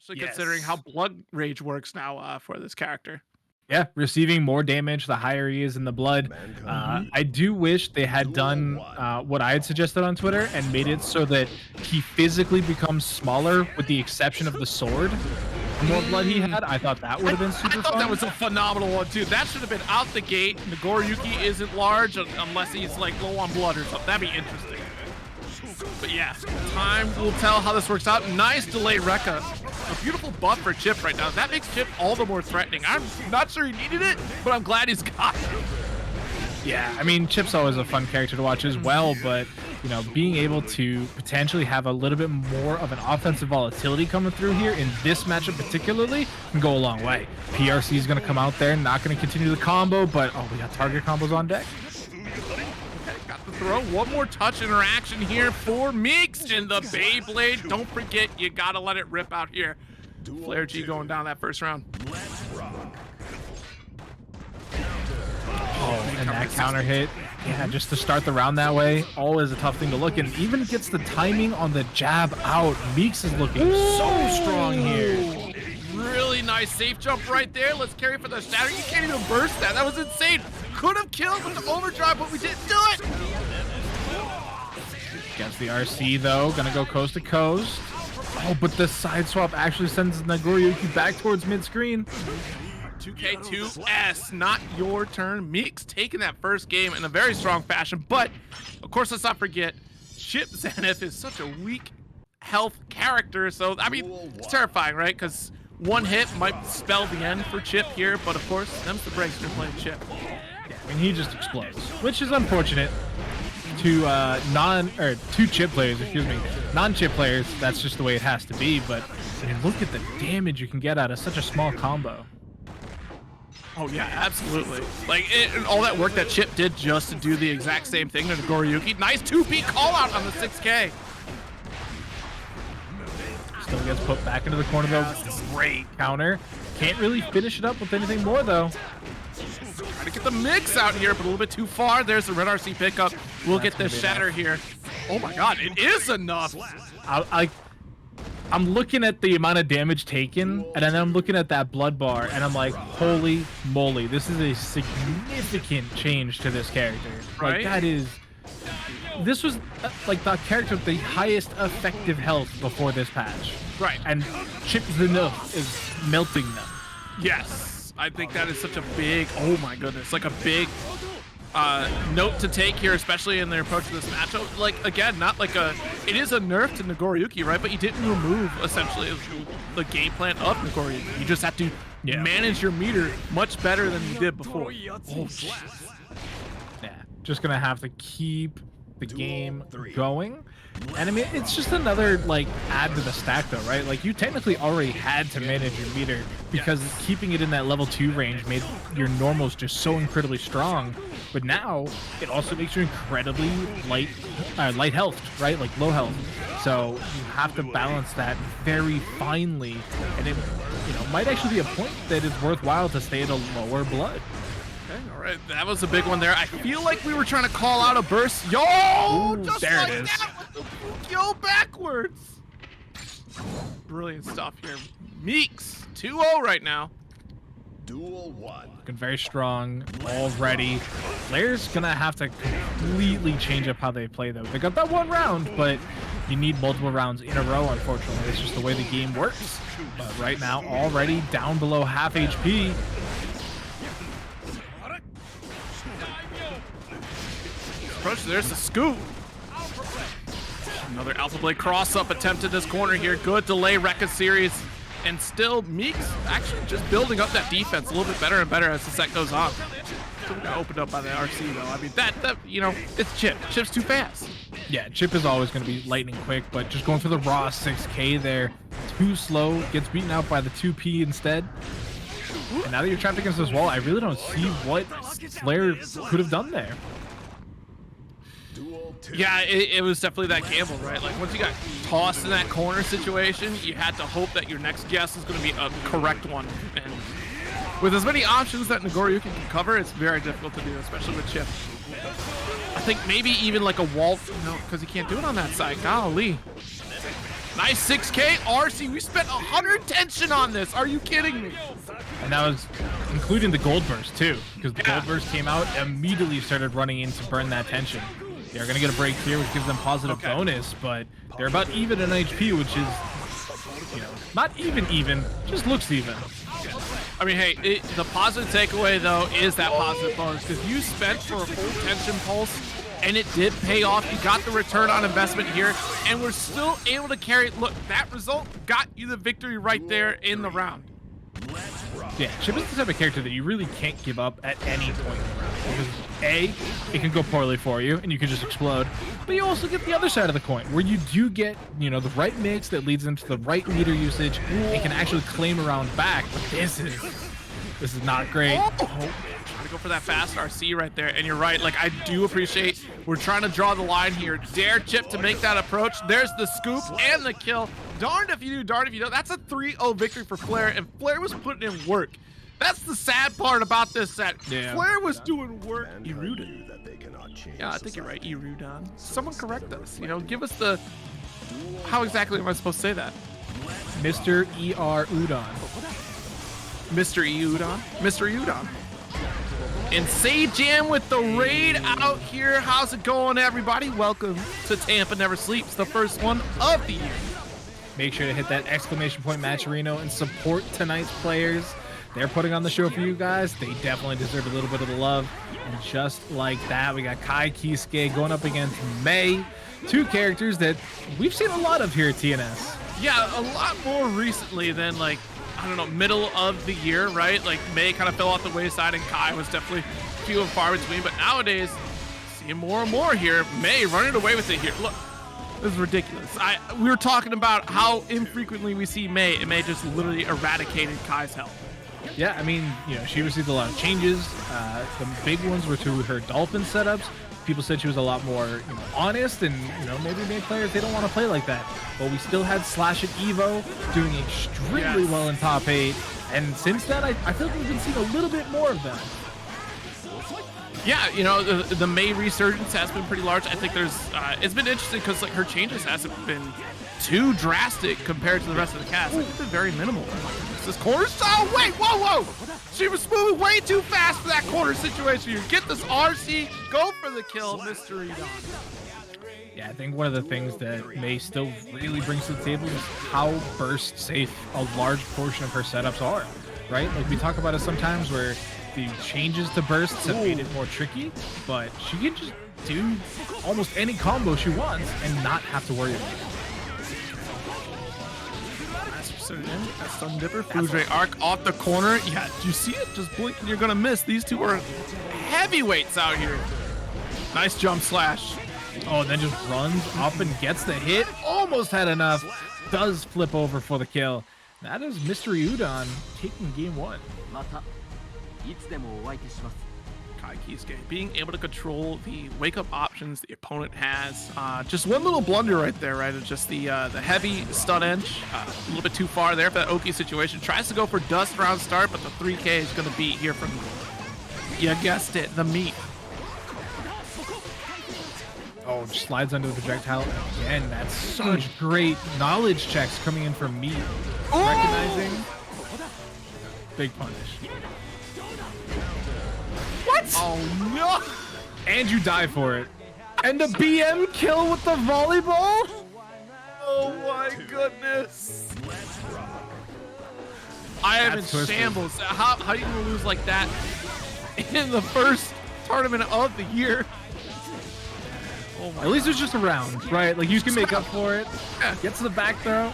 Especially considering how Blood Rage works now for this character. Yeah, receiving more damage the higher he is in the blood. I do wish they had done what I had suggested on Twitter and made it so that he physically becomes smaller with the exception of the sword. The more blood he had, I thought that would have been super fun. I thought that was a phenomenal one too. That should have been out the gate. Nagoriyuki isn't large unless he's like low on blood or something. That'd be interesting. But yeah, time will tell how this works out. Nice delay Rekka. A beautiful buff for Chipp right now. That makes Chipp all the more threatening. I'm not sure he needed it, but I'm glad he's got it. Yeah, I mean, Chipp's always a fun character to watch as well, but, you know, being able to potentially have a little bit more of an offensive volatility coming through here in this matchup particularly can go a long way. PRC is going to come out there, not going to continue the combo, but, oh, we got target combos on deck. Got the throw. One more touch interaction here for Meeks in the Beyblade. Don't forget, you gotta let it rip out here. Flare G going down that first round. Oh, and that counter hit. Yeah, just to start the round that way, always a tough thing to look at. And even gets the timing on the jab out. Meeks is looking so strong here. Really nice safe jump right there. Let's carry for the shatter. You can't even burst that. That was insane. Could have killed with the overdrive, but we didn't do it. Against the RC though, gonna go coast to coast. Oh, but the side swap actually sends Nagoriyuki back towards mid-screen. 2K2S, not your turn. Meeks taking that first game in a very strong fashion, but of course, let's not forget, Chipp Zanuff is such a weak health character, so I mean, it's terrifying, right? Because one hit might spell the end for Chipp here, but of course, them's the breaks you're playing Chipp. I mean, he just explodes, which is unfortunate to two Chipp players, excuse me, non-Chipp players. That's just the way it has to be. But I mean, look at the damage you can get out of such a small combo. Oh yeah, absolutely. Like and all that work that Chipp did just to do the exact same thing to Nagoriyuki. Nice 2P call out on the 6K. Still gets put back into the corner though. Great counter. Can't really finish it up with anything more though. Trying to get the mix out here, but a little bit too far. There's the red RC pickup. We'll get the shatter here. Oh my god, it is enough. I'm looking at the amount of damage taken, and then I'm looking at that blood bar, and I'm like, holy moly, this is a significant change to this character. Right? Like, that is... This was, like, the character with the highest effective health before this patch. Right. And Chipp Zanuff is melting them. Yes. I think that is such a big, oh my goodness, like a big note to take here, especially in their approach to this matchup. Like, again, not like it is a nerf to Nagoriyuki, right? But you didn't remove, essentially, the game plan of Nagoriyuki. You just have to manage your meter much better than you did before. Oh, jeez. Yeah, just gonna have to keep the game going. And I mean, it's just another, like, add to the stack though, right? Like, you technically already had to manage your meter because keeping it in that level 2 range made your normals just so incredibly strong. But now it also makes you incredibly light health, right? Like low health. So you have to balance that very finely, and it, you know, might actually be a point that is worthwhile to stay at a lower blood. Okay, all right, that was a big one there. I feel like we were trying to call out a burst. Yo, ooh, just there like it is. that with the yo backwards. Brilliant stuff here. Meeks 2-0 right now. Duel 1. Looking very strong already. Players gonna have to completely change up how they play though. They got that one round, but you need multiple rounds in a row, unfortunately. It's just the way the game works. But right now, already down below half HP. Approach, there's the scoop. Another Alpha Blade cross-up attempt in this corner here. Good delay Rekka series. And still, Meeks actually just building up that defense a little bit better and better as the set goes on. Still got opened up by the RC though. I mean, that you know, it's Chipp. Chipp's too fast. Yeah, Chipp is always going to be lightning quick, but just going for the raw 6K there. Too slow, gets beaten out by the 2P instead. And now that you're trapped against this wall, I really don't see what Flare could have done there. Yeah, it was definitely that gamble, right? Like, once you got tossed in that corner situation, you had to hope that your next guess is going to be a correct one. And with as many options that Nagoriyuki can cover, it's very difficult to do, especially with Chipp. I think maybe even like a wall, you know, because he can't do it on that side. Golly. Nice 6K RC. We spent 100 tension on this. Are you kidding me? And that was including the gold burst too, because the gold burst came out, immediately started running in to burn that tension. They're gonna get a break here, which gives them positive bonus, but they're about even in HP, which is, you know, not even, just looks even. I mean, hey, the positive takeaway though is that positive bonus, because you spent for a full tension pulse, and it did pay off. You got the return on investment here, and we're still able to carry. Look, that result got you the victory right there in the round. Yeah, Chipp is the type of character that you really can't give up at any point in the round. Because A, it can go poorly for you, and you can just explode. But you also get the other side of the coin, where you do get, you know, the right mix that leads into the right meter usage, and can actually claim a round back. But this is not great. Oh, trying to go for that fast RC right there, and you're right. Like, I do appreciate we're trying to draw the line here. Dare Chipp to make that approach. There's the scoop and the kill. Darned if you do, darned if you don't. That's a 3-0 victory for Flair, and Flair was putting in work. That's the sad part about this set. Yeah. Flair was doing work. Erudon. Yeah, I think you're right. Erudon. Someone correct us. You know, give us the. How exactly am I supposed to say that? MrErudon. MrErudon. MrErudon. And Jam with the raid out here. How's it going, everybody? Welcome to Tampa Never Sleeps, the first one of the year. Make sure to hit that exclamation point Matcherino and support tonight's players. They're putting on the show for you guys. They definitely deserve a little bit of the love. And just like that, we got Kai Kiske going up against May. Two characters that we've seen a lot of here at TNS. Yeah, a lot more recently than, like, I don't know, middle of the year, right? Like, May kind of fell off the wayside and Kai was definitely few and far between. But nowadays, seeing more and more here. May running away with it here. Look. This is ridiculous. We were talking about how infrequently we see May, and May just literally eradicated Kai's health. Yeah, I mean, you know, she received a lot of changes. The big ones were to her Dolphin setups. People said she was a lot more, you know, honest, and, you know, maybe May players, they don't want to play like that. But we still had Slash at Evo doing extremely well in top 8. And since then, I feel like we've been seeing a little bit more of that. Yeah, you know, the May resurgence has been pretty large. I think there's, it's been interesting because, like, her changes hasn't been too drastic compared to the rest of the cast. Like, it's been very minimal. This corner, oh wait, whoa! She was moving way too fast for that corner situation. You get this RC, go for the kill, MrErudon. Yeah, I think one of the things that May still really brings to the table is how burst safe a large portion of her setups are, right? Like, we talk about it sometimes where the changes to bursts have made it more tricky, but she can just do almost any combo she wants and not have to worry about it. That's some dipper. Fujre arc off the corner. Yeah, do you see it? Just blink and you're gonna miss. These two are heavyweights out here. Nice jump slash. Oh, and then just runs up and gets the hit. Almost had enough. Does flip over for the kill. That is MrErudon taking game 1. Kai Kiske being able to control the wake-up options the opponent has. Just one little blunder right there, right? It's just the heavy stun edge. A little bit too far there for that Oki situation. Tries to go for dust round start, but the 3K is going to be here from, you guessed it, the meat. Oh, slides under the projectile again. That's such great knowledge checks coming in from Meek. Recognizing. Big punish. What? Oh, no. And you die for it. And the BM kill with the volleyball? Oh, my goodness. I am in shambles. How are you going to lose like that in the first tournament of the year? Oh my At least it's just a round, right? Like, you can make up for it. Get to the back throw.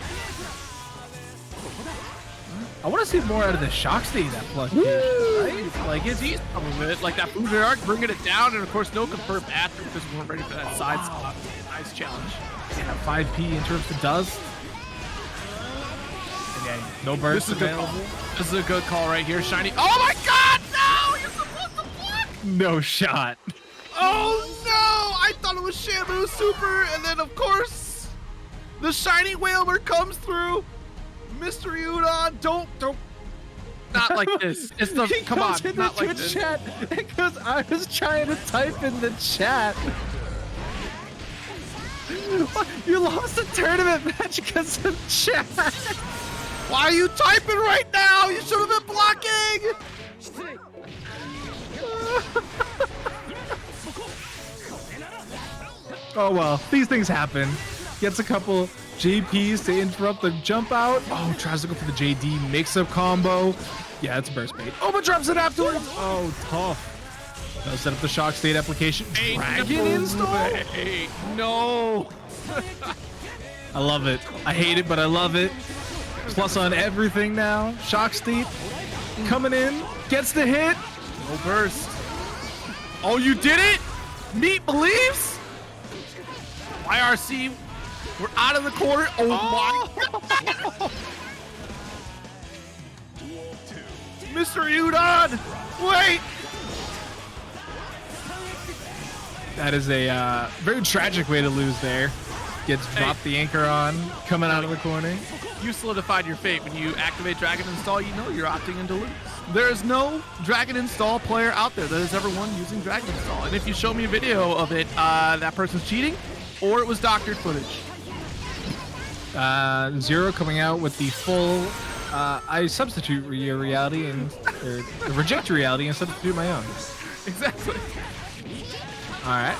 I want to see more out of the shock stage that plug did, right? Like, it's easy some of it. Like that Fujre arc, bringing it down, and of course, no confirmed after because we weren't ready for that side spot. Nice challenge. Yeah, 5P interrupts the dust. And yeah, no burst available. This is a good call right here, Shiny. Oh my God, no! You're supposed to block! No shot. Oh no! I thought it was Shamu Super, and then of course, the Shiny Whaler comes through. MrErudon, don't, not like this. It's the, come on, not like this. Chat because I was trying to type in the chat. You lost a tournament match because of chat. Why are you typing right now? You should have been blocking. Oh well, these things happen. Gets a couple JPs to interrupt the jump out. Oh, tries to go for the JD mix-up combo. Yeah, it's burst bait. Oh, but drops it afterwards. Oh, tough. No, set up the shock state application. Dragon install? No. I love it. I hate it, but I love it. Plus on everything now. Shock state coming in. Gets the hit. No burst. Oh, you did it? Meat believes? YRC, we're out of the corner. Oh, my. MrErudon, wait. That is a very tragic way to lose there. Gets dropped the anchor on, coming out of the corner. You solidified your fate. When you activate Dragon Install, you know you're opting in to lose. There is no Dragon Install player out there that has ever won using Dragon Install. And if you show me a video of it, that person's cheating, or it was doctored footage. Zero coming out with the full, I substitute your reality and or reject your reality and substitute my own. Exactly. All right,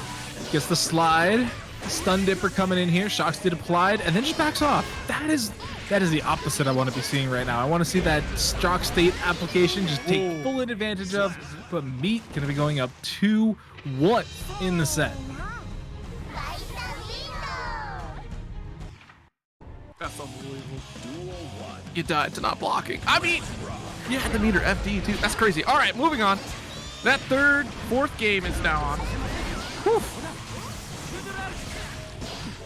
gets the slide. Stun Dipper coming in here. Shock state applied, and then just backs off. That is the opposite I want to be seeing right now. I want to see that shock state application just take full advantage of. But Meat gonna be going up 2-1 in the set. That's unbelievable. You died to not blocking. I mean, you had the meter FD too. That's crazy. All right, moving on. That fourth game is now on. Whew.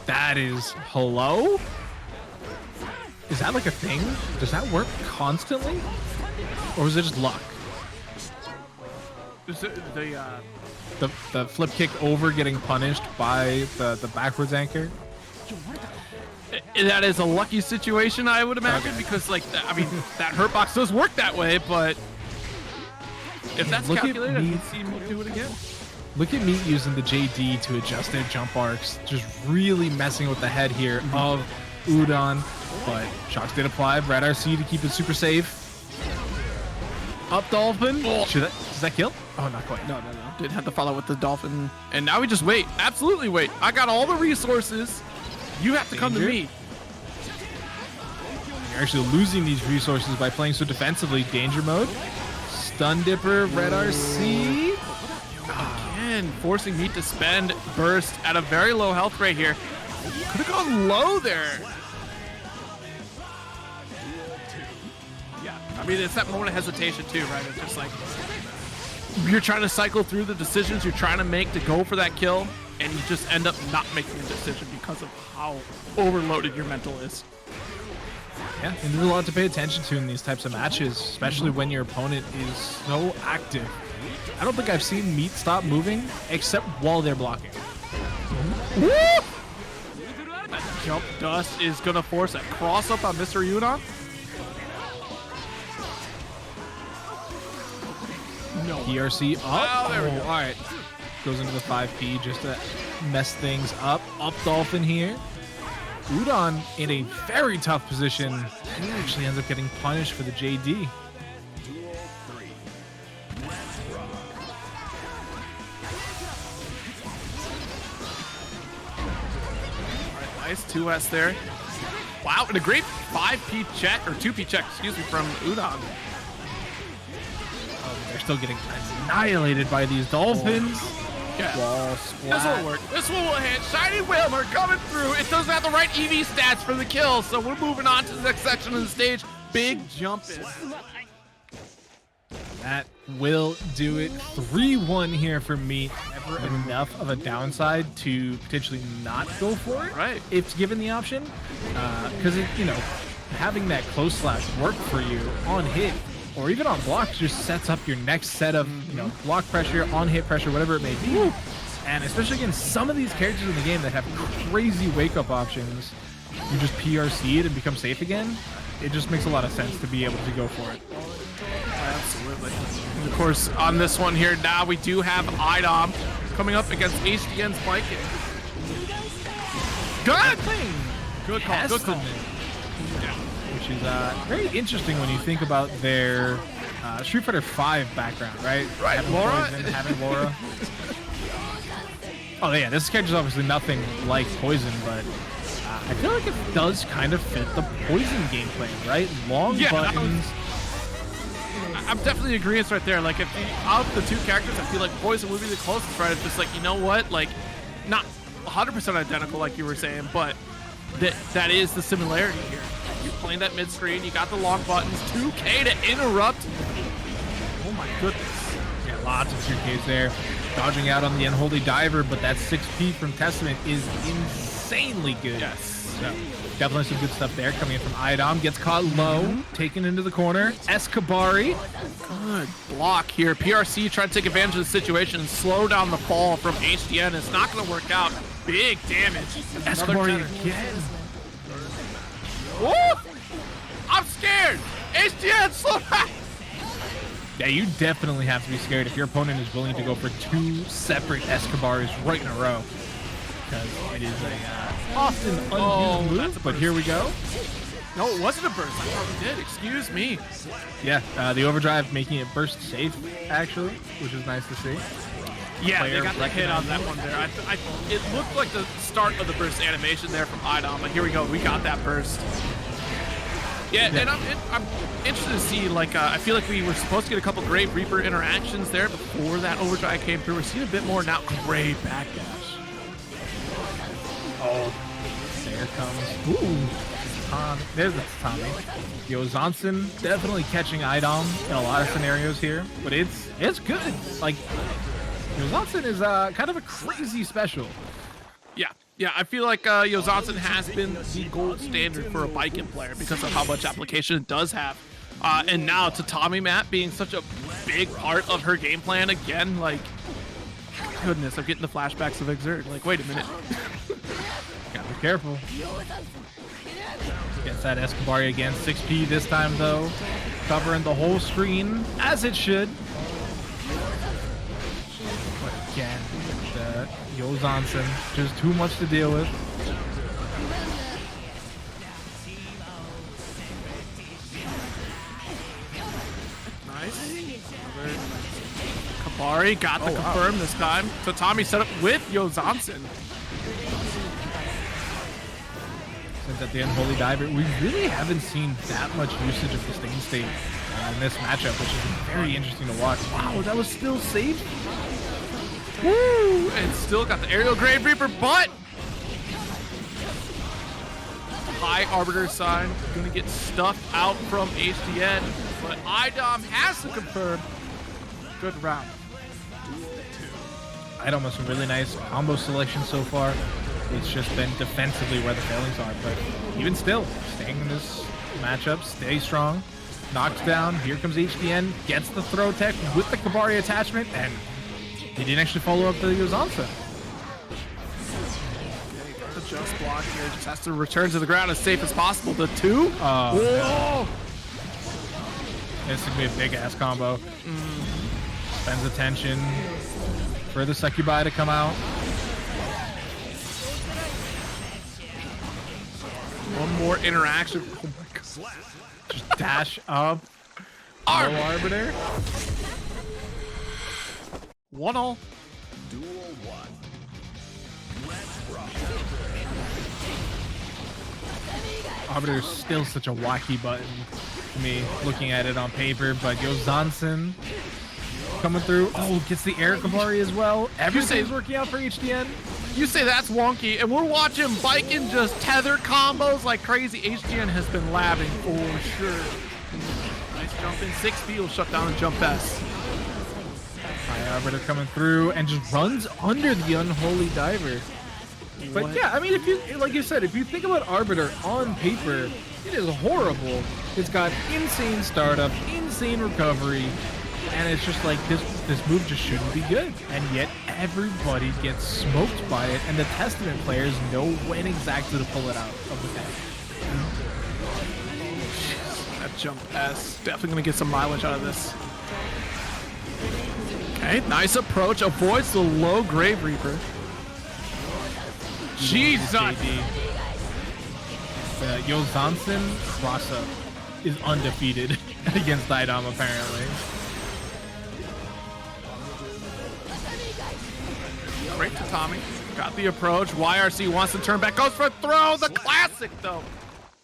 That is hello? Is that like a thing? Does that work constantly? Or is it just luck? Is it The flip kick over getting punished by the backwards anchor? that is a lucky situation, I would imagine, because like I mean that hurt box does work that way, but if that's calculated, I can see him do it again. Look at Meat using the JD to adjust their jump arcs, just really messing with the head here of Udon. But shock state applied, Red RC to keep it super safe. Up Dolphin. Does that kill? Oh, not quite. No. Didn't have to follow with the Dolphin. And now we just wait. Absolutely wait. I got all the resources. You have to come to me. You're actually losing these resources by playing so defensively. Danger mode. Stun Dipper, Red RC. Again, forcing Meat to spend burst at a very low health rate here. Could have gone low there. Yeah, I mean, it's that moment of hesitation too, right? It's just like you're trying to cycle through the decisions you're trying to make to go for that kill, and you just end up not making a decision because of how overloaded your mental is. Yeah, and there's a lot to pay attention to in these types of matches, especially when your opponent is so active. I don't think I've seen Meat stop moving except while they're blocking. Woo! That jump dust is gonna force a cross up on MrErudon. No. PRC up. Oh, there we go. All right. Goes into the 5P just to mess things up. Up Dolphin here. Udon in a very tough position. And he actually ends up getting punished for the JD. Nice 2S there. Wow, and a great 5P check, or 2P check, excuse me, from Udon. They're still getting annihilated by these Dolphins. Yeah. Wall This will work. This one will hit. Shiny Wilmer coming through. It doesn't have the right EV stats for the kill, so we're moving on to the next section of the stage. Big jump in. That will do it. 3-1 here for me. Never enough of a downside to potentially not go for it. Right. If given the option. Because, having that close slash work for you on hit or even on block just sets up your next set of, block pressure, on hit pressure, whatever it may be. And especially against some of these characters in the game that have crazy wake-up options, you just PRC it and become safe again. It just makes a lot of sense to be able to go for it. Absolutely. And of course, on this one here, now we do have iDom coming up against HDN's Baiken. Good thing. Good call. Good call. Which is very interesting when you think about their Street Fighter 5 background, right? Right, Having Laura. Poison, having Laura. Oh yeah, this character's obviously nothing like Poison, but I feel like it does kind of fit the Poison gameplay, right? Long buttons. I'm definitely agreeing right there. Like, if out of the two characters, I feel like Poison would be the closest, right? It's just like, you know what? Like, not 100% identical, like you were saying, but that is the similarity here. You're playing that mid screen, you got the long buttons, 2K to interrupt. Oh my goodness. Yeah, lots of 2Ks there. Dodging out on the Unholy Diver, but that 6P from Testament is insanely good. Yes. So, definitely some good stuff there. Coming in from iDom, gets caught low, taken into the corner. Escabari. Good block here. PRC trying to take advantage of the situation and slow down the fall from HDN. It's not going to work out. Big damage. Escabari again. Woo! I'm scared. HDN, slow down. Yeah, you definitely have to be scared if your opponent is willing to go for 2 separate Escabars right in a row. Because it is a often unused move, but here we go. No, it wasn't a burst. I thought we did. Excuse me. Yeah, the overdrive making it burst safe, actually, which is nice to see. Yeah, Player they got the hit on that one there. It looked like the start of the burst animation there from iDom, but here we go. We got that burst. Yeah, and I'm interested to see, like, I feel like we were supposed to get a couple Grave Reaper interactions there before that overdrive came through. We're seeing a bit more now. Great backdash. Oh, there comes. Ooh, there's the Tommy. Yo, Zonson definitely catching iDom in a lot of scenarios here, but it's good. Like, Yo, Zonson is kind of a crazy special. Yeah, I feel like Johnson has been the gold standard for a Baiken player because of how much application it does have. And now Tatami Mat being such a big part of her game plan again, like, goodness, I'm getting the flashbacks of Exert. Like, wait a minute. Gotta be careful. Gets that Escabari again. 6P this time, though. Covering the whole screen, as it should. But again, Yo Zonson, just too much to deal with. Nice. Kabari got the confirm this time. So Tommy set up with Yo Zonson. Since at the Unholy Diver, we really haven't seen that much usage of the Stain State in this matchup, which is very interesting to watch. Wow, that was still safe. Woo! And still got the aerial Grave Reaper, but high Arbiter sign. Gonna get stuffed out from HDN, but iDom has to confirm. Good round. iDom has some really nice combo selection so far. It's just been defensively where the failings are, but even still, staying in this matchup, stay strong. Knocks down, here comes HDN, gets the throw tech with the Kabari attachment, and he didn't actually follow up the Yozansa. The just block here, just has to return to the ground as safe as possible. The 2. Whoa! This is gonna be a big ass combo. Spends attention for the Succubi to come out. One more interaction. Oh my God. Just dash up. Arbiter. 1-0. Duel 1. Let's rock. Arbiter is still such a wacky button to me, looking at it on paper, but Yo Zonson coming through. Oh, gets the air Kabari as well. Everything's working out for HDN. You say that's wonky, and we're watching Baiken just tether combos like crazy. HDN has been labbing for sure. Nice jump in. 6B will shut down the jump S. High Arbiter coming through and just runs under the Unholy Diver. But yeah, I mean, if you, like you said, if you think about Arbiter on paper, it is horrible. It's got insane startup, insane recovery, and it's just like this move just shouldn't be good. And yet everybody gets smoked by it, and the Testament players know when exactly to pull it out of the tank. That jump S definitely gonna get some mileage out of this. Okay, nice approach. Avoids the low Grave Reaper. She's not. Yozansen cross-up is undefeated against iDom, apparently. Great to Tommy. Got the approach. YRC wants to turn back. Goes for a throw. The classic, though.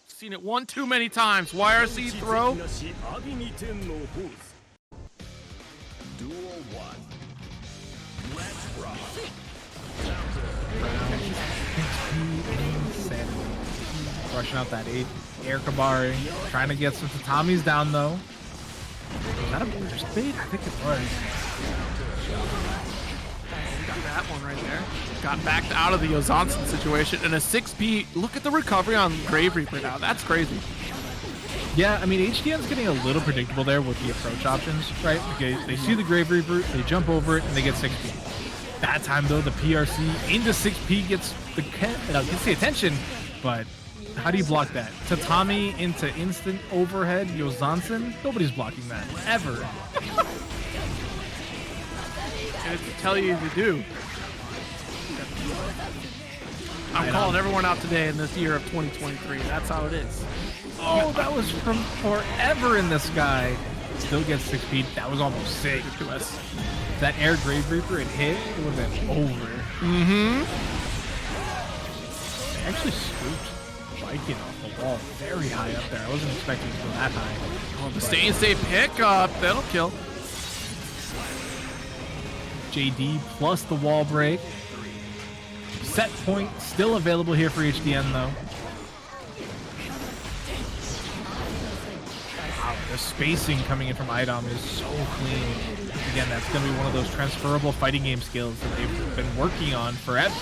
Seen it one too many times. YRC throw. Duel 1. Let's rock. Rushing out that 8 air Kabari. Trying to get some Tatamis down, though. Was that a burst bait? I think it was. Got that one right there. Got backed out of the Yozansen situation. And a 6P. Look at the recovery on Grave Reaper now. That's crazy. Yeah, I mean, HDN's getting a little predictable there with the approach options, right? Okay, they see the Grave Reaper, they jump over it, and they get 6P. That time, though, the PRC into 6P gets the attention, but how do you block that? Tatami into instant overhead Yozansen? Nobody's blocking that, ever. And it's to tell you to do. I'm calling everyone out today in this year of 2023. That's how it is. Oh, that was from forever in the sky. Still gets 6 feet. That was almost sick to us. If that air Grave Reaper had hit, it would have been over. Mm-hmm. They actually scooped Baiken off the wall very high up there. I wasn't expecting to go that high. Oh, the stay and stay pickup. That'll kill. JD plus the wall break. Set point still available here for HDN, though. Wow, the spacing coming in from iDom is so clean. Again, that's going to be one of those transferable fighting game skills that they've been working on forever.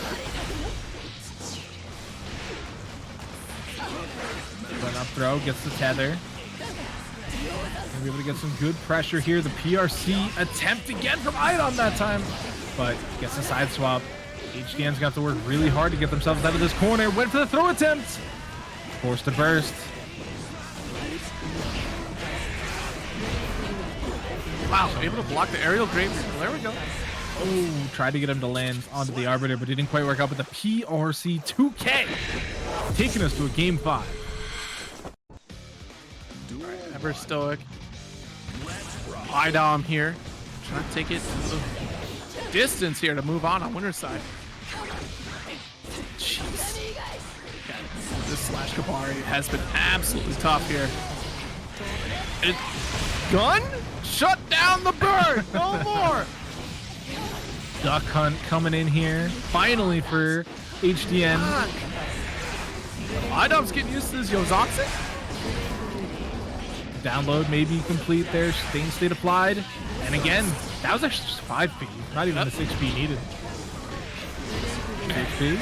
Run up throw, gets the tether. Gonna be able to get some good pressure here. The PRC attempt again from iDom that time, but gets a side swap. HDN's got to work really hard to get themselves out of this corner. Went for the throw attempt. Forced to burst. Wow, able to block the aerial Grave Reaper. There we go. Oh, tried to get him to land onto the Arbiter, but didn't quite work out with the PRC 2K. Taking us to a game 5. Ever stoic. iDom here. Trying to take it to the distance here to move on winner's side. Jeez. Yeah, this slash Kabari has been absolutely tough here. And gun? Shut down the bird! No more! Duck Hunt coming in here. Finally for HDN. iDom's getting used to this Yozansen. Download may be complete there. Stain state applied. And again, that was actually just 5P. Not even the 6P needed. 6P.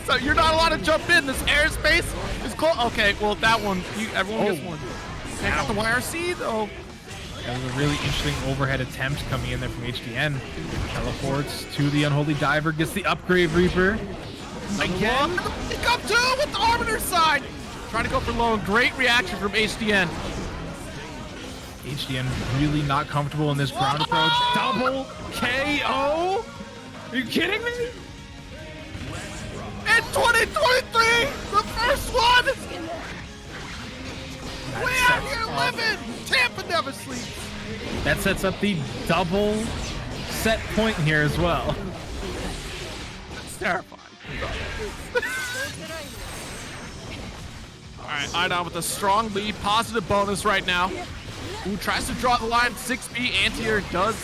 So you're not allowed to jump in. This airspace is close. Okay, well, that one, everyone gets one. Take out the YRC, though. That was a really interesting overhead attempt coming in there from HDN. Teleports to the Unholy Diver, gets the upgrade Reaper. Again. Pick up two with the Arbiter side. Trying to go for low. Great reaction from HDN. HDN really not comfortable in this ground approach. Double KO? Are you kidding me? In 2023, the first one. We out here living. Tampa never sleeps. That sets up the double set point here as well. That's terrifying. All right, iDom with a strong lead, positive bonus right now. Who tries to draw the line? 6B anti-air does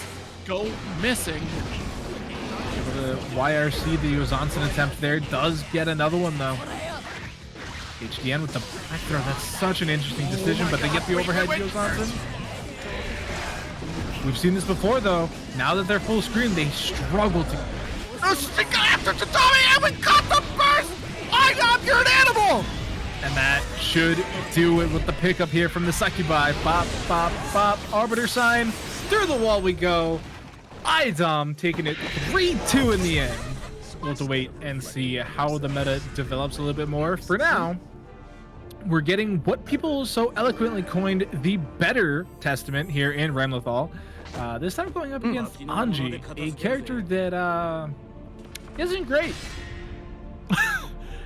go missing. The YRC, the Yozansen attempt there, does get another one though. HDN with the back throw. That's such an interesting decision, but they get the overhead Yozansen. We've seen this before though. Now that they're full screen, they struggle to. No, she got after Tatami and we got the burst! iDom, you're an animal! And that should do it with the pickup here from the Succubi. Bop, bop, bop. Arbiter sign. Through the wall we go. iDom taking it 3-2 in the end. We'll have to wait and see how the meta develops a little bit more. For now, we're getting what people so eloquently coined the better Testament here in Ramlethal. This time going up against Anji, a character that isn't great.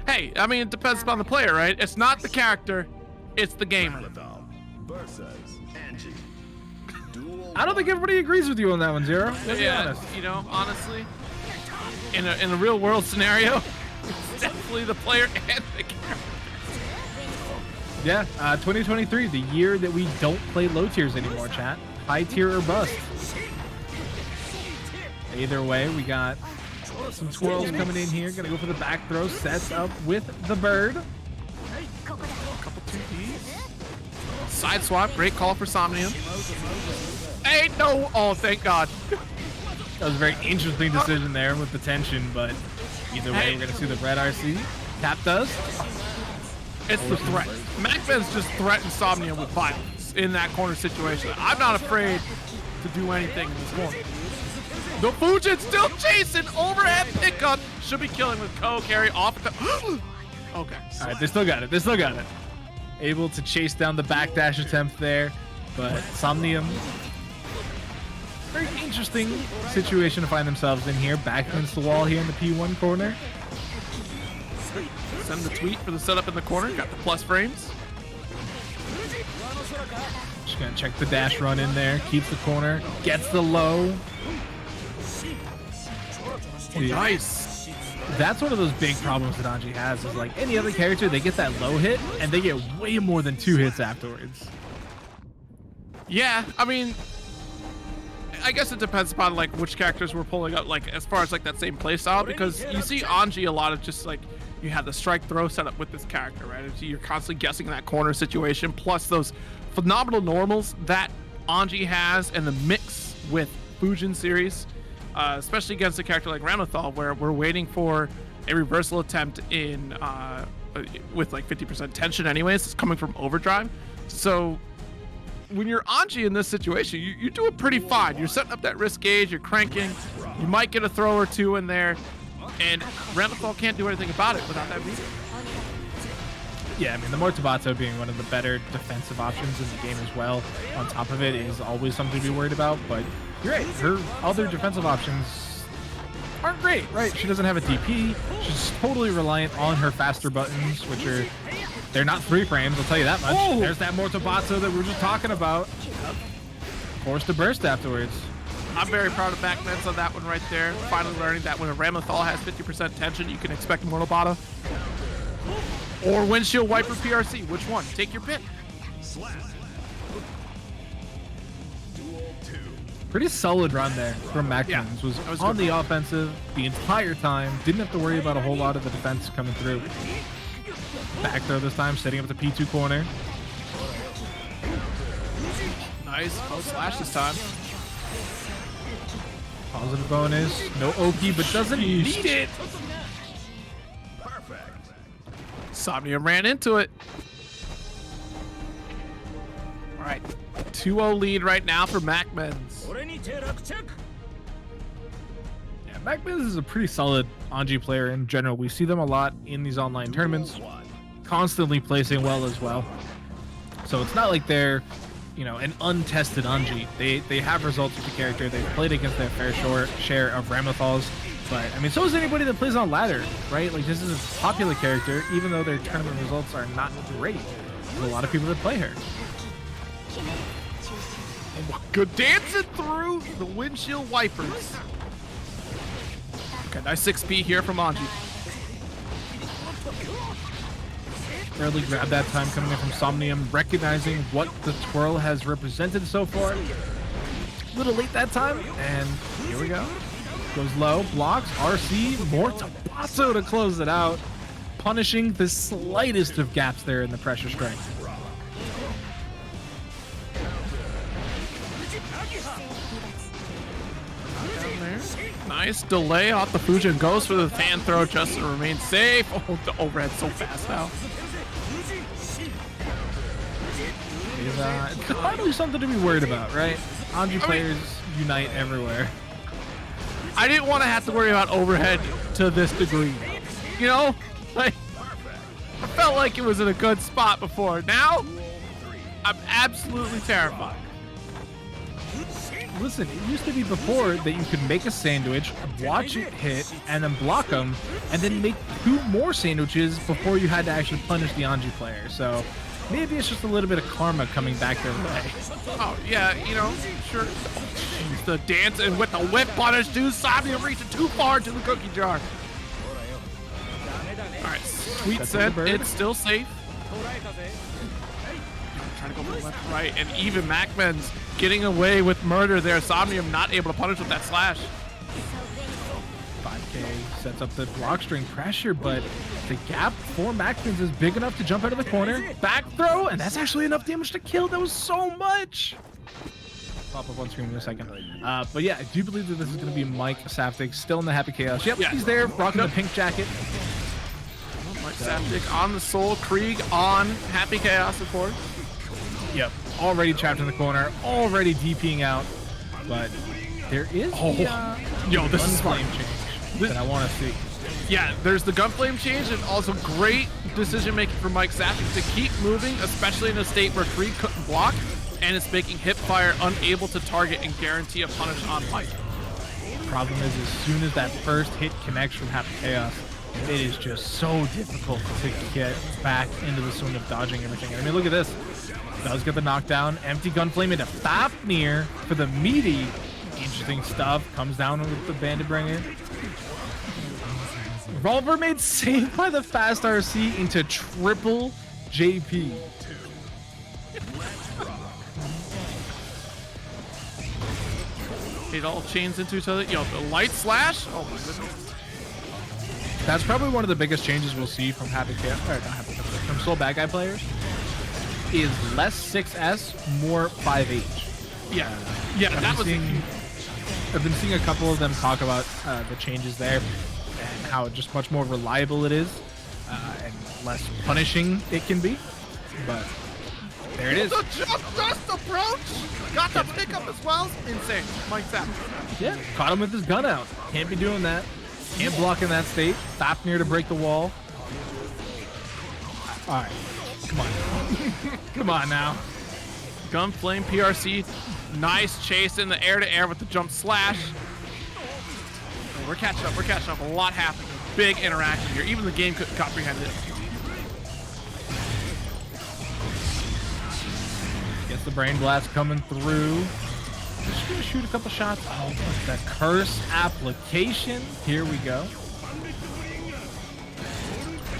Hey, I mean, it depends upon the player, right? It's not the character, it's the gamer. Ramlethal versus Anji. Duel I don't think everybody agrees with you on that one, Zero. Let's be Yeah, honest. you know, honestly, in a real world scenario, it's definitely the player and the character. Yeah, 2023, the year that we don't play low tiers anymore, chat. High tier or bust. Either way, we got some twirls coming in here. Gonna go for the back throw. Sets up with the bird. Couple 2Ds. Side swap, great call for Somnium. Hey, no! Oh, thank God. That was a very interesting decision there with the tension, but either way, we're gonna see the red RC. Tap does. It's the threat. MacMens just threatened Somnium with violence in that corner situation. I'm not afraid to do anything in this corner. The Fujin still chasing. Overhead pickup. Should be killing with Ko carry off. Okay. All right, they still got it. They still got it. Able to chase down the backdash attempt there, but Somnium. Very interesting situation to find themselves in here. Back against the wall here in the P1 corner. Send the tweet for the setup in the corner. Got the plus frames. Just gonna check the dash run in there. Keeps the corner. Gets the low. Yeah. Nice. That's one of those big problems that Anji has is like any other character, they get that low hit and they get way more than 2 hits afterwards. Yeah, I mean, I guess it depends upon like which characters we're pulling up, like as far as like that same playstyle, because you see Anji a lot of just like you have the strike throw set up with this character, right? You're constantly guessing that corner situation, plus those phenomenal normals that Anji has and the mix with Fujin series. Especially against a character like Ramlethal, where we're waiting for a reversal attempt in with like 50% tension anyways. It's coming from overdrive. So when you're Anji in this situation, you do it pretty fine. You're setting up that risk gauge, you're cranking, you might get a throw or two in there, and Ramlethal can't do anything about it without that meter. Yeah, I mean, the Mortabato being one of the better defensive options in the game as well, on top of it, is always something to be worried about, but you're right. Her other defensive options aren't great, right? She doesn't have a DP. She's totally reliant on her faster buttons, which are, they're not 3 frames, I'll tell you that much. Oh! There's that Mortabato that we were just talking about. Forced to burst afterwards. I'm very proud of MacMens on that one right there. Finally learning that when a Ramlethal has 50% tension, you can expect Mortal Bata. Or Windshield Wiper PRC. Which one? Take your pick. Pretty solid run there from MacMens. Yeah, Was that was on good. the offensive the entire time. Didn't have to worry about a whole lot of the defense coming through. Back throw this time, setting up the P2 corner. Nice. Close slash this time. Positive bonus. No OP, but doesn't need it. Somnium ran into it. All right. 2-0 lead right now for MacMens. Yeah, MacMens is a pretty solid Anji player in general. We see them a lot in these online tournaments, constantly placing well as well. So it's not like they're, you know, an untested Anji. They have results with the character. They've played against their fair share of Ramlethals. But, I mean, so is anybody that plays on ladder, right? Like, this is a popular character, even though their tournament results are not great. There's a lot of people that play her. Good dancing through the windshield wipers. Okay, nice 6P here from Anji. Early grab that time coming in from Somnium, recognizing what the twirl has represented so far. A little late that time, and here we go. Goes low, blocks, RC, Mortabato to close it out, punishing the slightest of gaps there in the pressure strike. Down there. Nice delay off the Fujin. Goes for the fan throw just to remain safe. Oh, the overhead so fast now. It's probably something to be worried about, right? Anji players unite everywhere. I didn't want to have to worry about overhead to this degree. You know? Like, I felt like it was in a good spot before. Now, I'm absolutely terrified. listen, it used to be before that you could make a sandwich, watch it hit, and then block them, and then make 2 more sandwiches before you had to actually punish the Anji player. So maybe it's just a little bit of karma coming back their way. Oh, yeah, you know, sure. Oh, jeez, the dance and with the whip punish, dude. Somnium reaching too far to the cookie jar. All right, sweet scent. It's still safe. Trying to go from left to right, and even MacMens getting away with murder there. Somnium not able to punish with that slash. 5K sets up the block string pressure, but the gap for MacMens is big enough to jump out of the corner. Back throw, and that's actually enough damage to kill. That was so much. Pop up on screen in a second. But yeah, I do believe that this is going to be Mike Saftig still in the Happy Chaos. Yep, he's there, rocking the pink jacket. Mike Saftig on the Soul, Kreeg on Happy Chaos, of course. Yep, already trapped in the corner, already DPing out, but there is yo, this is flame change that I want to see. Yeah, there's the gunflame change, and also great decision making for Mike Saftig to keep moving, especially in a state where Kreeg couldn't block, and it's making hipfire unable to target and guarantee a punish on Mike. Problem is, as soon as that first hit connects from Happy Chaos, it is just so difficult to get back into the swing of dodging everything. I mean, look at this. Does get the knockdown. Empty gunflame into Fafnir for the meaty. Interesting stuff. Comes down with the Bandit Bringer. Revolver made saved by the fast RC into triple JP. It all chains into each other. Yo, the light slash. Oh my goodness. That's probably one of the biggest changes we'll see from from Soul Badguy players. Is less 6S, more 5H. Yeah, that was. I've been seeing a couple of them talk about the changes there and how just much more reliable it is and less punishing it can be. But there it is. The just approach. Got the pickup as well. Insane. Mike Saftig. Yeah, caught him with his gun out. Can't be doing that. Can't block in that state. Fafnir to break the wall. All right. Come on. Come on now. Gunflame PRC. Nice chase in the air-to-air with the jump slash. Oh, we're catching up. We're catching up. A lot happening. Big interaction here. Even the game couldn't comprehend it. Gets the Brain Blast coming through. Just gonna shoot a couple shots. Oh, look, that curse application. Here we go.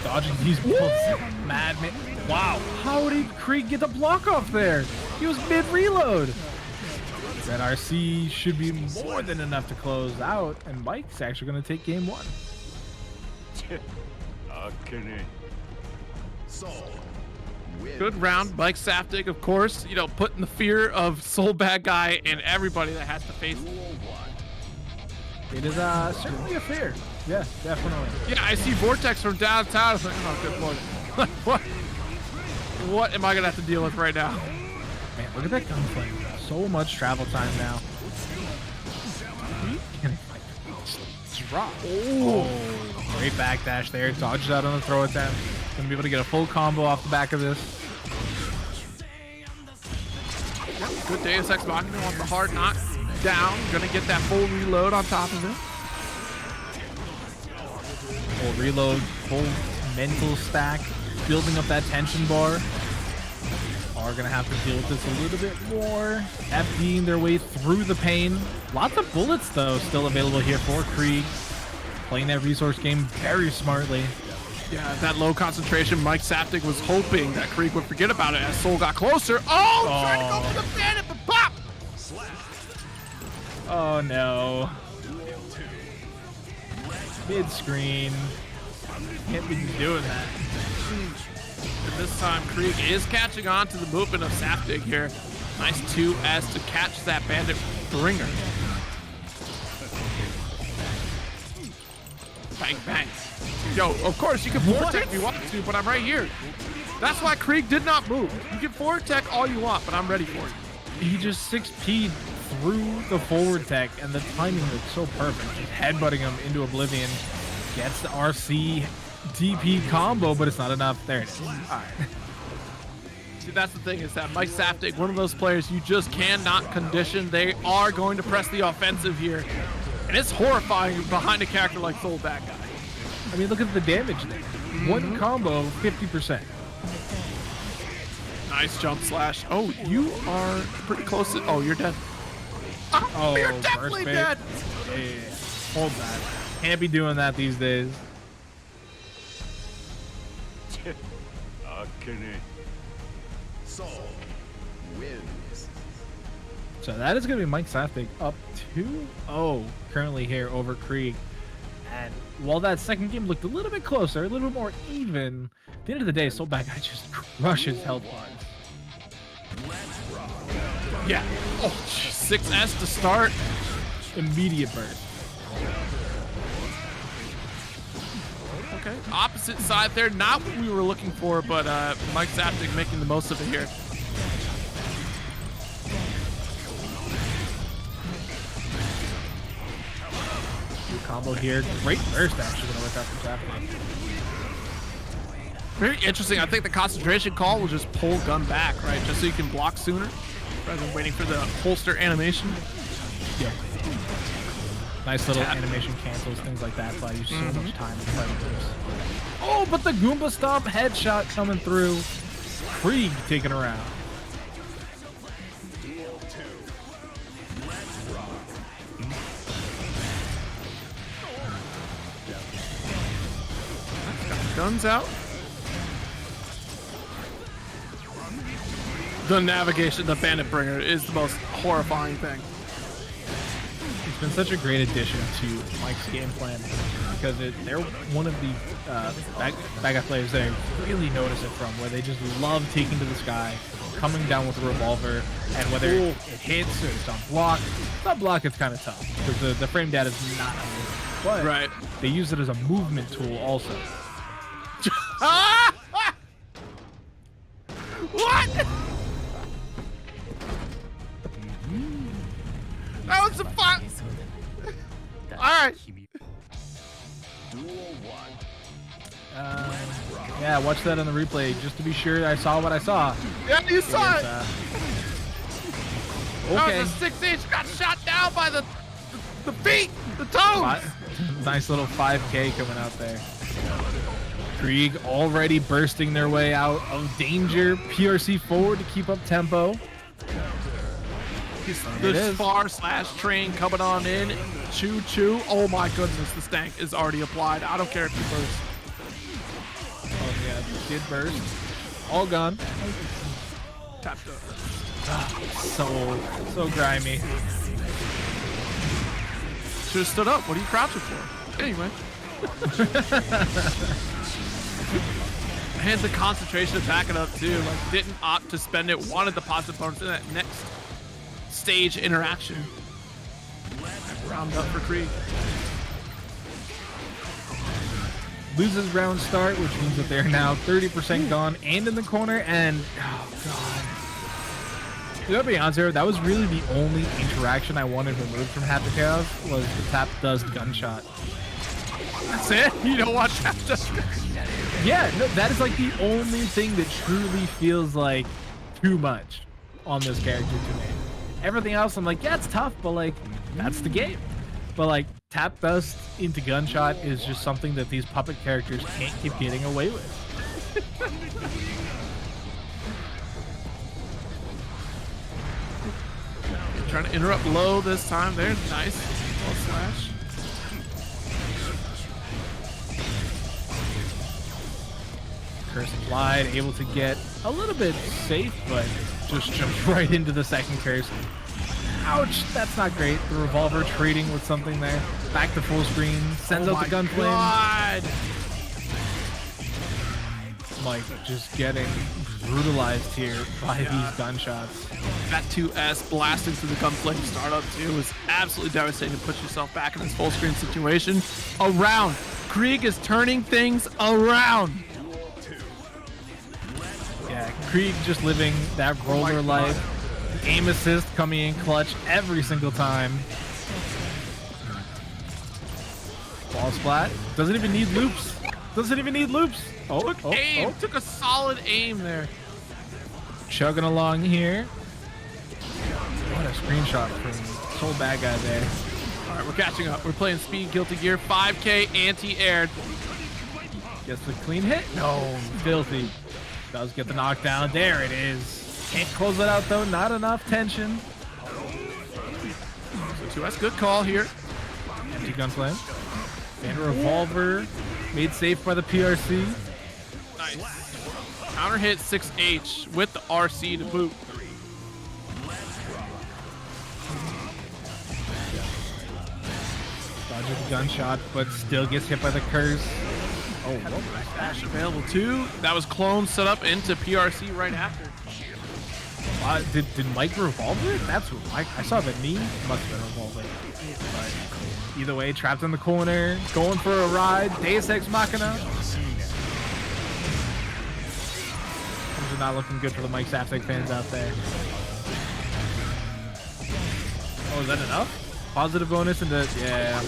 Dodging these bullets. Madman. Wow. How did Kreeg get the block off there? He was mid-reload. That RC should be more than enough to close out, and Mike's actually going to take game 1. Good round. Mike Saftig, of course, you know, putting the fear of Soul Badguy and everybody that has to face him. It is certainly a fear. Yeah, definitely. Yeah, I see Vortex from downtown. It's like, oh, good lord. What am I going to have to deal with right now? Man, look at that gunflame. So much travel time now. Drop. Oh, great backdash there. Dodges out on the throw attempt. Gonna be able to get a full combo off the back of this. Yep, good Deus Ex Machina. Wants the hard knock down. Gonna get that full reload on top of it. Full reload, full mental stack, building up that tension bar. Are gonna have to deal with this a little bit more. FDing their way through the pain. Lots of bullets though still available here for Kreeg. Playing that resource game very smartly. Yeah, that low concentration. Mike Saftig was hoping that Kreeg would forget about it as Soul got closer. Oh, trying to go for the bandit, but pop! Oh no. Mid-screen. Can't be doing that. And this time, Kreeg is catching on to the movement of Saftig here. Nice 2S to catch that bandit bringer. Bang, bang. Yo, of course, you can forward tech if you want to, but I'm right here. That's why Kreeg did not move. You can forward tech all you want, but I'm ready for it. He just 6P'd through the forward tech, and the timing was so perfect. Just headbutting him into oblivion. Gets the RC DP combo, but it's not enough. There it is. All right. See, that's the thing is that Mike Saftig, one of those players you just cannot condition. They are going to press the offensive here. And it's horrifying behind a character like Soul Badguy. I mean, look at the damage there. One combo, 50%. Nice jump slash. Oh, you are pretty close to... Oh, you're dead. Oh, you're burst definitely bait. dead. Yeah. Hold that. Can't be doing that these days. Akeno. Soul wins. So that is going to be Mike Saftig up 2-0 currently here over Kreeg. And while that second game looked a little bit closer, a little bit more even, at the end of the day, Soul Badguy just crushes health bars. Yeah. Oh, 6S to start. Immediate burst. Okay. Opposite side there. Not what we were looking for, but Mike Saftig making the most of it here. Combo here. Great burst actually going to work out for Saftig. Very interesting. I think the concentration call will just pull gun back, right? Just so you can block sooner rather than waiting for the holster animation. Yeah. Nice little animation cancels, things like that. Buy you so much time in fighting this. Oh, but the Goomba Stomp headshot coming through. Kreeg taking her out. Guns out. The navigation, the bandit bringer is the most horrifying thing. It's been such a great addition to Mike's game plan because they're one of the Badguy players that I really notice it from, where they just love taking to the sky, coming down with a revolver, and whether it hits or it's on block. It's not block, it's kind of tough because the frame data is not moving. But Right. they use it as a movement tool also. What? That was a fun. All right. Duel 1. Yeah, watch that on the replay just to be sure I saw what I saw. Yeah, you saw it. That Okay. was a 6-inch. Got shot down by the feet, the toes. Nice little 5K coming out there. Kreeg already bursting their way out of danger. PRC forward to keep up tempo. This far slash train coming on in. Choo. Oh my goodness, the stank is already applied. I don't care if you burst. Oh yeah, did burst. All gone. Tapped up. So grimy. Should have stood up. What are you crouching for? Anyway. And the concentration to back it up too. Like, didn't opt to spend it. Wanted the positive bonus in that next stage interaction. Round up for Kreeg. Loses round start, which means that they're now 30% gone and in the corner. And oh god. To be honest here, that was really the only interaction I wanted removed from Happy Chaos was the tap dust gunshot. That's it? You don't watch that just. Yeah, no, that is like the only thing that truly feels like too much on this character to me. Everything else, I'm like, yeah, it's tough, but like, that's the game. But like, tap dust into gunshot is just something that these puppet characters can't keep getting away with. Trying to interrupt low this time there. Nice. Low slash. Curse applied, able to get a little bit safe, but just jumps right into the second curse. Ouch, that's not great. The revolver trading with something there. Back to full screen, sends out the gun flame. God. Mike just getting brutalized here by these gunshots. That 2S blasting through the gunflame startup too was absolutely devastating to put yourself back in this full screen situation. Around. Kreeg is turning things around. Yeah, Kreeg just living that roller life. Aim assist coming in clutch every single time. Ball splat. Doesn't even need loops. Doesn't even need loops. Oh, Took aim. Took a solid aim there. chugging along here. What a screenshot from Soul Bad Guy there. All right, we're catching up. We're playing Speed Guilty Gear 5K anti-aired. Gets the clean hit. No, filthy. Does get the knockdown. There it is. Can't close it out though. Not enough tension. So 2S, good call here. Empty gun slam. And a revolver. Made safe by the PRC. Nice. Counter hit 6H with the RC to boot. Dodges the gunshot, but still gets hit by the curse. Oh, Dash available too. That was clone set up into PRC right after. did Mike revolve it? That's what I saw the knee. Must have been revolving. But either way, trapped in the corner, going for a ride. Deus Ex Machina. Things are not looking good for the Mike Sapsec fans out there. Oh, is that enough? Positive bonus into, yeah.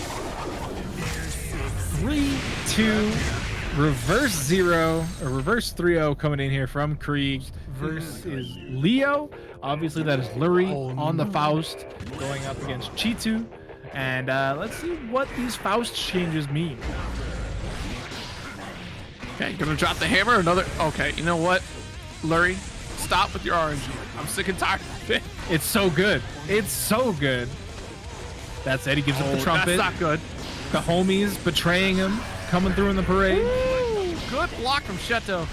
3-2, reverse 0, or reverse 3-0 coming in here from Kreeg. Verse is Leo. Obviously, that is Lurry on the Faust going up against Chetoo. And let's see what these Faust changes mean. Okay, gonna drop the hammer. Another. Okay, you know what, Lurry, stop with your RNG. I'm sick and tired of it. It's so good. It's so good. That's it. He gives up the trumpet. That's not good. The homies betraying him, coming through in the parade. Ooh, good block from Chetoo.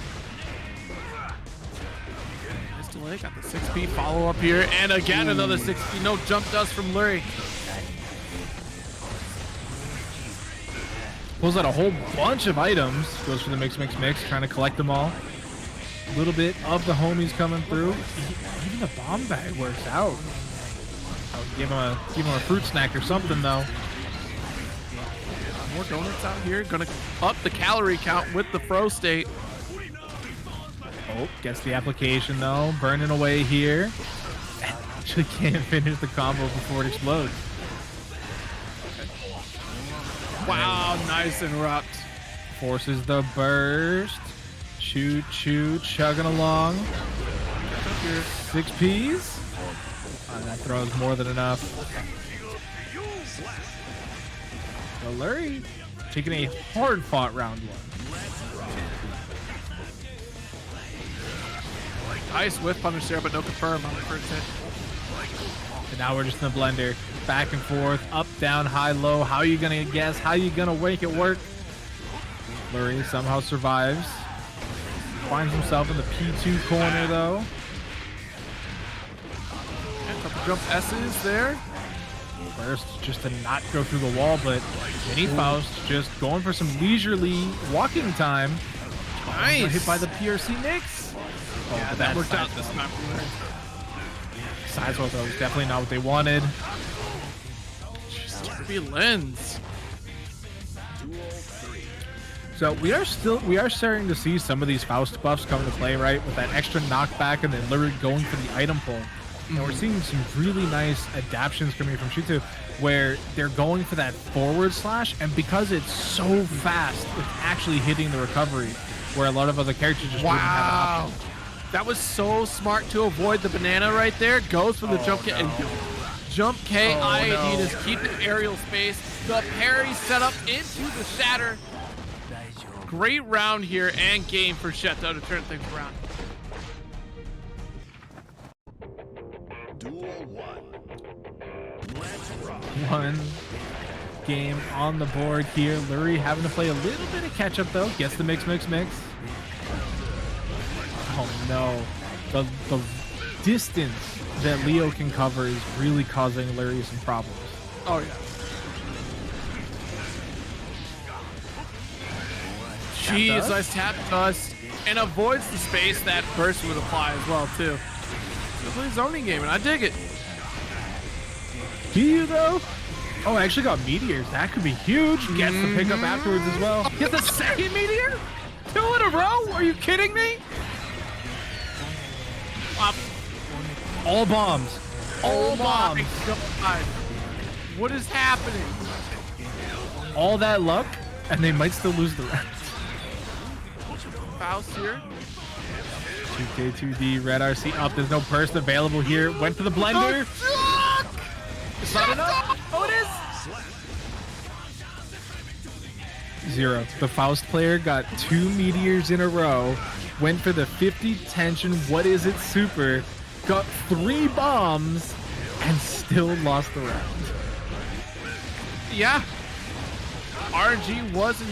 Delay got the 6P follow up here, and again another 6P. No jump dust from Lurry. Pulls out a whole bunch of items. Goes for the mix, trying to collect them all. A little bit of the homies coming through. Even the bomb bag works out. I'll give him a fruit snack or something though. More donuts out here. Gonna up the calorie count with the Fro State. Oh, gets the application though. Burning away here. Actually can't finish the combo before it explodes. Wow, nice interrupt. Forces the burst. Choo, chugging along. 6 Ps. That throws more than enough. So Lurry taking a hard-fought round 1. Nice whiff punish there, but no confirm on the first hit. And now we're just in the blender. Back and forth, up, down, high, low. How are you going to guess? How are you going to make it work? Lurry somehow survives. Finds himself in the P2 corner, though. And a couple jump S's there. First, just to not go through the wall, but Mini Faust just going for some leisurely walking time. Nice. Hit by the PRC Knicks. Oh, Yeah, that worked out this time. Sideswell though was definitely not what they wanted. Be lens. So we are starting to see some of these Faust buffs come into play, right? With that extra knockback and then literally going for the item pull. And we're seeing some really nice adaptions coming from Chetoo where they're going for that forward slash, and because it's so fast, it's actually hitting the recovery where a lot of other characters just wouldn't have an option. That was so smart to avoid the banana right there. Goes for the jump K and jump K. I need to keep the aerial space. The parry set up into the shatter. Great round here and game for Chetoo to turn things around. Duel 1. Let's rock. One game on the board here. Lurry having to play a little bit of catch up though. Gets the mix. Oh no. The distance that Leo can cover is really causing Lurry some problems. Oh yeah. Jeez, nice tap dust. And avoids the space that burst would apply as well too. Definitely a zoning game, and I dig it. Do you though? Oh, I actually got meteors. That could be huge. Gets the pickup afterwards as well. Get the second meteor? 2 in a row? Are you kidding me? All bombs. All bombs. My God. What is happening? All that luck, and they might still lose the round. Faust here. 2K2D, red RC up. There's no burst available here. Went for the blender. It's not enough. Oh, it is. 0. The Faust player got 2 meteors in a row. Went for the 50 tension. What is it? Super. Got 3 bombs and still lost the round. Yeah. RNG was in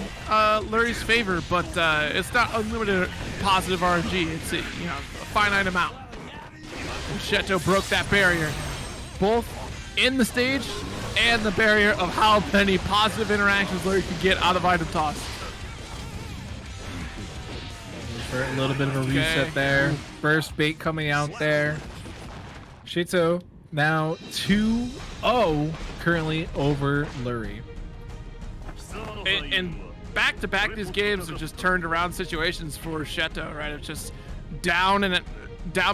Lurry's favor, but it's not unlimited positive RNG. It's a finite amount. And Chetoo broke that barrier, both in the stage and the barrier of how many positive interactions Lurry could get out of item toss. For a little bit of a reset there. Burst bait coming out there. Chetoo now 2-0 currently over Lurry. And back-to-back, these games have just turned around situations for Chetoo, right? It's just down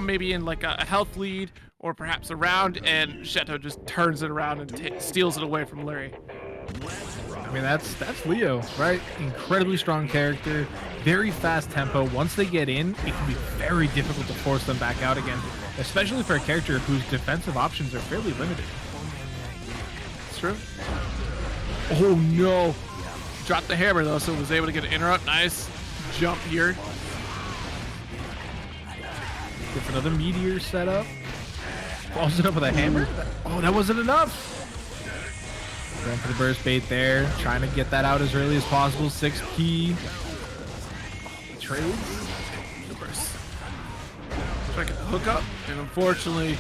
maybe in like a health lead or perhaps a round, and Chetoo just turns it around and steals it away from Lurry. I mean, that's Leo, right? Incredibly strong character, very fast tempo. Once they get in, it can be very difficult to force them back out again, especially for a character whose defensive options are fairly limited. It's true. Oh no! Dropped the hammer though, so was able to get an interrupt. Nice jump here. Go for another meteor setup. Follows it up with a hammer. Oh, that wasn't enough. Going for the burst bait there, trying to get that out as early as possible. 6P. Oh, trades. The burst. Try to get the hook up, and unfortunately,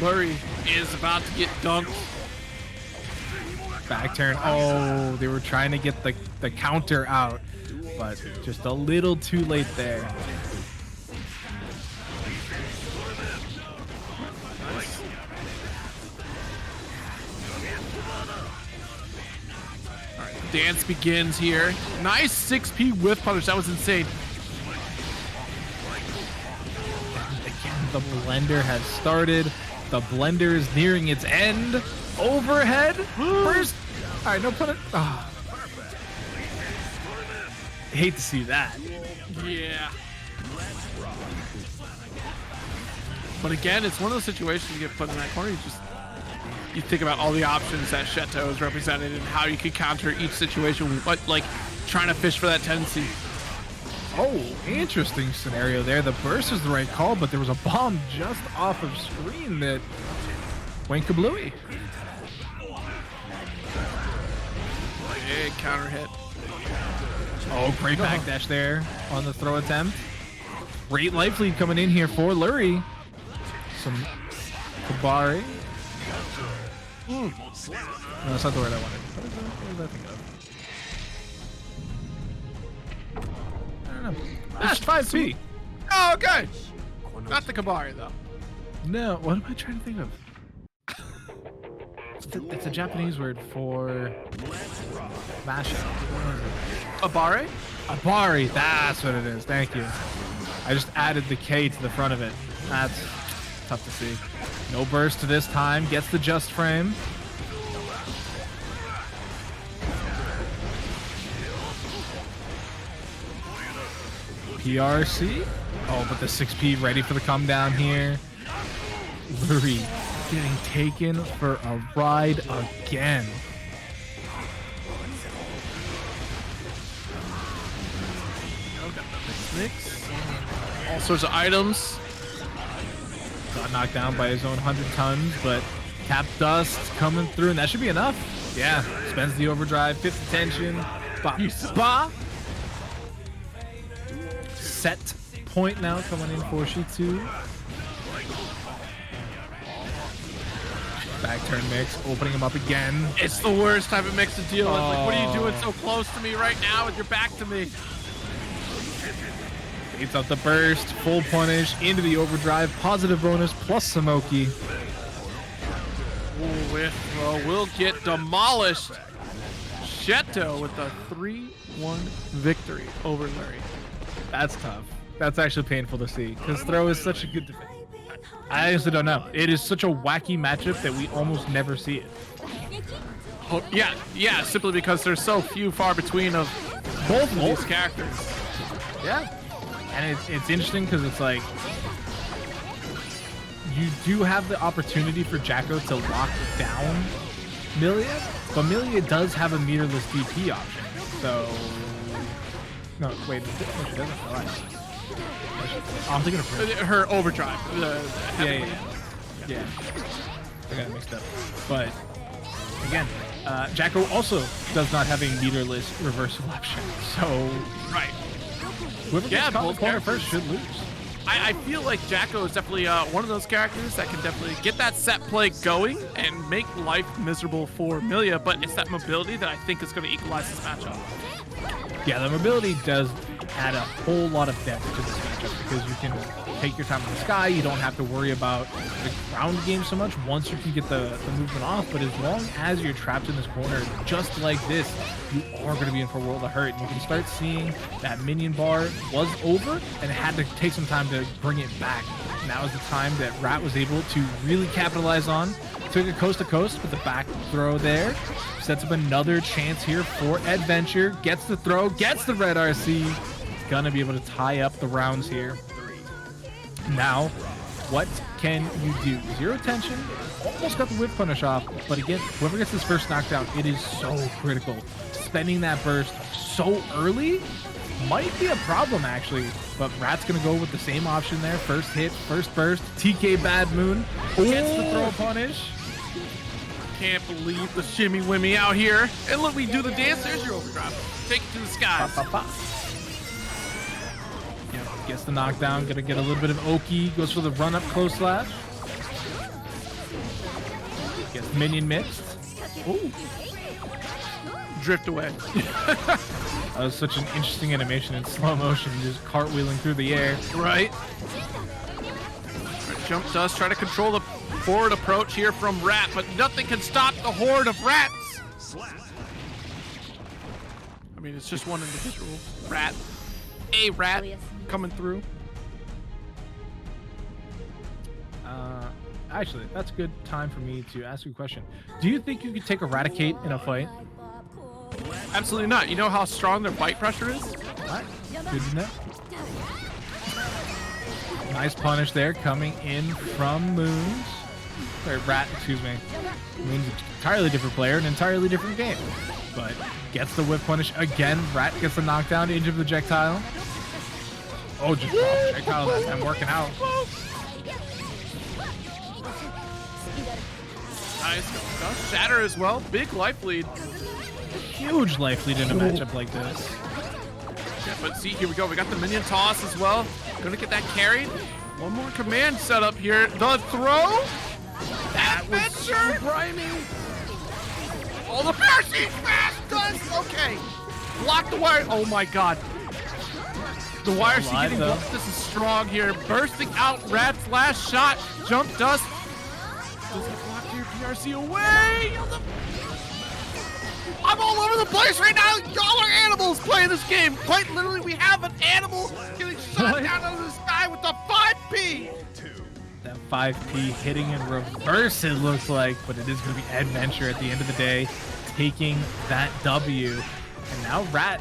Lurry is about to get dunked. Back turn. Oh, they were trying to get the counter out, but just a little too late there. Nice. All right, the dance begins here. Nice 6P whiff punish. That was insane. Again, the blender has started. The blender is nearing its end. Overhead burst. All right, no put it. Oh. Hate to see that. Yeah. But again, it's one of those situations you get put in that corner. You think about all the options that Chetoo is represented and how you could counter each situation, but like trying to fish for that tendency. Oh, interesting scenario there. The burst is the right call, but there was a bomb just off of screen that went kablooey. Big counter hit. Oh, great backdash there on the throw attempt. Great life lead coming in here for Lurry. Some Kabari. No, that's not the word I wanted. What was I thinking of? I don't know. That's 5P. Oh, okay. Not the Kabari though. No, what am I trying to think of? It's a Japanese word for mashup. Abare? Abari, that's what it is. Thank you. I just added the K to the front of it. That's tough to see. No burst this time. Gets the just frame. PRC. Oh, but the 6P ready for the come down here. Lurry getting taken for a ride again. Mix. All sorts of items. Got knocked down by his own 100 tons, but tap dust coming through, and that should be enough. Yeah, spends the overdrive, 50 tension. Ba. Set point now coming in for Chetoo. Back turn mix, opening him up again. It's the worst type of mix to deal with. Like, what are you doing so close to me right now with your back to me? Baits up the burst, full punish, into the overdrive, positive bonus, plus Samoki. Ooh, with throw will get demolished. Chetoo with a 3-1 victory over Lurry. That's tough. That's actually painful to see, because throw is such a good defense. I honestly don't know. It is such a wacky matchup that we almost never see it. Oh, yeah, simply because there's so few far between of both of these characters. Yeah. And it's interesting because it's like you do have the opportunity for Jacko to lock down Millia, but Millia does have a meterless DP option. So no, wait, no, she doesn't. Right. I'm thinking of her overdrive. Yeah. I got it mixed up. But again, Jacko also does not have a meterless reversal option. So right. Whoever gets caught in the corner first should lose. I feel like Jacko is definitely one of those characters that can definitely get that set play going and make life miserable for Millia, but it's that mobility that I think is going to equalize this matchup. Yeah, the mobility does add a whole lot of depth to this matchup because you can take your time in the sky. You don't have to worry about the ground game so much once you can get the movement off. But as long as you're trapped in this corner, just like this, you are going to be in for a world of hurt. And you can start seeing that minion bar was over and had to take some time to bring it back. And that was the time that Rat was able to really capitalize on. Took it coast to coast with the back throw there. Sets up another chance here for Eddventure. Gets the throw, gets the red RC. Gonna be able to tie up the rounds here. Now, what can you do? Zero tension, almost got the whip punish off, but again, whoever gets this first knockdown, it is so critical. Spending that burst so early might be a problem actually, but Rat's gonna go with the same option there. First hit, first burst, TK Bad Moon, gets the throw punish. Can't believe the shimmy wimmy out here. And look, we do the dance, there's your overdrive. Take it to the skies. Gets the knockdown, gonna get a little bit of Oki, goes for the run-up close slash. Gets minion mixed. Ooh. Drift away. That was such an interesting animation in slow motion, just cartwheeling through the air. Right. Jump Dust, try to control the forward approach here from Rat, but nothing can stop the horde of rats. I mean, it's just one individual rat. A rat coming through. Actually, that's a good time for me to ask you a question. Do you think you could take Eradicate in a fight? Absolutely not. You know how strong their bite pressure is? What? Good to know. Nice punish there coming in from Moons. Or Rat, excuse me. Moons, an entirely different player, an entirely different game. But gets the whip punish again. Rat gets the knockdown into the projectile. Oh, just projectile that time working out. Nice. Does shatter as well. Big life lead. Huge life lead in a matchup like this. Yeah, but see, here we go. We got the minion toss as well. Gonna get that carried. One more command set up here. The throw. That was super grimy. Oh, the parachute fast does. Okay. Block the wire. Oh my god. The wire she getting blocked. This is strong here. Bursting out Rat's last shot. Jump Dust. Does it block your PRC away? I'm all over the place right now. Y'all are animals playing this game. Quite literally, we have an animal getting shot down out of the sky with the 5P. That 5P hitting in reverse, it looks like, but it is going to be Eddventure at the end of the day, taking that W. And now Rat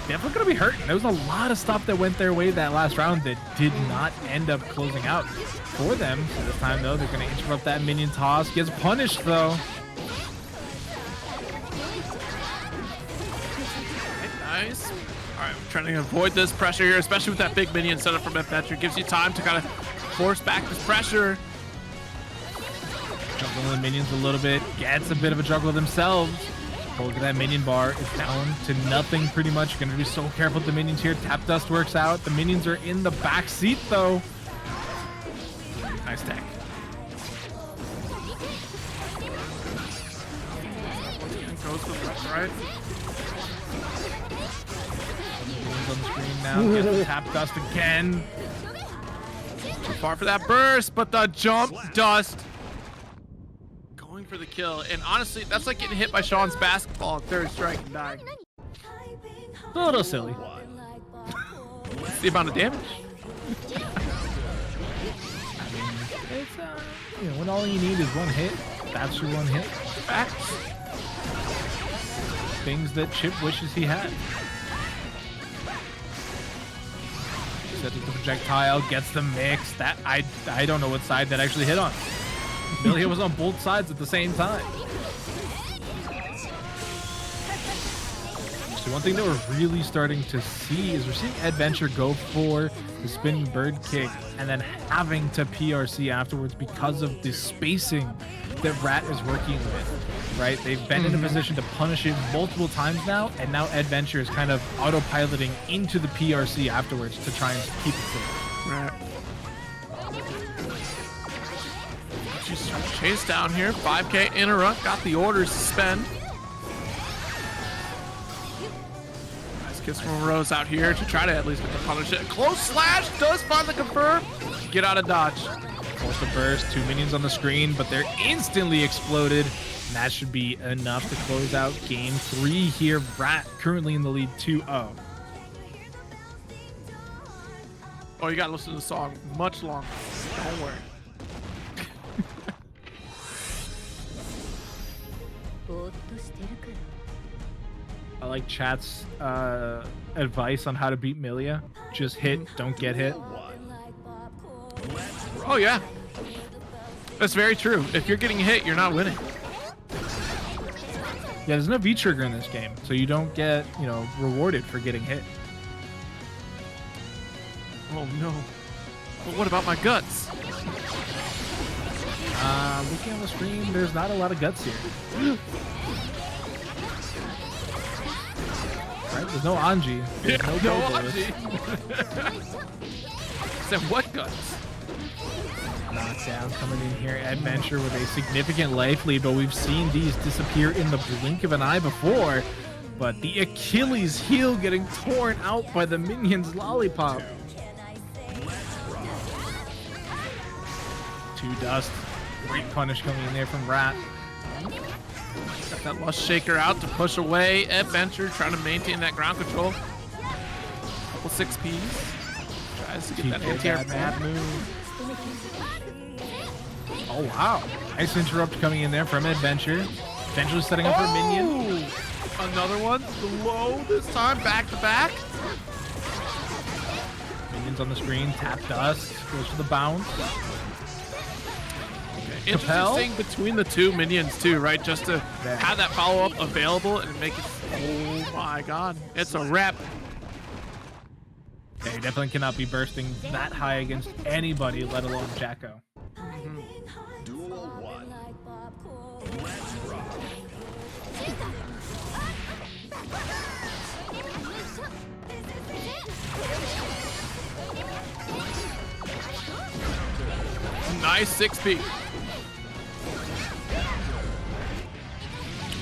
definitely going to be hurting. There was a lot of stuff that went their way that last round that did not end up closing out for them. So this time, though, they're going to interrupt that minion toss. Gets punished, though. Nice. All right, we're trying to avoid this pressure here, especially with that big minion setup from Eddventure. Gives you time to kind of force back this pressure. Juggling the minions a little bit. Gets a bit of a juggle themselves. Look at that minion bar. It's down to nothing pretty much. You're going to be so careful with the minions here. Tap Dust works out. The minions are in the back seat, though. Nice tech. Goes with left, right. On the screen now. Gets the Tap Dust again. Too far for that burst, but the Jump Dust going for the kill. And honestly, that's like getting hit by Sean's basketball at third strike and dying. A little silly. It's the amount of damage. I mean, it's you know, when all you need is one hit, that's your one hit. Facts. Things that Chipp wishes he had. Sets up the projectile, gets the mix. That I don't know what side that actually hit on. Millia was on both sides at the same time. So one thing that we're really starting to see is we're seeing Eddventure go for the spinning bird kick and then having to PRC afterwards because of the spacing that Rat is working with, right? They've been in a position to punish it multiple times now, and now Eddventure is kind of autopiloting into the PRC afterwards to try and keep it safe. Right. She's trying to chase down here. 5K interrupt, got the order suspend. Kiss from Rose out here to try to at least get the punish. Close slash does find the confirm. Get out of dodge. Force the burst, 2 minions on the screen, but they're instantly exploded. And that should be enough to close out game 3 here. Rat currently in the lead 2-0. Oh, you gotta listen to the song much longer. Don't worry. I like chat's advice on how to beat Millia. Just hit, don't get hit. Oh yeah, that's very true. If you're getting hit, you're not winning. Yeah, there's no V trigger in this game, so you don't get, you know, rewarded for getting hit. Oh no. But what about my guts? Looking on the screen, there's not a lot of guts here. Right? There's no Anji. There's No Go-Go's. Anji. Said what guts? Knockdown coming in here. Eddventure with a significant life lead, but we've seen these disappear in the blink of an eye before. But the Achilles heel getting torn out by the minion's lollipop. 2 dust. Great punish coming in there from Rat. Got that Lust Shaker out to push away. Eddventure trying to maintain that ground control. Couple 6Ps. Tries to get that anti-air bad move. Oh wow. Nice interrupt coming in there from Eddventure. Eventually setting up her minion. Another one. Low this time. Back to back. Minions on the screen. Tap dust. Goes for the bounce. Interesting between the 2 minions too, right? Just to have that follow-up available and make it. Oh my god, it's a wrap. Yeah, you definitely cannot be bursting that high against anybody, let alone Jacko. Duel 1. Let's rock. Nice 6P.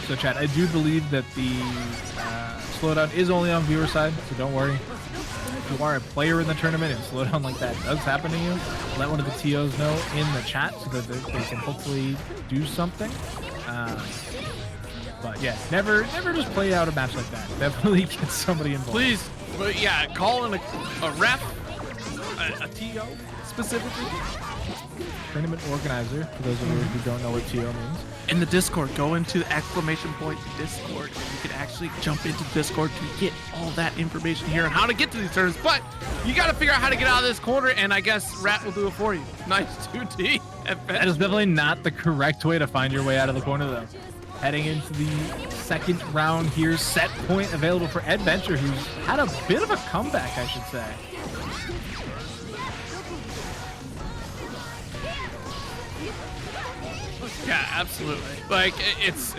So chat, I do believe that the slowdown is only on viewer side, so don't worry. If you are a player in the tournament and slowdown like that does happen to you, let one of the TOs know in the chat so that they can hopefully do something. But yeah, never just play out a match like that. Definitely get somebody involved. Please, but yeah, call in a ref, a TO specifically. Tournament organizer, for those of you who don't know what TO means. In the Discord, go into the exclamation point Discord, and you can actually jump into Discord to get all that information here on how to get to these turns. But you got to figure out how to get out of this corner, and I guess Rat will do it for you. Nice 2D. That is definitely not the correct way to find your way out of the corner, though. Heading into the second round here, set point available for Eddventure, who's had a bit of a comeback, I should say. Yeah, absolutely. Like it's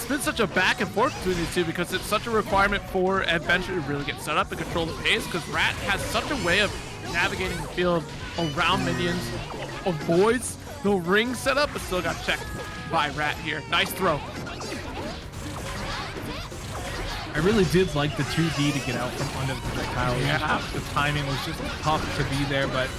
been such a back and forth between these two because it's such a requirement for Eddventure to really get set up and control the pace because Rat has such a way of navigating the field around minions, avoids the ring setup, but still got checked by Rat here. Nice throw. I really did like the 2D to get out from under the projectile. Yeah. The timing was just tough to be there, but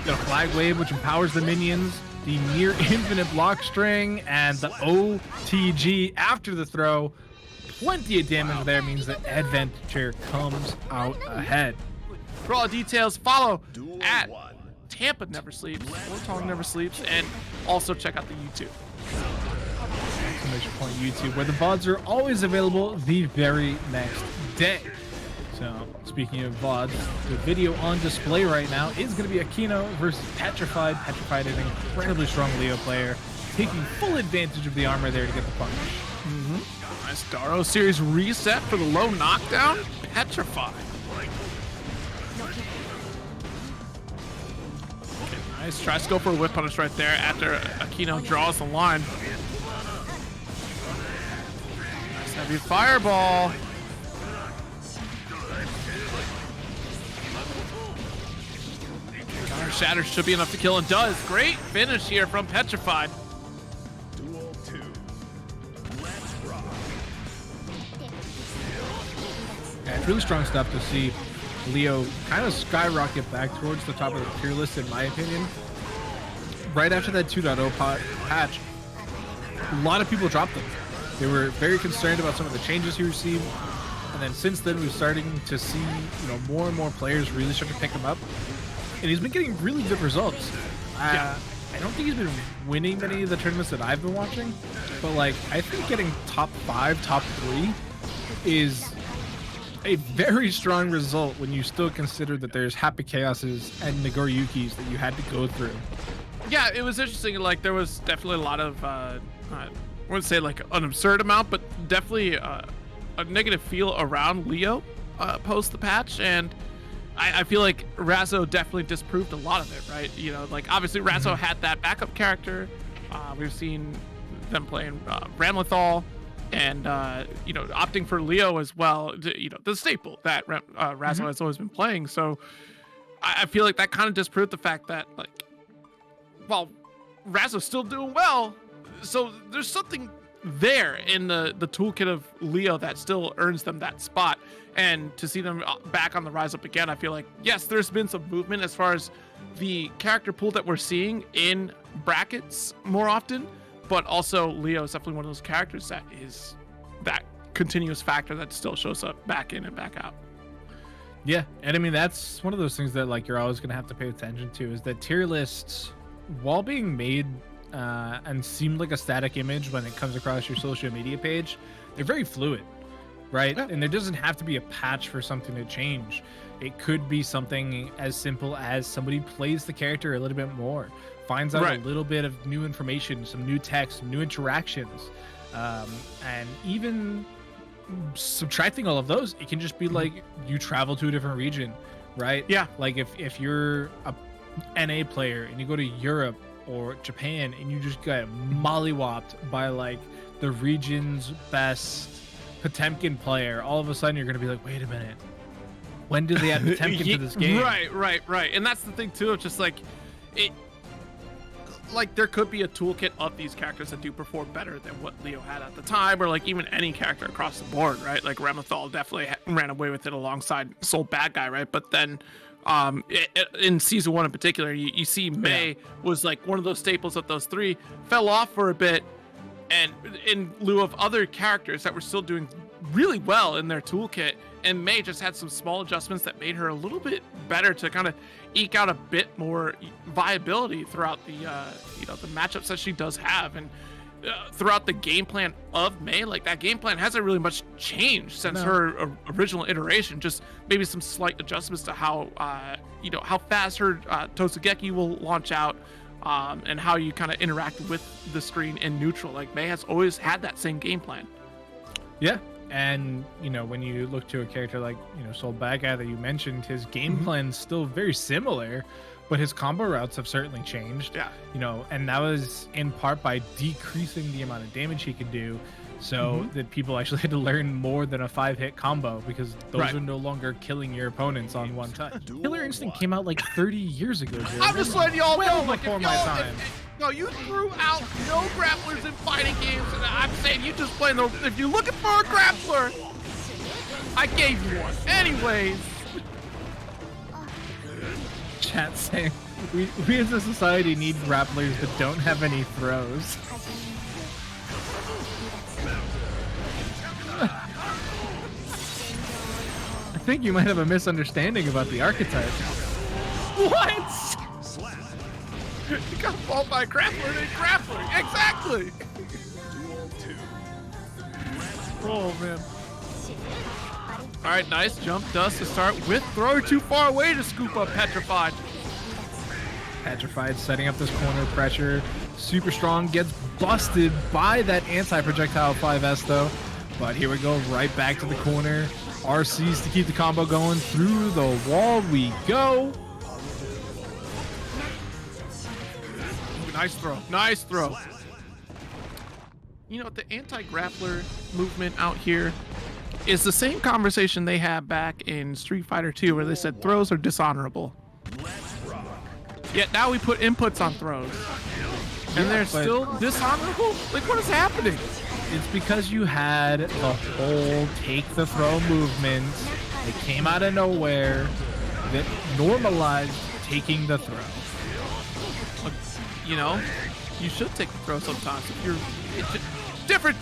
got a flag wave which empowers the minions. The near infinite block string and the OTG after the throw. Plenty of damage there means that Eddventure comes out ahead. For all details, follow at Tampa Never Sleeps, Warthog Never Sleeps, and also check out the YouTube. Exclamation point YouTube, where the VODs are always available the very next day. So, speaking of VODs, the video on display right now is going to be Akeno versus Petrafied. Petrafied is an incredibly strong Leo player, taking full advantage of the armor there to get the punish. Nice Daro series reset for the low knockdown. Petrified. Okay, nice. Tries to go for a whip punish right there after Akeno draws the line. Nice heavy fireball. Counter shatter should be enough to kill, and does. Great finish here from Petrified. Duel 2. Let's rock. Yeah, it's really strong stuff to see Leo kind of skyrocket back towards the top of the tier list, in my opinion. Right after that 2.0 patch, a lot of people dropped them. They were very concerned about some of the changes he received, and then since then we're starting to see, you know, more and more players really start to pick him up, and he's been getting really good results. I don't think he's been winning many of the tournaments that I've been watching, but like I think getting top 5, top 3 is a very strong result when you still consider that there's Happy Chaoses and Nagoriyukis that you had to go through. Yeah, it was interesting. Like there was definitely a lot of I wouldn't say like an absurd amount, but definitely a negative feel around Leo post the patch, and I feel like Razzo definitely disproved a lot of it, right? You know, like obviously Razzo had that backup character. We've seen them playing Ramlethal, and you know, opting for Leo as well. You know, the staple that Razzo has always been playing. So I feel like that kind of disproved the fact that like, well, Razzo's still doing well. So there's something there in the toolkit of Leo that still earns them that spot. And to see them back on the rise up again, I feel like, yes, there's been some movement as far as the character pool that we're seeing in brackets more often, but also Leo is definitely one of those characters that is that continuous factor that still shows up back in and back out. Yeah, and I mean, that's one of those things that like you're always going to have to pay attention to, is that tier lists, while being made and seem like a static image when it comes across your social media page, they're very fluid. Right? Yeah. And there doesn't have to be a patch for something to change. It could be something as simple as somebody plays the character a little bit more, finds out a little bit of new information, some new text, new interactions, and even subtracting all of those, it can just be like you travel to a different region, right? Yeah. Like if you're a NA player and you go to Europe or Japan and you just get mollywopped by like the region's best Potemkin player, all of a sudden you're going to be like, wait a minute, when did they add Potemkin to this game? Right. And that's the thing too, it's just like it, like there could be a toolkit of these characters that do perform better than what Leo had at the time, or like even any character across the board, right? Like Ramlethal definitely ran away with it alongside Soul Badguy, right? But then in season 1 in particular, you see May was like one of those staples of those three, fell off for a bit, and in lieu of other characters that were still doing really well in their toolkit, and May just had some small adjustments that made her a little bit better to kind of eke out a bit more viability throughout the you know, the matchups that she does have, and throughout the game plan of May. Like that game plan hasn't really much changed since her original iteration, just maybe some slight adjustments to how you know, how fast her Tosugeki will launch out, and how you kind of interact with the screen in neutral. Like May has always had that same game plan. Yeah, and you know, when you look to a character like, you know, Soul Badguy that you mentioned, his game plan's still very similar, but his combo routes have certainly changed. Yeah, you know, and that was in part by decreasing the amount of damage he could do, so that people actually had to learn more than a 5-hit combo, because those are no longer killing your opponents on one touch. Killer Instinct came out like 30 years ago. I'm just letting y'all know, like, before my time. No, you threw out no grapplers in fighting games, and I'm saying you just playing the. If you're looking for a grappler, I gave you one. Anyways, chat saying we as a society need grapplers that don't have any throws. I think you might have a misunderstanding about the archetype. What? You got fault by grappler and grappler. Exactly. Oh man. All right, nice jump dust to start with thrower too far away to scoop up Petrafied. Petrified setting up this corner pressure. Super strong, gets busted by that anti-projectile 5S though. But here we go, right back to the corner. RCs to keep the combo going. Through the wall we go. Nice throw, nice throw. You know, the anti-grappler movement out here is the same conversation they had back in Street Fighter 2 where they said throws are dishonorable. Yet now we put inputs on throws. And they're still dishonorable? Like, what is happening? It's because you had the whole take the throw movement. It came out of nowhere that normalized taking the throw. You know, you should take the throw sometimes. If you're different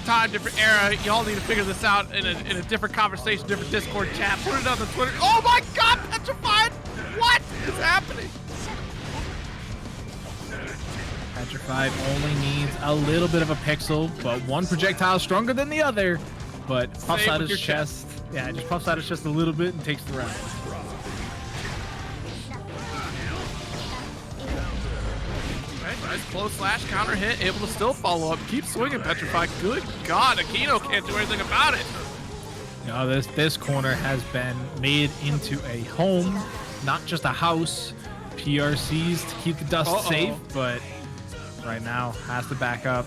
time, different era. Y'all need to figure this out in a different conversation, different Discord chat. Put it on the Twitter. Oh my God, Petrified! What is happening? Petrified only needs a little bit of a pixel, but one projectile stronger than the other. But puffs Same out with his your chest. Yeah, just puffs out his chest a little bit and takes the round. Nice close slash counter hit, able to still follow up. Keep swinging, Petrified. Good God, Akeno can't do anything about it. You know, this corner has been made into a home, not just a house. PRCs to keep the dust safe, but right now has to back up.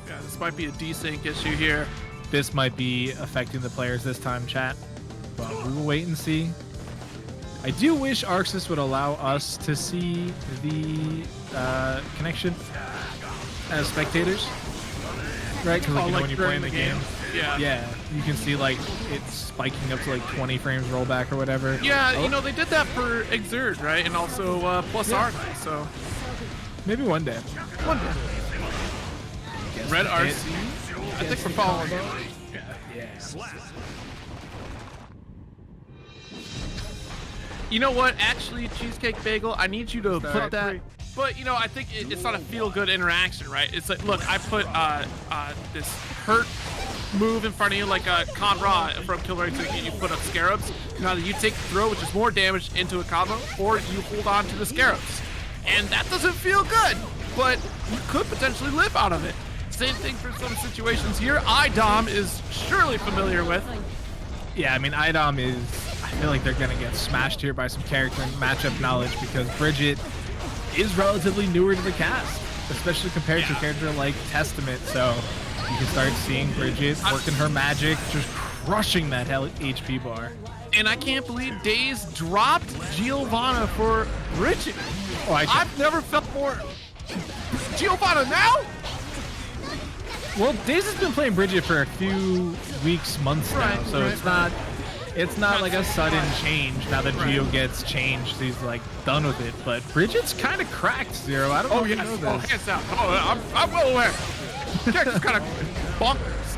Yeah, this might be a desync issue here. This might be affecting the players this time, chat. But we will wait and see. I do wish Arxis would allow us to see the connection as spectators, right? Because like, when you're playing the game, yeah, you can see like it's spiking up to like 20 frames rollback or whatever. Yeah, you know they did that for Exert, right? And also Plus Art, so maybe one day. One day. Red RC. I think we're following. Yeah. You know what? Actually, Cheesecake Bagel, I need you to put that. But you know, I think it's not a feel-good interaction, right? It's like, look, I put this hurt move in front of you, like a Conra from Killer to you put up Scarabs. Now that you take the throw, which is more damage into a combo, or you hold on to the Scarabs, and that doesn't feel good. But you could potentially live out of it. Same thing for some situations here. iDom is surely familiar with. Yeah, I mean, iDom is, I feel like they're going to get smashed here by some character and matchup knowledge because Bridget is relatively newer to the cast, especially compared to a character like Testament. So you can start seeing Bridget working her magic, just crushing that HP bar. And I can't believe Daze dropped Giovanna for Bridget. Oh, I've never felt more... Giovanna now? Well, Daze has been playing Bridget for a few weeks, months now, so it's not like a sudden change. Now that Gio gets changed, he's like done with it. But Bridget's kind of cracked, Zero. I don't know if you know this. Hands down. Oh, I'm well aware. Character's kind of bonkers.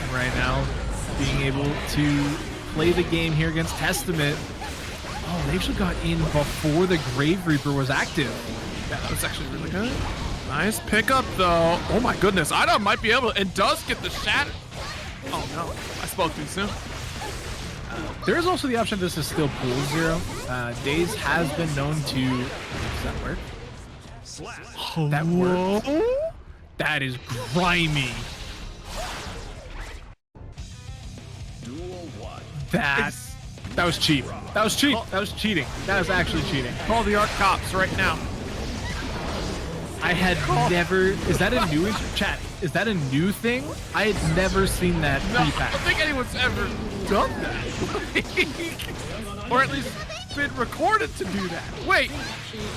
And right now, being able to play the game here against Testament. Oh, they actually got in before the Grave Reaper was active. That was actually really good. Nice pickup, though. Oh my goodness, iDom might be able to, and does get the shatter. Oh no, I spoke too soon. There is also the option this is still pool Zero. Daze has been known to, does that work? That works. That is grimy. That was cheap. That was cheap. That was cheating. That was actually cheating. Call the ARC cops right now. I had never. Is that a new chat? Is that a new thing? I had never seen that pre-patch. I don't think anyone's ever done that. Or at least been recorded to do that. Wait.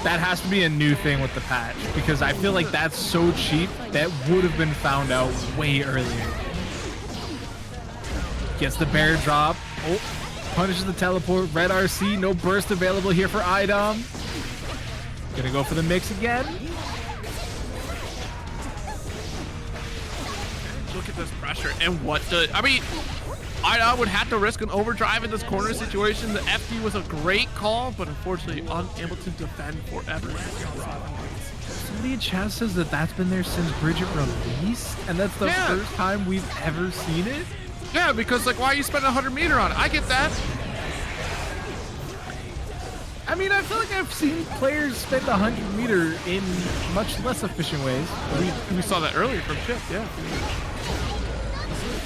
That has to be a new thing with the patch because I feel like that's so cheap that would have been found out way earlier. Gets the bear drop. Oh, punishes the teleport. Red RC. No burst available here for iDom. Gonna go for the mix again. Look at this pressure and what the... I mean, iDom would have to risk an overdrive in this corner situation. The FD was a great call, but unfortunately unable to defend forever. Somebody in chat says that that's been there since Bridget released, and that's the first time we've ever seen it. Yeah, because like, why are you spending 100 meter on it? I get that. I mean, I feel like I've seen players spend 100 meter in much less efficient ways. We saw that earlier from Chipp, yeah.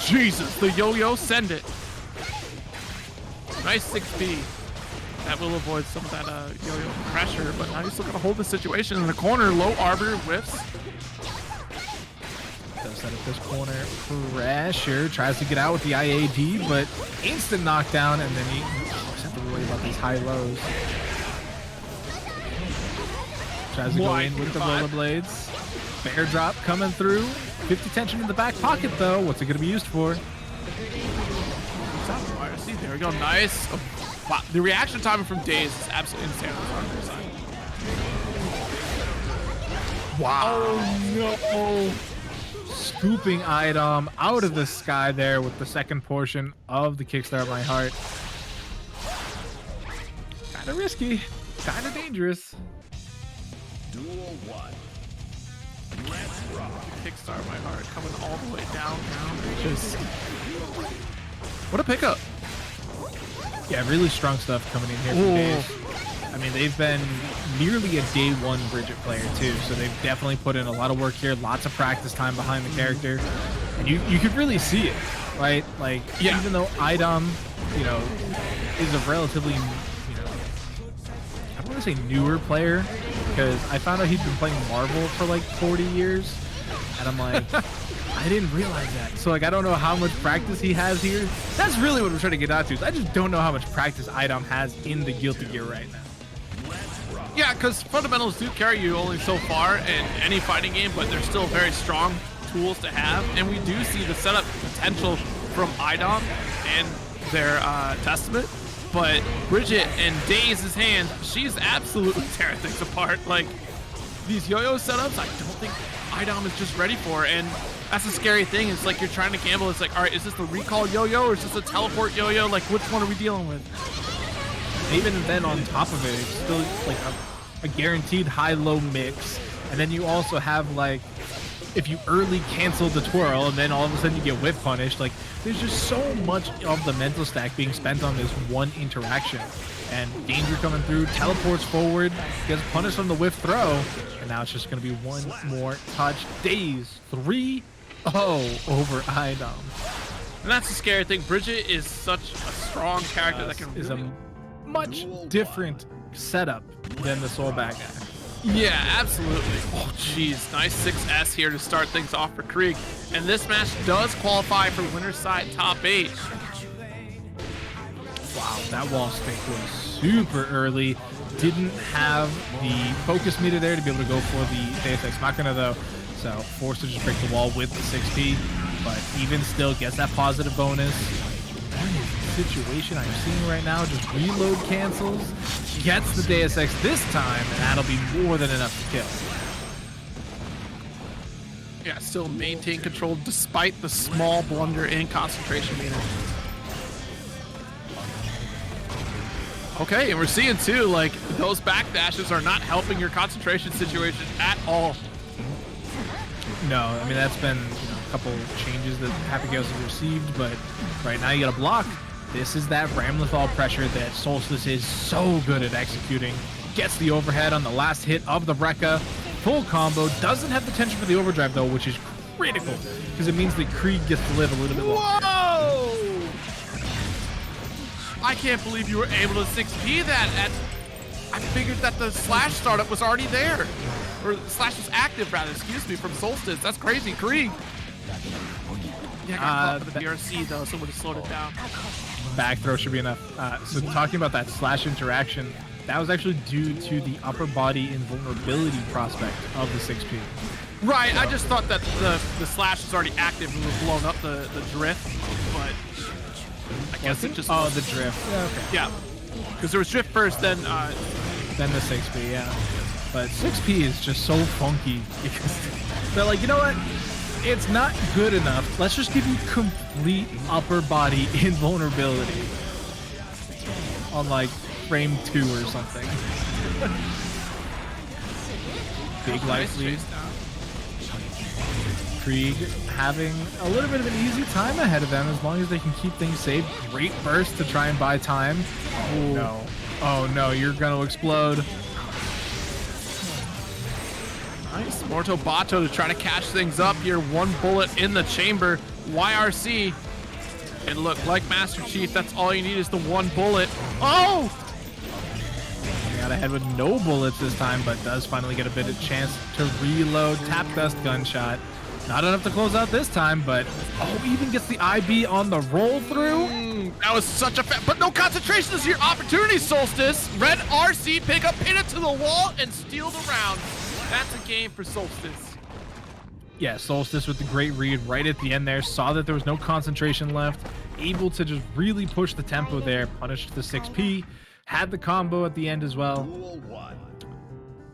Jesus, the yo-yo, send it. Nice 6P. That will avoid some of that yo-yo pressure, but now he's still gonna hold the situation in the corner. Low arbor whiffs. Does set up this corner pressure, tries to get out with the IAD, but instant knockdown, and then he doesn't have to worry about these high lows. Tries to go in with the rollerblades. Bear drop coming through. 50 tension in the back pocket though. What's it gonna be used for? See, there we go. Nice. Oh, wow. The reaction time from Daze is absolutely insane on the front side. Wow. Oh no. Scooping iDom out of the sky there with the second portion of the Kickstart My Heart. Kinda risky. Kinda dangerous. Duel 1. Let's rock. Kickstart My Heart coming all the way down now. Just what a pickup. Yeah, really strong stuff coming in here from Daze. I mean, they've been nearly a day one Bridget player too, so they've definitely put in a lot of work here, lots of practice time behind the character, and you could really see it, right? Like, yeah. Even though iDom, you know, is a relatively, I don't want to say newer player, because I found out he'd been playing Marvel for like 40 years, and I'm like, I didn't realize that. So like, I don't know how much practice he has here. That's really what I'm trying to get out to. Is I just don't know how much practice iDom has in the Guilty Gear right now. Yeah, because fundamentals do carry you only so far in any fighting game, but they're still very strong tools to have. And we do see the setup potential from iDom and their Testament. But Bridget in Daze's hands, she's absolutely tearing things apart. Like, these yo-yo setups, I don't think iDom is just ready for. And that's the scary thing. It's like you're trying to gamble. It's like, all right, is this the recall yo-yo or is this a teleport yo-yo? Like, which one are we dealing with? Even then, on top of it, it's still like a guaranteed high-low mix. And then you also have, like, if you early cancel the twirl and then all of a sudden you get whip punished, like, there's just so much of the mental stack being spent on this one interaction. And danger coming through, teleports forward, gets punished on the whiff throw, and now it's just going to be one more touch. Daze 3-0 over iDom. And that's the scary thing. Bridget is such a strong character that can is really... a much different setup than the Soulback guy. Yeah, absolutely. Oh, jeez. Nice 6S here to start things off for Kreeg. And this match does qualify for winner's side top 8. Wow, that wall stick was super early. Didn't have the focus meter there to be able to go for the Deus Ex Machina though. So forced to just break the wall with the 6P. But even still gets that positive bonus. What is the situation I'm seeing right now? Just reload cancels. Gets the Deus Ex this time, and that'll be more than enough to kill. Yeah, still maintain control despite the small blunder in concentration meter. Okay, and we're seeing too, like, those backdashes are not helping your concentration situation at all. No, I mean, that's been a couple changes that Happy Chaos has received, but right now you got to block. This is that Ramlethal pressure that Solstice is so good at executing. Gets the overhead on the last hit of the Rekka. Full combo. Doesn't have the tension for the overdrive though, which is critical because it means that Kreeg gets to live a little bit longer. Whoa! I can't believe you were able to 6P that. I figured that the slash startup was already there. Or slash was active rather, excuse me, from Solstice. That's crazy, Kreeg. Yeah, I got caught for the BRC though, so it would have slowed it down. Back throw should be enough. So talking about that slash interaction, that was actually due to the upper body invulnerability prospect of the 6P. Right, I just thought that the slash was already active and would have blown up the drift, but I guess it just... Oh, the drift. Yeah, okay. Yeah, because there was drift first, then the 6P, yeah. But 6P is just so funky because they're like, you know what? It's not good enough. Let's just give you complete upper body invulnerability on like frame 2 or something. Big life lead. Kreeg having a little bit of an easy time ahead of them as long as they can keep things safe. Great burst to try and buy time. Oh no. Oh no, you're gonna explode. Nice. Morto Bato to try to catch things up here. One bullet in the chamber. YRC. And look, like Master Chief, that's all you need is the one bullet. Oh! He got ahead with no bullets this time, but does finally get a bit of chance to reload. Tap dust gunshot. Not enough to close out this time, but even gets the IB on the roll through. That was such a but no concentration. This is your opportunity, Solstice. Red RC pick up, pin it to the wall, and steal the round. That's a game for Solstice. Yeah, Solstice with the great read right at the end there. Saw that there was no concentration left. Able to just really push the tempo there. Punished the 6P. Had the combo at the end as well.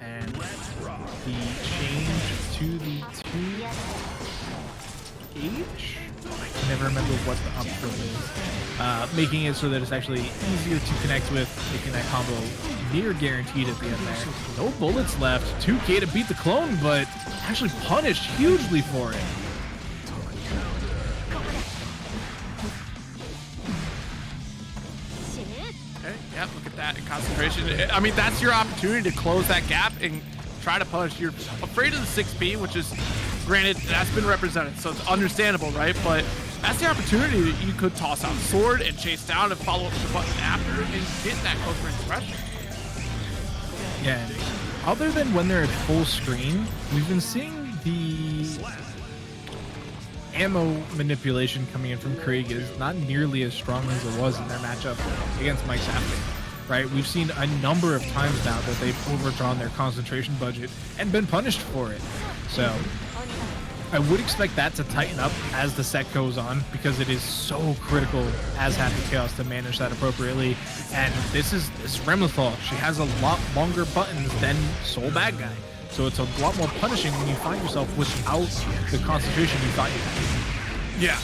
And the change to the 2H? I can never remember what the up throw is. Making it so that it's actually easier to connect with, making that combo near guaranteed at the end there. No bullets left. 2K to beat the clone, but actually punished hugely for it. Okay, yeah, look at that concentration. I mean, that's your opportunity to close that gap and try to punish. You're afraid of the 6B, which is, granted, that's been represented, so it's understandable, right? But that's the opportunity that you could toss out sword and chase down and follow up with the button after and get that close range pressure. Yeah, and other than when they're at full screen, we've been seeing the ammo manipulation coming in from Kreeg is not nearly as strong as it was in their matchup against Mike's after. Right, we've seen a number of times now that they've overdrawn their concentration budget and been punished for it. So I would expect that to tighten up as the set goes on because it is so critical as Happy Chaos to manage that appropriately. And this is Ramlethal. She has a lot longer buttons than Soul Badguy. So it's a lot more punishing when you find yourself without the concentration you thought you had. Yeah.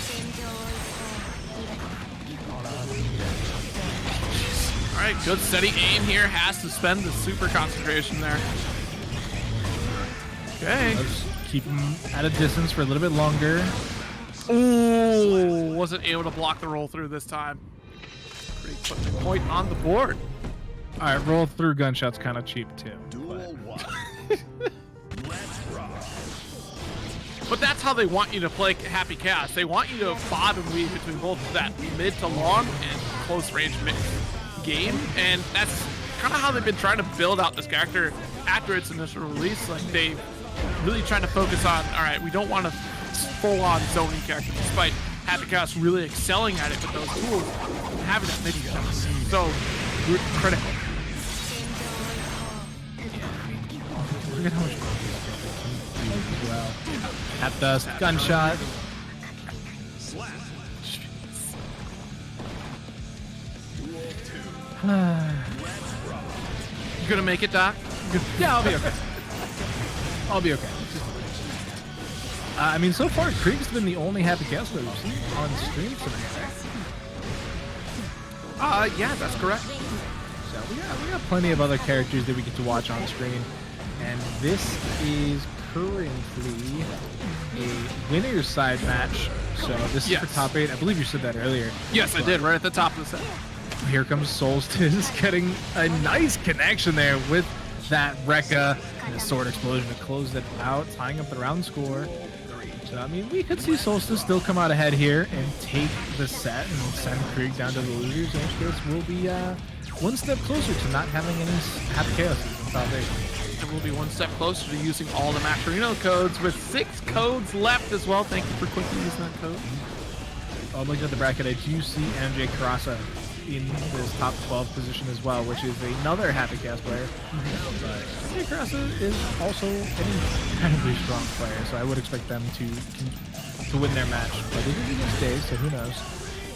All right, good steady aim here. Has to spend the super concentration there. Okay. Let's keep him at a distance for a little bit longer. Oh, wasn't able to block the roll through this time. Pretty put the point on the board. All right, roll through gunshots kind of cheap too. But that's how they want you to play Happy Chaos. They want you to bob and weave between both that mid to long and close range mix game, and that's kind of how they've been trying to build out this character after its initial release. Like, they really trying to focus on, all right, we don't want a full-on zoning character, despite Happy Chaos really excelling at it with those tools. Having that mid is so critical. Look at how much as well. Tap dust, gunshot. You gonna make it, Doc? Yeah, I'll be okay. I'll be okay. I mean, so far, Kreeg's been the only Happy Chaos player we've seen on stream tonight, right? Yeah, that's correct. So we got plenty of other characters that we get to watch on screen. And this is currently a winner's side match. So this is for top 8. I believe you said that earlier. Yes, I did, right at the top of the set. Here comes Solstice getting a nice connection there with that Rekka and the sword explosion to close it out, tying up the round score. So, I mean, we could see Solstice still come out ahead here and take the set and send Kreeg down to the losers, in which case we'll be one step closer to not having any Happy Chaos in top 8. And we'll be one step closer to using all the McReno codes with 6 codes left as well. Thank you for quickly using that code. I'm looking at the bracket. I do see Mjkurase in this top 12 position as well, which is another Happy Chaos player. But Mjkurase is also an incredibly strong player, so I would expect them to win their match. But it is against Daze, so who knows.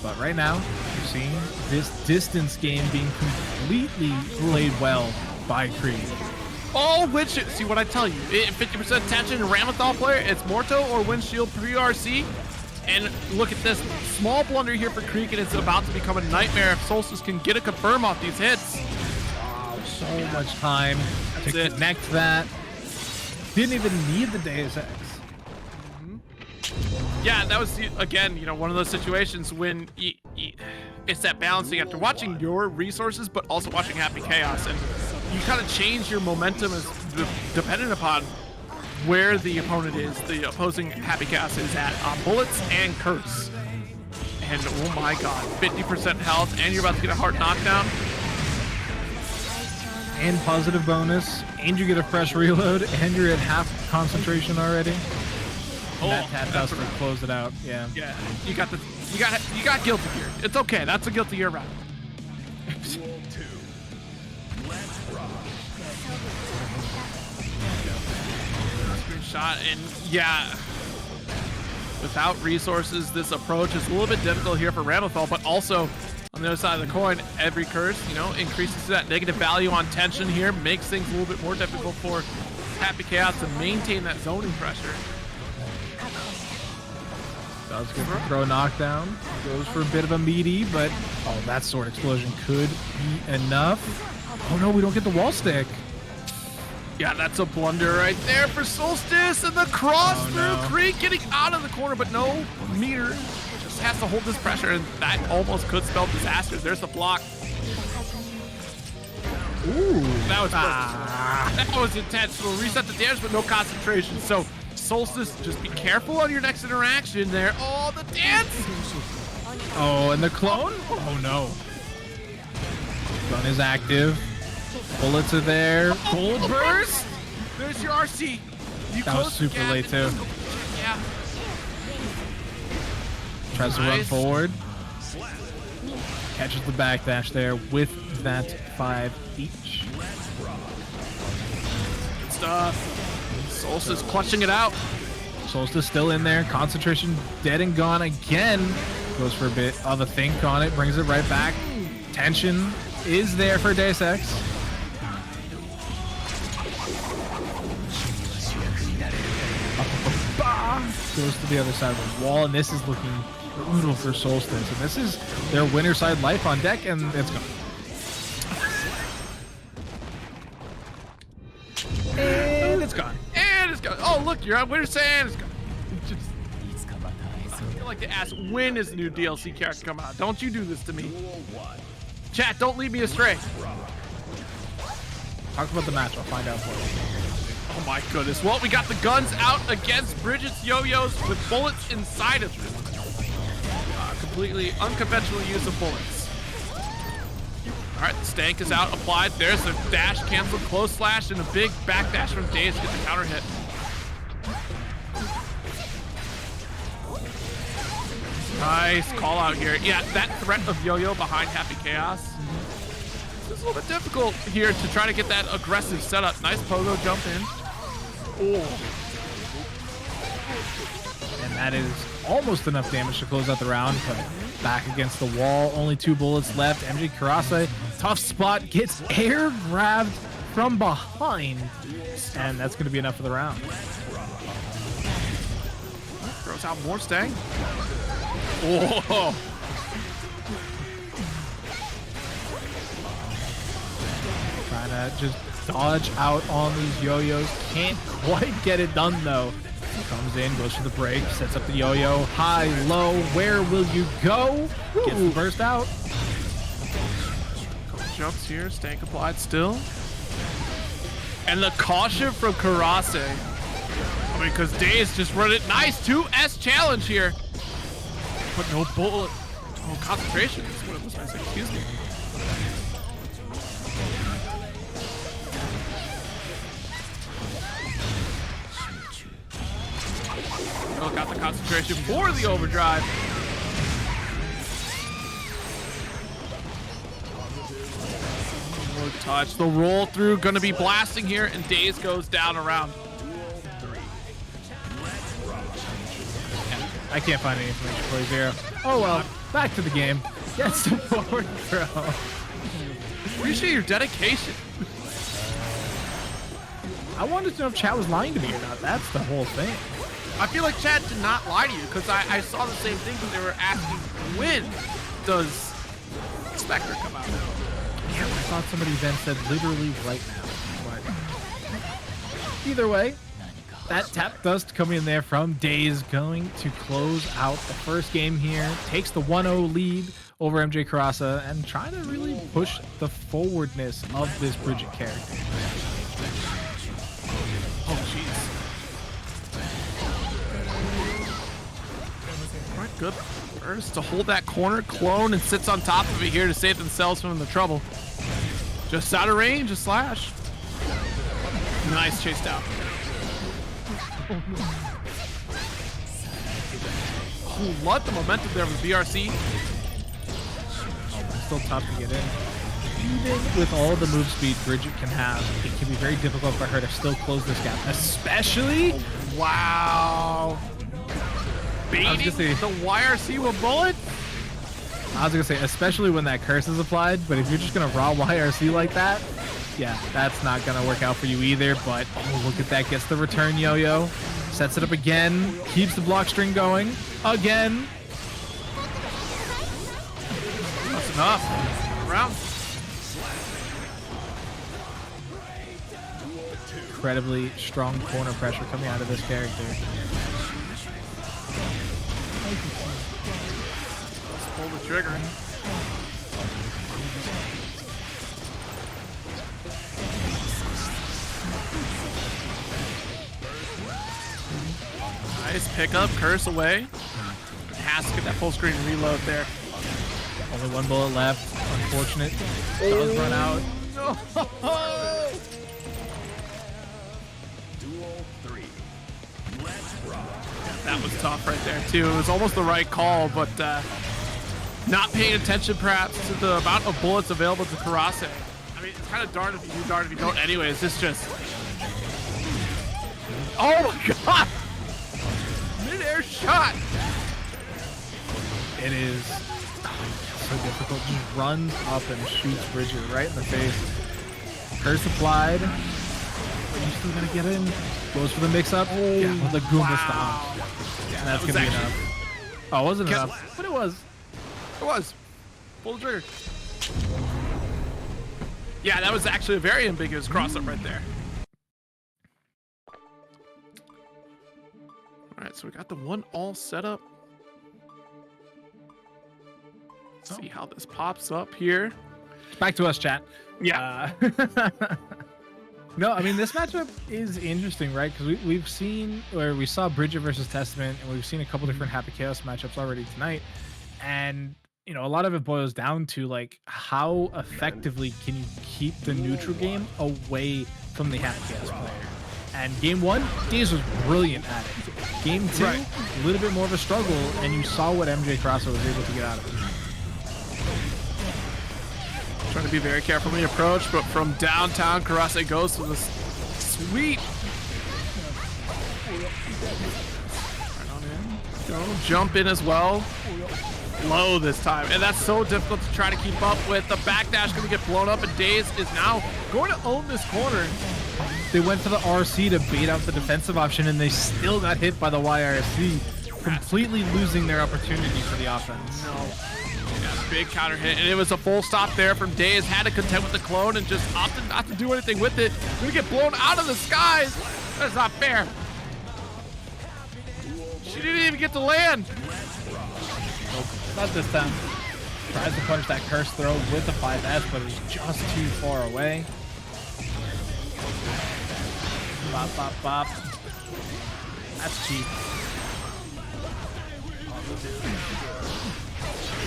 But right now, you're seeing this distance game being completely played well by Kreeg. Oh, see what I tell you. 50% attention to Ramlethal player, it's Morto or Windshield pre-RC. And look at this small blunder here for Kreeg, and it's about to become a nightmare if Solstice can get a confirm off these hits. Wow, so much time to connect that. Didn't even need the Deus Ex. Yeah, that was, again, you know, one of those situations when it's that balancing after watching your resources, but also watching Happy Chaos, and you kind of change your momentum as dependent upon where the opponent is, the opposing Happy Chaos is at on bullets and curse. And oh my god, 50% health, and you're about to get a heart knockdown. And positive bonus, and you get a fresh reload, and you're at half concentration already. Oh, that tap house to close it out. Yeah. Yeah, you got Guilty Gear. It's okay. That's a Guilty Gear round. Duel 2. Let's rock. Screenshot, and yeah, without resources, this approach is a little bit difficult here for Ramlethal, but also on the other side of the coin, every curse, you know, increases that negative value on tension here, makes things a little bit more difficult for Happy Chaos to maintain that zoning pressure. Does get the throw knockdown. Goes for a bit of a meaty, but oh, that sword explosion could be enough. Oh no, we don't get the wall stick. Yeah, that's a blunder right there for Solstice, and the cross through. No. Kreeg getting out of the corner, but no meter. Just has to hold this pressure, and that almost could spell disaster. There's the block. Ooh. That was that was intentional. Reset the damage, but no concentration. So Solstice, just be careful on your next interaction there. Oh, the dance! Oh, and the clone? Oh no. Clone is active. Bullets are there. Gold burst? There's your RC. You That was closed the super gap late and- too. Yeah. Tries to run Nice. forward. Catches the backdash there with that 5 each. Good stuff. Solstice clutching it out. Solstice still in there. Concentration dead and gone again. Goes for a bit of a think on it. Brings it right back. Tension is there for Daze X. Goes to the other side of the wall, and this is looking brutal for Solstice. And this is their winner side life on deck, and it's gone. And it's gone. And it's gone. Oh, look, you're on winner's sand. It's gone. Just, I feel like they asked, when is the new DLC character come out? Don't you do this to me. Duel 1. Chat, don't lead me astray. Talk about the match. I'll find out for you. Oh my goodness. Well, we got the guns out against Bridget's yo-yos with bullets inside of them. Completely unconventional use of bullets. All right, the stank is out, applied. There's a dash canceled, close slash, and a big backdash from Daze to get the counter hit. Nice call out here. Yeah, that threat of yo-yo behind Happy Chaos. It's a little bit difficult here to try to get that aggressive setup. Nice pogo jump in. Oh. And that is almost enough damage to close out the round, but back against the wall. Only 2 bullets left. Mjkurase, tough spot, gets air grabbed from behind, and that's going to be enough for the round. Throws out more stang. Oh. Trying to just dodge out on these yo-yos. Can't quite get it done though. Comes in, goes for the break, sets up the yo-yo. High, low, where will you go? Gets the burst out. Couple jumps here, stank applied still. And the caution from Mjkurase. I mean, because Daze just run it. Nice 2S challenge here. But no bullet. Oh, concentration is what it was missing. Excuse me. Oh, got the concentration for the overdrive. More touch. The roll through gonna be blasting here, and Daze goes down around. I can't find any information for you, Zero. Oh well, back to the game. Gets the forward throw. Appreciate your dedication. I wanted to know if chat was lying to me or not. That's the whole thing. I feel like chat did not lie to you, because I saw the same thing when they were asking, when does Spectre come out? Yeah, I thought somebody then said literally right now. But either way, that tap dust coming in there from Daze, going to close out the first game here. Takes the 1-0 lead over Mjkurase and trying to really push the forwardness of this Bridget character. Oh, jeez. All right, good. First to hold that corner, clone, and sits on top of it here to save themselves from the trouble. Just out of range, a slash. Nice, chased out. Oh, lot the momentum there from BRC. Still tough to get in. Even with all the move speed Bridget can have, it can be very difficult for her to still close this gap, especially... Wow. Baiting the YRC with bullet? I was gonna say, especially when that curse is applied, but if you're just gonna raw YRC like that, yeah, that's not gonna work out for you either. But oh, look at that, gets the return yo-yo, sets it up again, keeps the block string going again. That's enough. Round. Incredibly strong corner pressure coming out of this character. Let's pull the trigger. Nice pickup, curse away. Has to get that full screen reload there. Only one bullet left. Unfortunate. Does run out. No. Duel 3. Let's rock. That was tough right there too. It was almost the right call, but not paying attention perhaps to the amount of bullets available to Mjkurase. I mean, it's kind of darn if you do, darn if you don't. Anyways, it's just. Oh my god! Mid-air shot. It is so difficult. Just runs up and shoots Bridget right in the face. Curse applied. Are you still gonna get in? Goes for the mix-up. Oh, yeah, with the Goomba stomp. Yeah, That's gonna be enough. Oh, it wasn't enough, but it was. It was. Pull the trigger. Yeah, that was actually a very ambiguous cross-up right there. All right, so we got the 1-all set up. Let's see how this pops up here. Back to us, chat. Yeah. No, I mean, this matchup is interesting, right? Because we've seen, or we saw Bridget versus Testament, and we've seen a couple different Happy Chaos matchups already tonight. And, you know, a lot of it boils down to, like, how effectively can you keep the neutral game away from the Happy Chaos player? And game one, Daze was brilliant at it. Game two, Right. a little bit more of a struggle, and you saw what Mjkurase was able to get out of it. Trying to be very careful in the approach, but from downtown, Mjkurase goes to the sweep. Right on in. Go, jump in as well. Low this time, and that's so difficult to try to keep up with. The backdash going to get blown up, and Daze is now going to own this corner. They went for the RC to bait out the defensive option, and they still got hit by the YRC, completely losing their opportunity for the offense. No. Yeah, big counter hit, and it was a full stop there from Daze. Had to contend with the clone and just opted not to do anything with it. Gonna get blown out of the skies. That's not fair. She didn't even get to land. Nope, not this time. Tries to punish that curse throw with the 5S, but it's just too far away. Bop, bop, bop. That's cheap.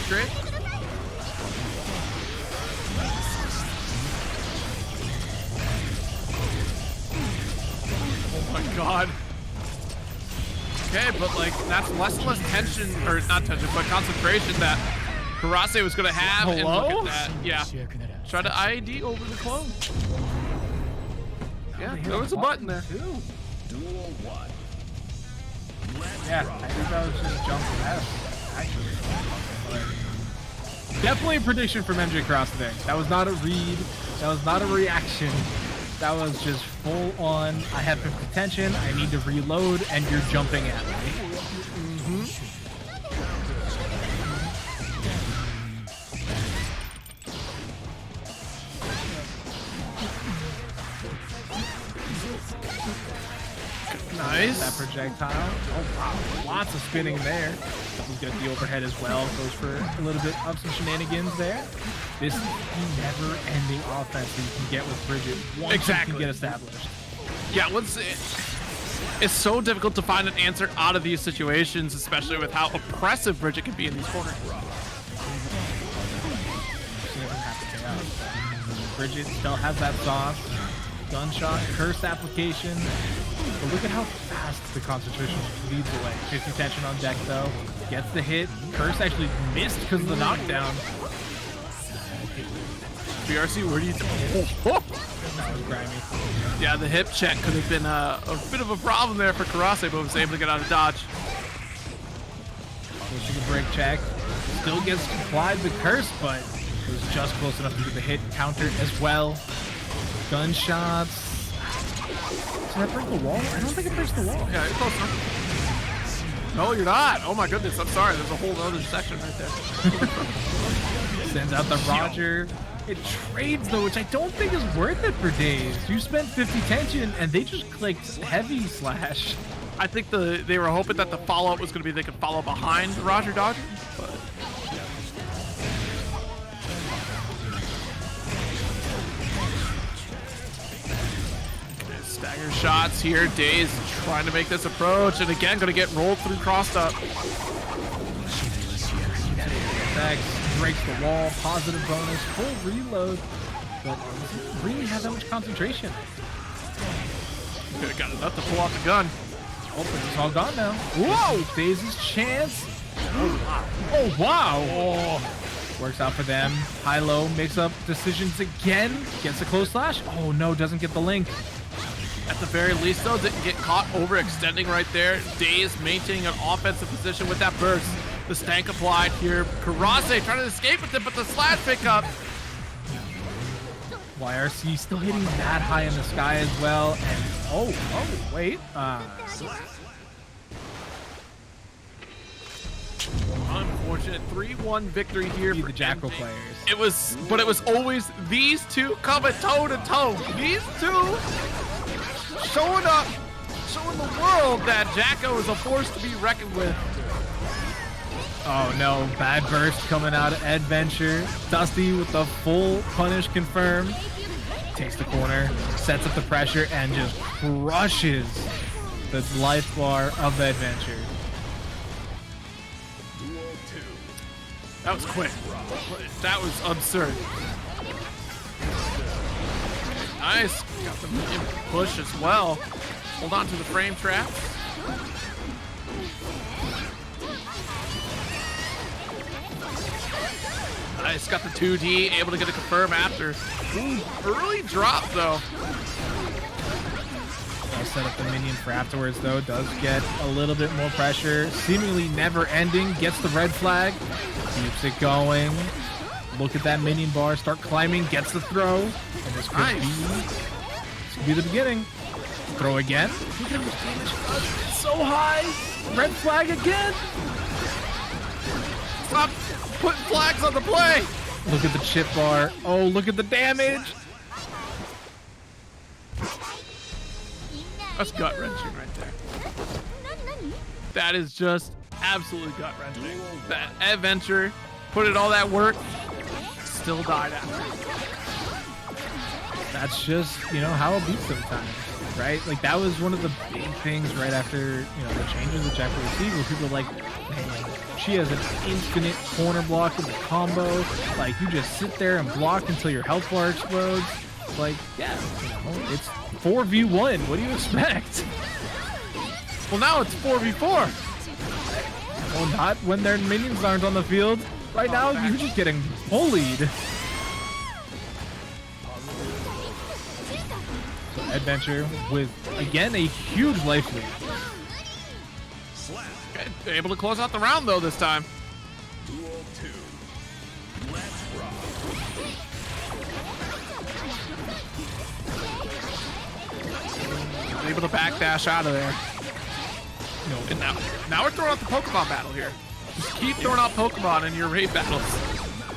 Great. Oh my god. Okay, but like that's less and less tension, or not tension, but concentration that Mjkurase was gonna have. Hello? And look at that. Yeah. Try to ID over the clone. Yeah, there was a button there. Duel 1. Yeah, I think that was just jumping past, actually. Definitely a prediction from Mjkurase there. That was not a read. That was not a reaction. That was just full on, I have 50 tension, I need to reload, and you're jumping at me. Nice. Nice. That projectile. Oh, wow. Lots of spinning there. He's got the overhead as well. Goes for a little bit of some shenanigans there. This is the never-ending offense that you can get with Bridget once you can get established. Yeah, it's so difficult to find an answer out of these situations, especially with how oppressive Bridget can be in these corners. Bridget still has that sauce. Gunshot, curse application. But look at how fast the concentration leads away. 50 tension on deck though. Gets the hit. Curse actually missed because of the knockdown. BRC, where do you... That was grimy. Yeah, the hip check could have been a bit of a problem there for Mjkurase, but was able to get out of dodge. Goes to the break check. Still gets applied the curse, but was just close enough to get the hit countered as well. Gunshots. Did I break the wall? I don't think I breached the wall. Yeah, you're close enough. No, you're not. Oh my goodness, I'm sorry. There's a whole other section right there. Sends out the Roger. It trades though, which I don't think is worth it for Daze. You spent 50 tension and they just clicked heavy slash. I think they were hoping that the follow-up was going to be they could follow behind Roger Dodger, but... Stagger shots here. Daze trying to make this approach, and again, going to get rolled through crossed up. Effects, breaks the wall, positive bonus, full reload, but doesn't really have that much concentration. Could have got enough to pull off the gun. Oh, but it's all gone now. Whoa! Daze's chance. Oh, wow. Oh. Works out for them. High-low makes up decisions again. Gets a close slash. Oh, no, doesn't get the link. At the very least, though, didn't get caught overextending right there. Daze maintaining an offensive position with that burst. The stank applied here. Mjkurase trying to escape with it, but the slash pickup. YRC still hitting that high in the sky as well. And wait. Unfortunate 3-1 victory here for the Jackal MJ. players. It was always these two coming toe to toe. These two showing up, showing the world that Jacko is a force to be reckoned with. Oh no, bad burst coming out of Eddventure. Dusty with the full punish confirmed. Takes the corner, sets up the pressure, and just crushes the life bar of Eddventure. That was quick. That was absurd. Nice. Got the medium push as well. Hold on to the frame traps. Nice. Got the 2D. Able to get a confirm after. Ooh, early drop, though. I'll set up the minion for afterwards, though. Does get a little bit more pressure. Seemingly never ending. Gets the red flag. Keeps it going. Look at that minion bar. Start climbing. Gets the throw. And this could be the beginning. Throw again. Look at how much damage. So high. Red flag again. Stop putting flags on the play. Look at the chip bar. Oh, look at the damage. That's gut wrenching right there. That is just absolutely gut wrenching. That Eddventure put in all that work, still died after. That's just, how it beats sometimes, right? Like, that was one of the big things right after, the changes that Jack received, where people were like, man, she has an infinite corner block with a combo. Like, you just sit there and block until your health bar explodes. Like, yeah, it's 4v1. What do you expect? Well, now it's 4v4. Well, not when their minions aren't on the field. Right now, you're just getting bullied. So Eddventure with, again, a huge life lead. Okay, able to close out the round, though, this time. Duel 2. Let's rock. Able to backdash out of there. And now we're throwing out the Pokemon battle here. Just keep throwing out Pokemon in your raid battles.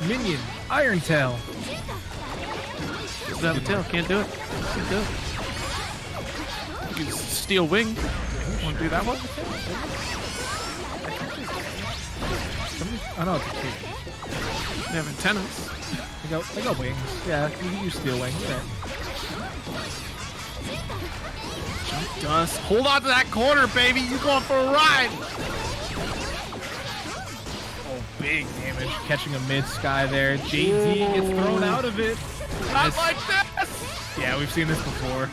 Minion, Iron Tail. Doesn't have a tail, can't do it. Can't do it. You can Steel Wing. Want to do that one? Oh no, it's a kid. They have antennas. They got wings. Yeah, you can use steel wings. Yeah. Jump dust. Hold on to that corner, baby. You going for a ride. Oh, big damage. Catching a mid-sky there. JD gets thrown out of it. Not like this. Yeah, we've seen this before.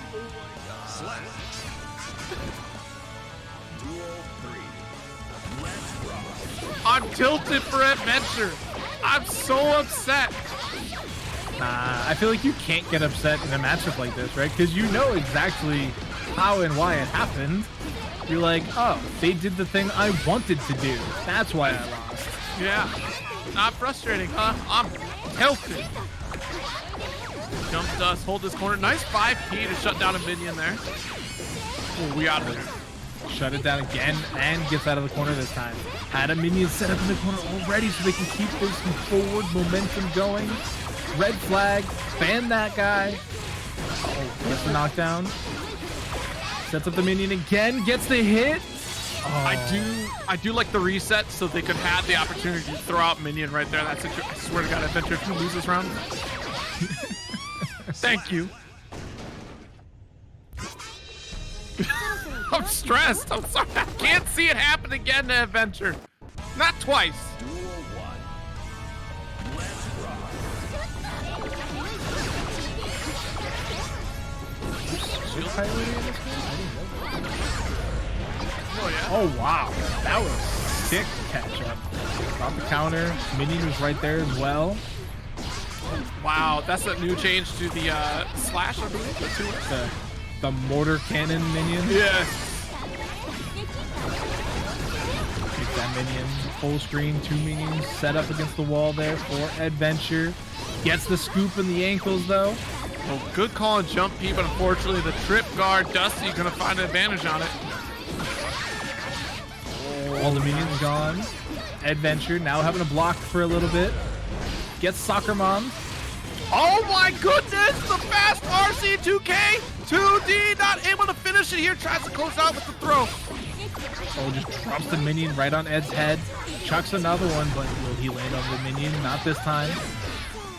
I'm tilted for Eddventure. I'm so upset. Nah, I feel like you can't get upset in a matchup like this, right? Because you know exactly how and why it happened. You're like, oh, they did the thing I wanted to do. That's why I lost. Yeah. Not frustrating, huh? I'm tilted. Jump dust, hold this corner. Nice 5P to shut down a minion there. Oh, we out of there. Shut it down again and gets out of the corner this time. Had a minion set up in the corner already so they can keep this forward momentum going. Red flag, ban that guy. Oh, gets the knockdown. Sets up the minion again, gets the hit. Oh. I do like the reset so they could have the opportunity to throw out minion right there. That's I swear to God, Eddventure, if you lose this round. Thank you. I'm stressed. I'm sorry. I can't see it happen again to Eddventure. Not twice. Oh, yeah. Oh, wow. That was sick catch up. Got the counter. Minion was right there as well. Wow, that's a new change to the slash, I believe. The mortar cannon minion. Yeah. Take that minion. Full screen, 2 minions set up against the wall there for Eddventure. Gets the scoop in the ankles though. Well, good call on jump P, but unfortunately the trip guard, Dusty, gonna find an advantage on it. All the minions gone. Eddventure now having to block for a little bit. Gets Soccer Mom. Oh my goodness! The fast RC2K! 2D not able to finish it here. Tries to close out with the throw. Oh, just drops the minion right on Ed's head. Chucks another one, but will he land on the minion? Not this time.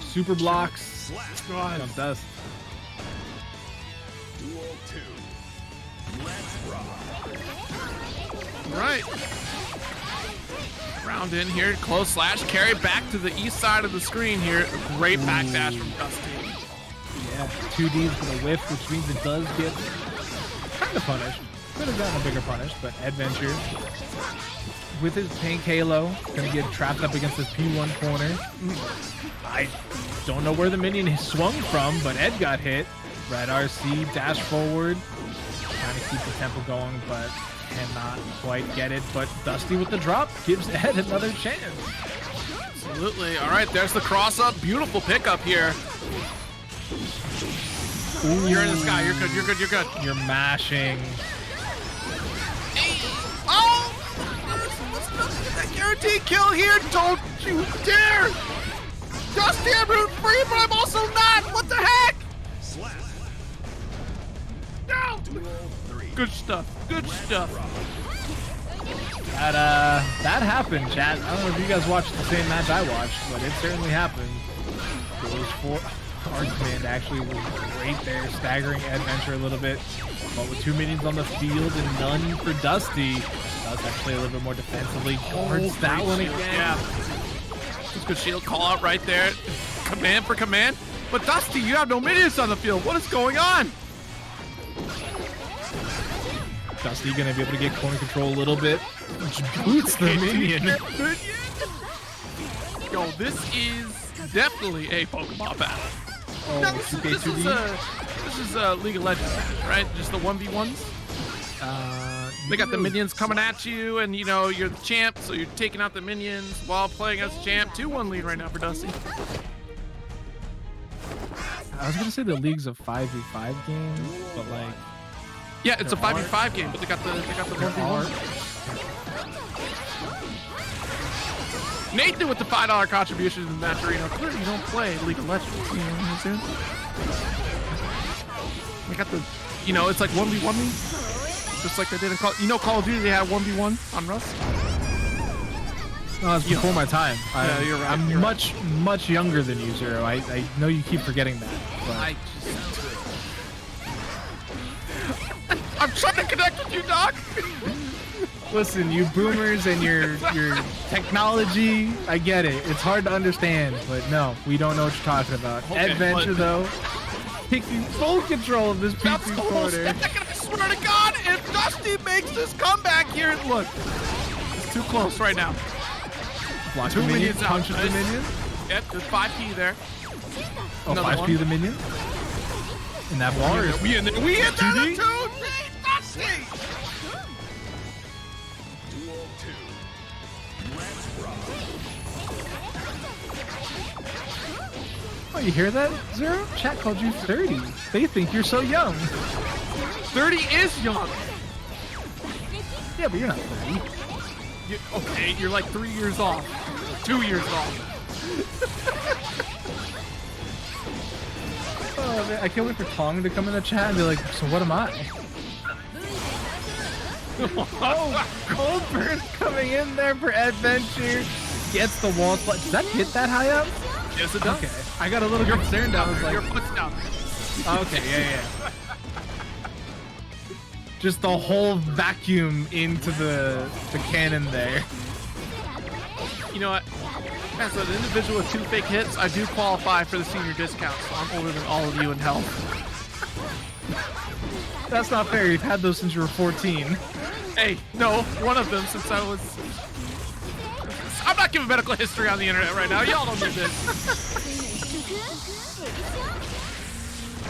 Super blocks. God. Jump dust. Duel 2. Let's rock. Right. Round in here, close slash, carry back to the east side of the screen here. Great backdash from Dusty. Yeah, 2Ds for the whiff, which means it does get kind of punished. Could have gotten a bigger punish, but Eddventure with his Pink Halo, gonna get trapped up against this P1 corner. I don't know where the minion swung from, but Ed got hit. Red RC, dash forward, trying to keep the tempo going, but cannot quite get it. But Dusty with the drop gives Ed another chance. Absolutely. All right, there's the cross up. Beautiful pickup here. Ooh. You're in the sky. You're good. You're good. You're good. You're mashing. Oh! That guaranteed kill here. Don't you dare! Dusty, I'm rooting for you, but I'm also not. What the heck? No! Good stuff. Good stuff. That happened, chat. I don't know if you guys watched the same match I watched, but it certainly happened. Those 4 hard command actually was great there, staggering Eddventure a little bit. But with 2 minions on the field and none for Dusty, does actually a little bit more defensively. Guards that one again. Yeah. Just good shield call out right there. Command for command. But Dusty, you have no minions on the field. What is going on? Dusty gonna be able to get corner control a little bit. Boots the minion. Yo, this is definitely a Pokemon battle. Oh, No, this is League of Legends, right? Just the 1v1s. They got the minions coming at you, and you know you're the champ, so you're taking out the minions while playing as champ. 2-1 lead right now for Dusty. I was gonna say the league's a 5v5 game, but like. Yeah, it's a 5v5 game, but they got the 1v1. Nathan with the $5 contribution to the match arena. Clearly you don't play League of Legends. You know what I'm saying? We got the, you know, it's like 1v1 me. just like they did in Call. You know, Call of Duty they had 1v1 on Rust. No, it's before my time. Yeah, you're right. I'm you're much younger than you, Zero. I know you keep forgetting that. But. I'm trying to connect with you, Doc. Listen, you boomers and your technology, I get it. It's hard to understand, but no, we don't know what you're talking about. Okay, Eddventure, though, taking full control of this That's P2 the whole corner. stack, I swear to God, if Dusty makes this comeback here, look, it's too close right now. Block Two the minion, minions out. punches the minion. Yep, there's 5P there. Oh, Another 5P the minion. And that bar is... We hit that 2D? 2D, Dusty! Duel 2. Let's rock. Oh, you hear that, Zero? Chat called you 30. They think you're so young. 30 is young. Yeah, but you're not 30. Okay, you're like 3 years off. 2 years off. Oh, man, I can't wait for Tong to come in the chat and be like, so what am I? Oh, Cold Burst coming in there for Eddventure. Gets the wall spot. Does that hit that high up? Yes, it does. Okay. I got a little concerned. I was like, Your foot's down. okay, yeah. Just the whole vacuum into the cannon there. You know what? As an individual with 2 fake hits, I do qualify for the senior discount, so I'm older than all of you in health. That's not fair. You've had those since you were 14. Hey, no, one of them since I was... I'm not giving medical history on the internet right now. Y'all don't need this.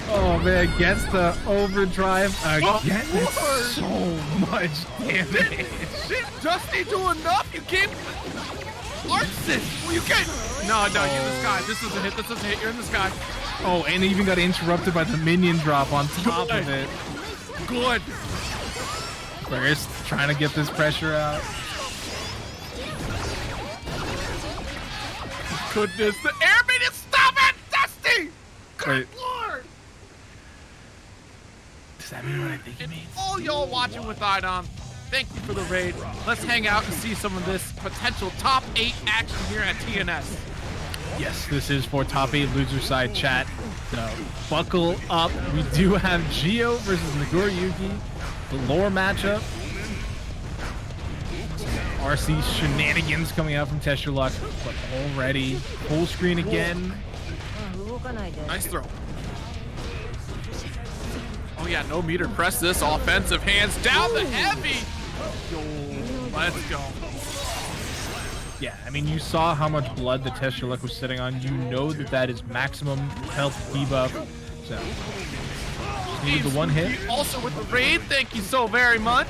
Oh man, gets the overdrive again. Oh, So much damage. Did Dusty do enough? You can't... Artsist! Well, you can't... No, you're in the sky. This is a hit. This is a hit. You're in the sky. Oh, and it even got interrupted by the minion drop on top of it. Good. First, trying to get this pressure out. Goodness, the air minion, stop it, Dusty! Good Wait. lord! Does that mean what I think it means? All y'all watching with iDom, thank you for the raid. Let's hang out and see some of this potential top 8 action here at TNS. Yes, this is for top 8 loser side chat. So buckle up. We do have Geo versus Nagoriyuki, the lore matchup. RC shenanigans coming out from Testyourluck, but already full screen again. Nice throw. Oh yeah, no meter. Press this offensive. Hands down the heavy. Yo, let's go. Yeah, I mean, you saw how much blood the Testyourluck was sitting on. You know that that is maximum health debuff. So, just needed the one hit. Also with the raid, thank you so very much.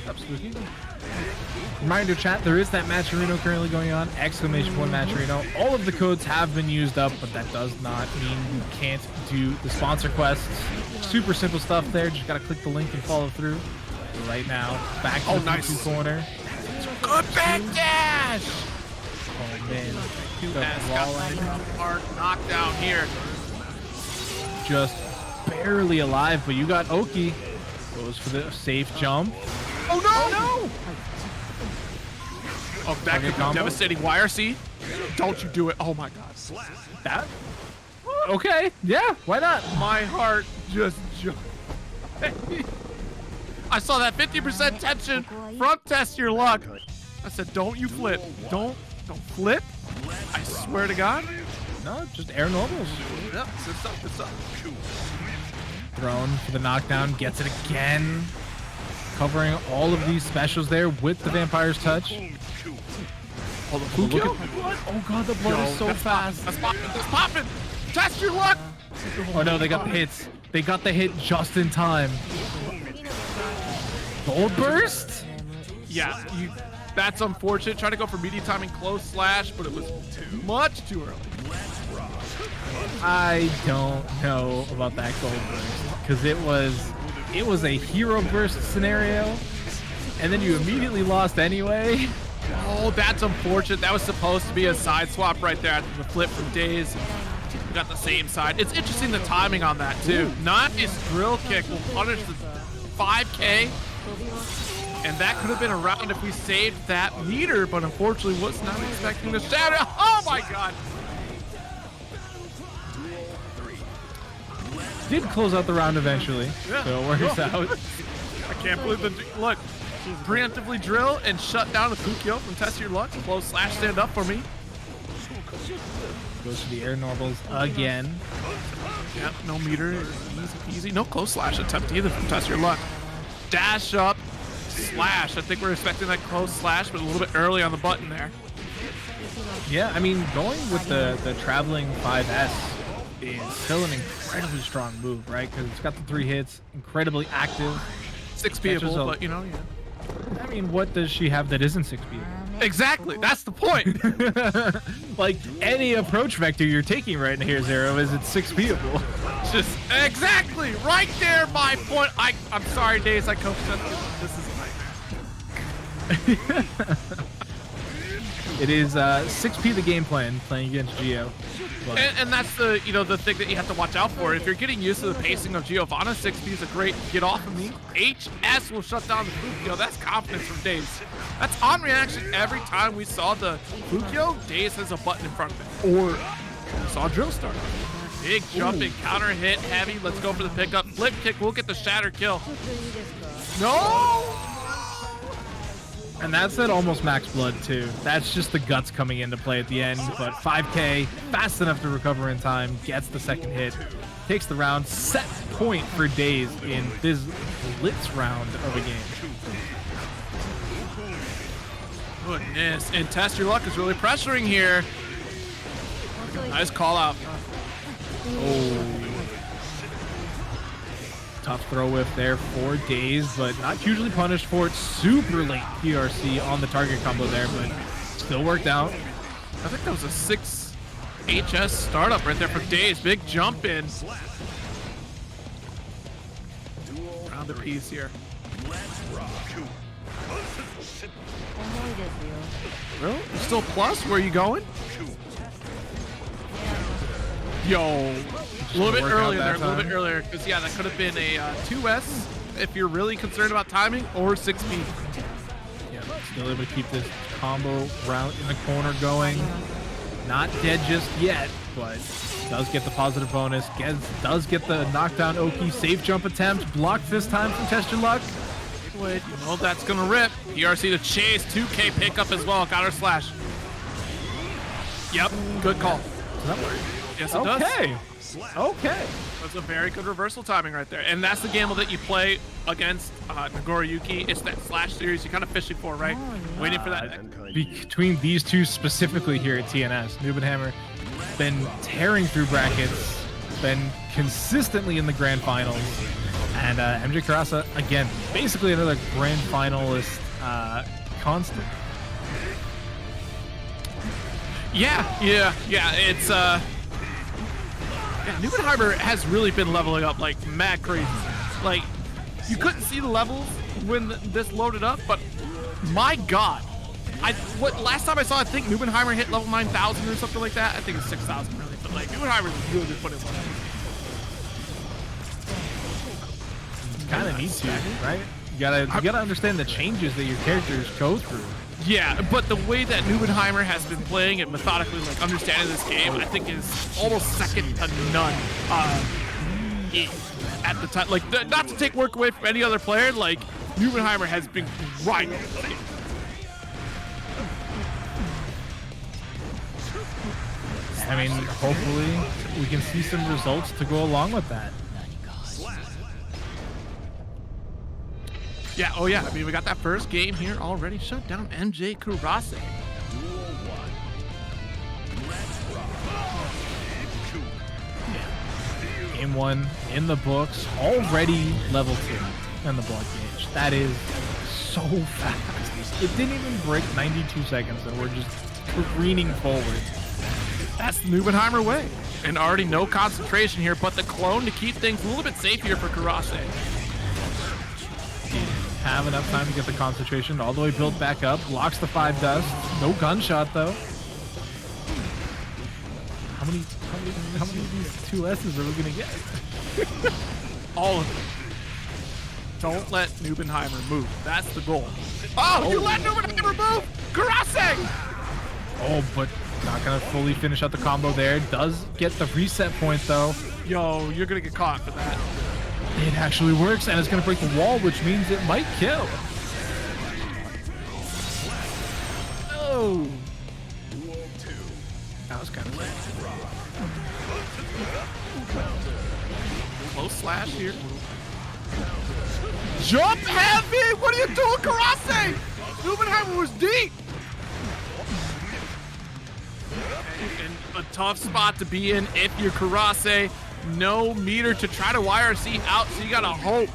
Up, Spooky. Reminder chat, there is that Matcherino currently going on, ! Matcherino. All of the codes have been used up, but that does not mean you can't do the sponsor quests. Super simple stuff there, just gotta click the link and follow through. Right now, back to the nice. P2 corner. Good back dash! Oh man, TNS got the hard knockdown here. just barely alive, but you got Oki. Goes for the safe jump. Oh no! Oh, that Okay, could be combo. devastating. YRC, don't you do it. Oh my god. That? Okay, yeah, why not? My heart just jumped. I saw that 50% tension from Testyourluck. I said, don't you flip. Don't flip. I swear to God. No, just air normals. Yep, it's up. Thrown for the knockdown, gets it again. Covering all of these specials there with the Vampire's Touch. Oh, the Look Fukyo? at the blood. Oh god, the blood is so that's fast. That's popping. Testyourluck. Oh no, they got the hits. They got the hit just in time. Gold burst? Yeah, that's unfortunate. Trying to go for media timing close slash, but it was much too early. I don't know about that gold burst because it was a hero burst scenario, and then you immediately lost anyway. Oh, that's unfortunate. That was supposed to be a side swap right there after the flip from Daze. We got the same side. It's interesting the timing on that too. Not his drill kick will punish the 5K. And that could have been a round if we saved that meter, but unfortunately was not expecting the shatter. Oh my god! Did close out the round eventually, Yeah. so it works out. I can't believe the look. Preemptively drill and shut down the Fukyo from Testyourluck. Close slash stand up for me. Goes to the air normals again. Yep, no meter. Easy. No close slash attempt either from Testyourluck. Dash up. Slash. I think we're expecting that close slash, but a little bit early on the button there. Yeah, I mean, going with the traveling 5S is still an incredibly strong move, right? Because it's got the 3 hits, incredibly active. 6P'able, but you know, yeah. I mean, what does she have that isn't 6P? Exactly, that's the point. Like, any approach vector you're taking right here, Zero, is it's 6P'able. Just exactly right there, my point. I'm sorry, Daze. I coached them. This is a nightmare. It is 6P the game plan, playing against Geo. But And that's the the thing that you have to watch out for. If you're getting used to the pacing of Giovanna, 6P is a great get off of me. HS will shut down the Fukyo. That's confidence from Daze. That's on reaction every time we saw the Fukyo. Daze has a button in front of it. Or we saw a drill start. Big jumping, counter hit, heavy. Let's go for the pickup. Flip kick, we'll get the shatter kill. No! And that's at almost max blood too. That's just the guts coming into play at the end. But 5K, fast enough to recover in time, gets the second hit, takes the round, set point for Daze in this blitz round of a game. Goodness, and Testyourluck is really pressuring here. Nice call out. Oh. Tough throw whiff there for Daze, but not hugely punished for it. Super late PRC on the target combo there, but still worked out. I think that was a 6 HS startup right there for Daze. Big jump in. Round the piece here. Really? You're still plus? Where are you going? Yo. A little bit earlier there, a little bit earlier. Because, yeah, that could have been a 2S if you're really concerned about timing, or 6P. Yeah, still able to keep this combo round in the corner going. Not dead just yet, but does get the positive bonus. Does get the knockdown Oki. Safe jump attempt. Blocked this time from Testyourluck. Wait, you know that's going to rip. PRC to chase. 2K pickup as well. Counter slash. Yep, good call. Does that work? Yes, it does. Okay. That's a very good reversal timing right there. And that's the gamble that you play against Nagoriyuki. It's that slash series you're kind of fishing for, right? Waiting for that. Between these two specifically here at TNS, NBNHMR been tearing through brackets, been consistently in the grand finals, and Mjkurase, again, basically another grand finalist constant. Yeah. It's NBNHMR has really been leveling up like mad crazy. Like, you couldn't see the levels when this loaded up, but my god. Last time I saw, I think NBNHMR hit level 9,000 or something like that. I think it's 6,000 really, but like NBNHMR is really good putting it on. Kind of need to, right? You gotta understand the changes that your characters go through. Yeah, but the way that NBNHMR has been playing it methodically, like understanding this game, I think is almost second to none. At the time, like not to take work away from any other player, like NBNHMR has been right. I mean, hopefully we can see some results to go along with that. Yeah, oh yeah, I mean, we got that first game here already. Shut down Mjkurase. Game 1 in the books, already level 2 in the blood gauge. That is so fast. It didn't even break 92 seconds and we're just careening forward. That's the NBNHMR way. And already no concentration here, but the clone to keep things a little bit safer for Kurase. Have enough time to get the concentration all the way built back up. Blocks the 5 dust. No gunshot though. How many of these 2S's are we gonna get? All of them. Don't let Nubenheimer move. That's the goal. Oh, you let Nubenheimer move! Mjkurase! Oh, but not gonna fully finish out the combo there. Does get the reset point though. Yo, you're gonna get caught for that. It actually works, and it's gonna break the wall, which means it might kill. Oh. That was kind of late. Close slash here. Jump heavy! What are you doing, Mjkurase? Nubenheimer was deep. And a tough spot to be in if you're Mjkurase. No meter to try to YRC out, so you gotta hope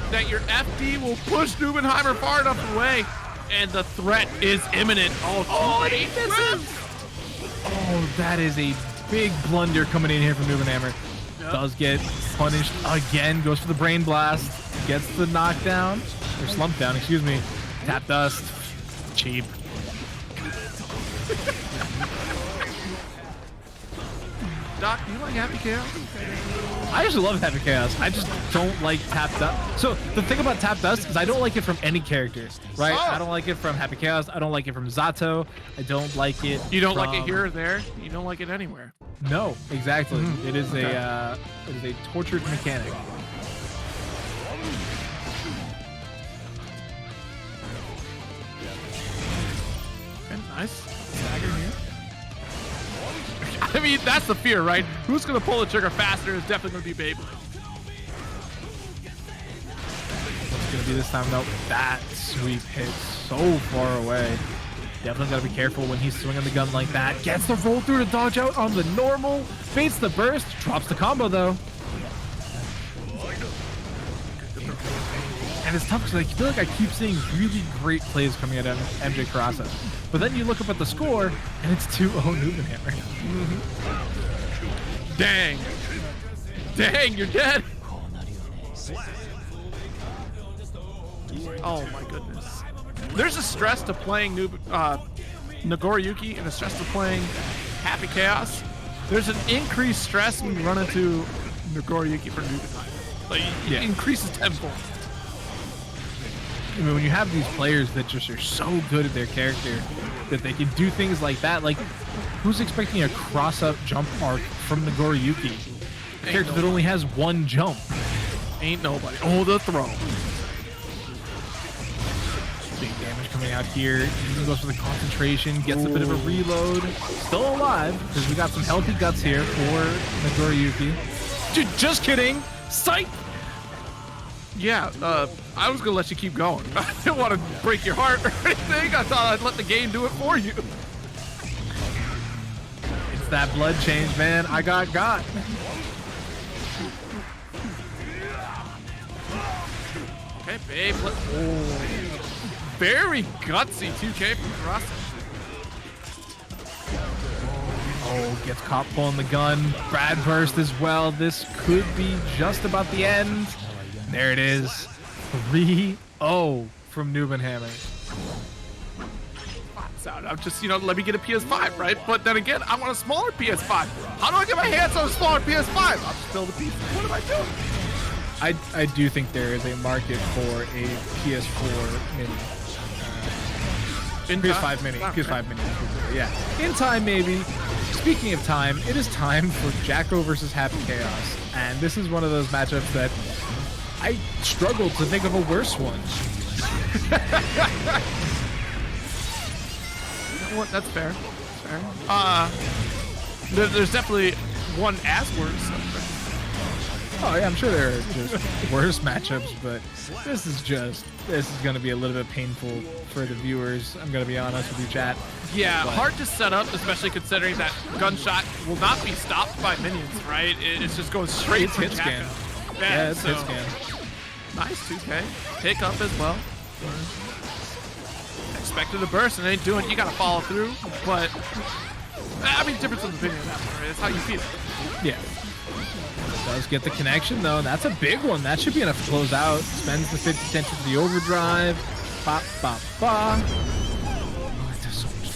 that your FD will push Nubenheimer far enough away. And the threat is imminent. Oh, and he misses! Oh, that is a big blunder coming in here from Nubenheimer. Yep. Does get punished again, goes for the brain blast, gets the knockdown, or slump down, excuse me. Tap dust, cheap. Doc, do you like Happy Chaos? I actually love Happy Chaos. I just don't like Tap Dust. So the thing about Tap Dust is I don't like it from any character, right? Oh. I don't like it from Happy Chaos. I don't like it from Zato. I don't like it. You don't like it from- here or there? You don't like it anywhere? No, exactly. It is Okay. it is a tortured mechanic. Okay, nice. Stagger here. I mean, that's the fear, right? Who's going to pull the trigger faster is definitely going to be Beyblade. What's going to be this time? Nope. That sweep hits so far away. Definitely got to be careful when he's swinging the gun like that. Gets the roll through to dodge out on the normal. Baits the burst. Drops the combo, though. And it's tough because I feel like I keep seeing really great plays coming out of Mjkurase. But then you look up at the score, and it's 2-0 Nubenheimer. Dang. Dang, you're dead. Oh my goodness. There's a stress to playing Nagoriyuki and a stress to playing Happy Chaos. There's an increased stress when you run into Nagoriyuki for Nubenheimer. Like, it increases tenfold. I mean, when you have these players that just are so good at their character that they can do things like that, like, who's expecting a cross-up jump arc from Nagoriyuki? A character that only has one jump. Ain't nobody. Oh, the throw. Big damage coming out here. Even goes for the concentration, gets a bit of a reload. Still alive, because we got some healthy guts here for Nagoriyuki. Dude, just kidding. Psych! Yeah, I was gonna let you keep going. I didn't want to break your heart or anything. I thought I'd let the game do it for you. It's that blood change, man. I got. Okay, babe. Very gutsy 2K from Mjkurase. Oh, gets caught pulling the gun. Brad burst as well. This could be just about the end. There it is. 3-0 from Nubenheimer. I'm just, let me get a PS5, right? But then again, I want a smaller PS5. How do I get my hands on a smaller PS5? I'm still the PC. What am I doing? I do think there is a market for a PS4 mini. PS5 mini. PS5 mini. Yeah. In time, maybe. Speaking of time, it is time for Jacko versus Happy Chaos. And this is one of those matchups that I struggled to think of a worse one. You know what? That's fair. There's definitely one as worse. Oh yeah, I'm sure there are just worse matchups, but this is going to be a little bit painful for the viewers. I'm going to be honest with you, chat. Yeah, But hard to set up, especially considering that gunshot will not be stopped by minions, right? It's just going straight It's for hit Jacko. scan. Yeah, it's hit scan. Nice 2K. Pick up as well. Expected a burst and ain't doing. You got to follow through, but I mean, difference of opinion on that one, right? It's how you feel. Yeah. Does get the connection though, and that's a big one. That should be enough to close out. Spends the 50 attention to the overdrive. Bop, bop, bop. Oh, it does so much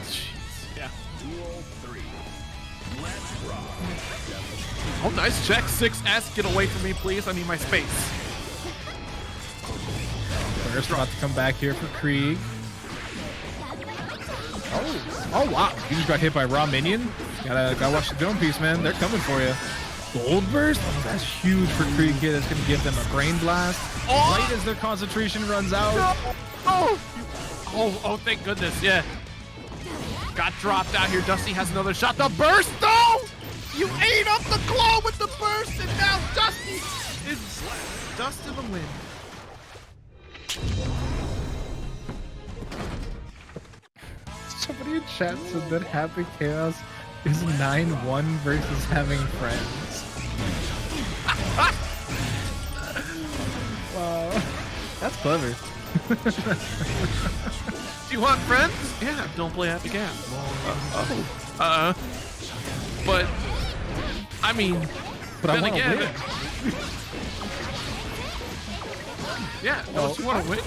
damage. Yeah. Duel 3. Let's rock. Oh, nice check. 6S, get away from me, please. I need my space. First about to come back here for Kreeg. Oh wow. You just got hit by raw minion. Gotta watch the dome piece, man. They're coming for you. Gold burst? Oh, that's huge for Kreeg here. That's gonna give them a brain blast. Oh! Right as their concentration runs out. No. Oh, thank goodness, yeah. Got dropped out here. Dusty has another shot. The burst, though! You ate up the claw with the burst, and now Dusty is dust in the wind. Somebody in chat said that Happy Chaos is 9-1 versus having friends. Wow. That's clever. Do you want friends? Yeah, don't play Happy Chaos. But, I mean, but I then want to again, win. Yeah, don't you want to win?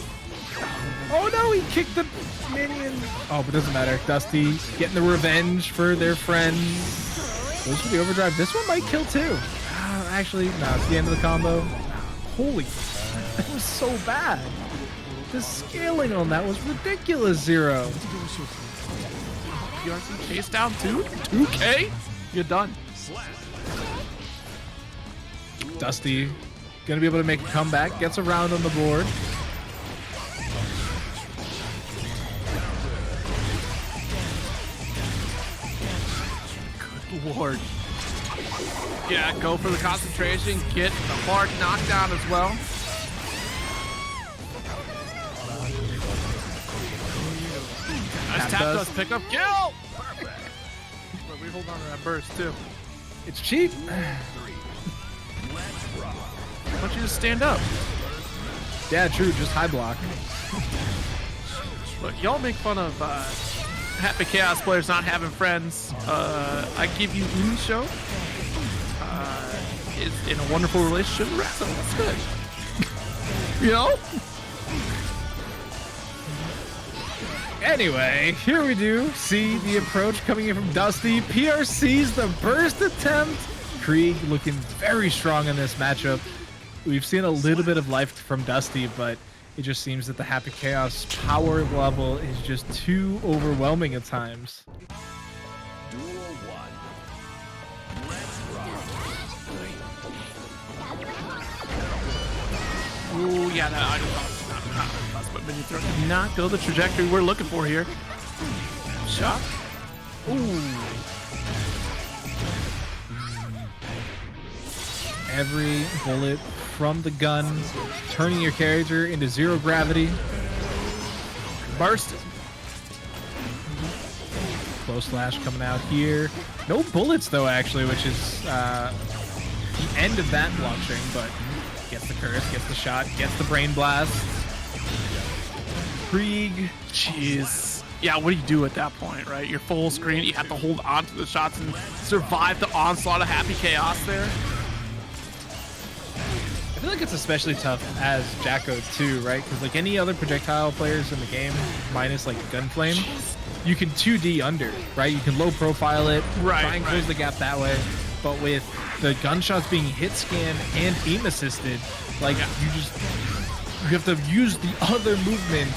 Oh no, he kicked the minion. Oh, but it doesn't matter. Dusty getting the revenge for their friends. Goes for the overdrive. This one might kill too. Actually, no, it's the end of the combo. Holy, that was so bad. The scaling on that was ridiculous. 0. PRC chase down 2K? You're done. Dusty gonna be able to make a comeback. Gets a round on the board. Good lord. Yeah, go for the concentration. Get the hard knockdown as well. Nice tap does pick up kill. Perfect. But we hold on to that burst too. It's cheap. Why don't you just stand up? Yeah, true. Just high block. Look, y'all make fun of Happy Chaos players not having friends. I give you Unisho. Is in a wonderful relationship with Razo. That's good. You know? Anyway, here we do see the approach coming in from Dusty. PRC's the burst attempt. Kreeg looking very strong in this matchup. We've seen a little bit of life from Dusty, but it just seems that the Happy Chaos power level is just too overwhelming at times. Duel 1. Let's rock. Ooh, yeah, that item but minion throw did not go the trajectory we're looking for here. Shot. Ooh. Every bullet from the gun, turning your character into 0 gravity. Bursted. Close slash coming out here. No bullets though, actually, which is the end of that block string, but gets the curse, gets the shot, gets the brain blast. Kreeg. Jeez. Yeah, what do you do at that point, right? You're full screen. You have to hold on to the shots and survive the onslaught of Happy Chaos there. I feel like it's especially tough as Jacko too, right? Because like any other projectile players in the game, minus like Gunflame, you can 2D under, right? You can low profile it, try and close the gap that way. But with the gunshots being hit scan and aim assisted, like you have to use the other movement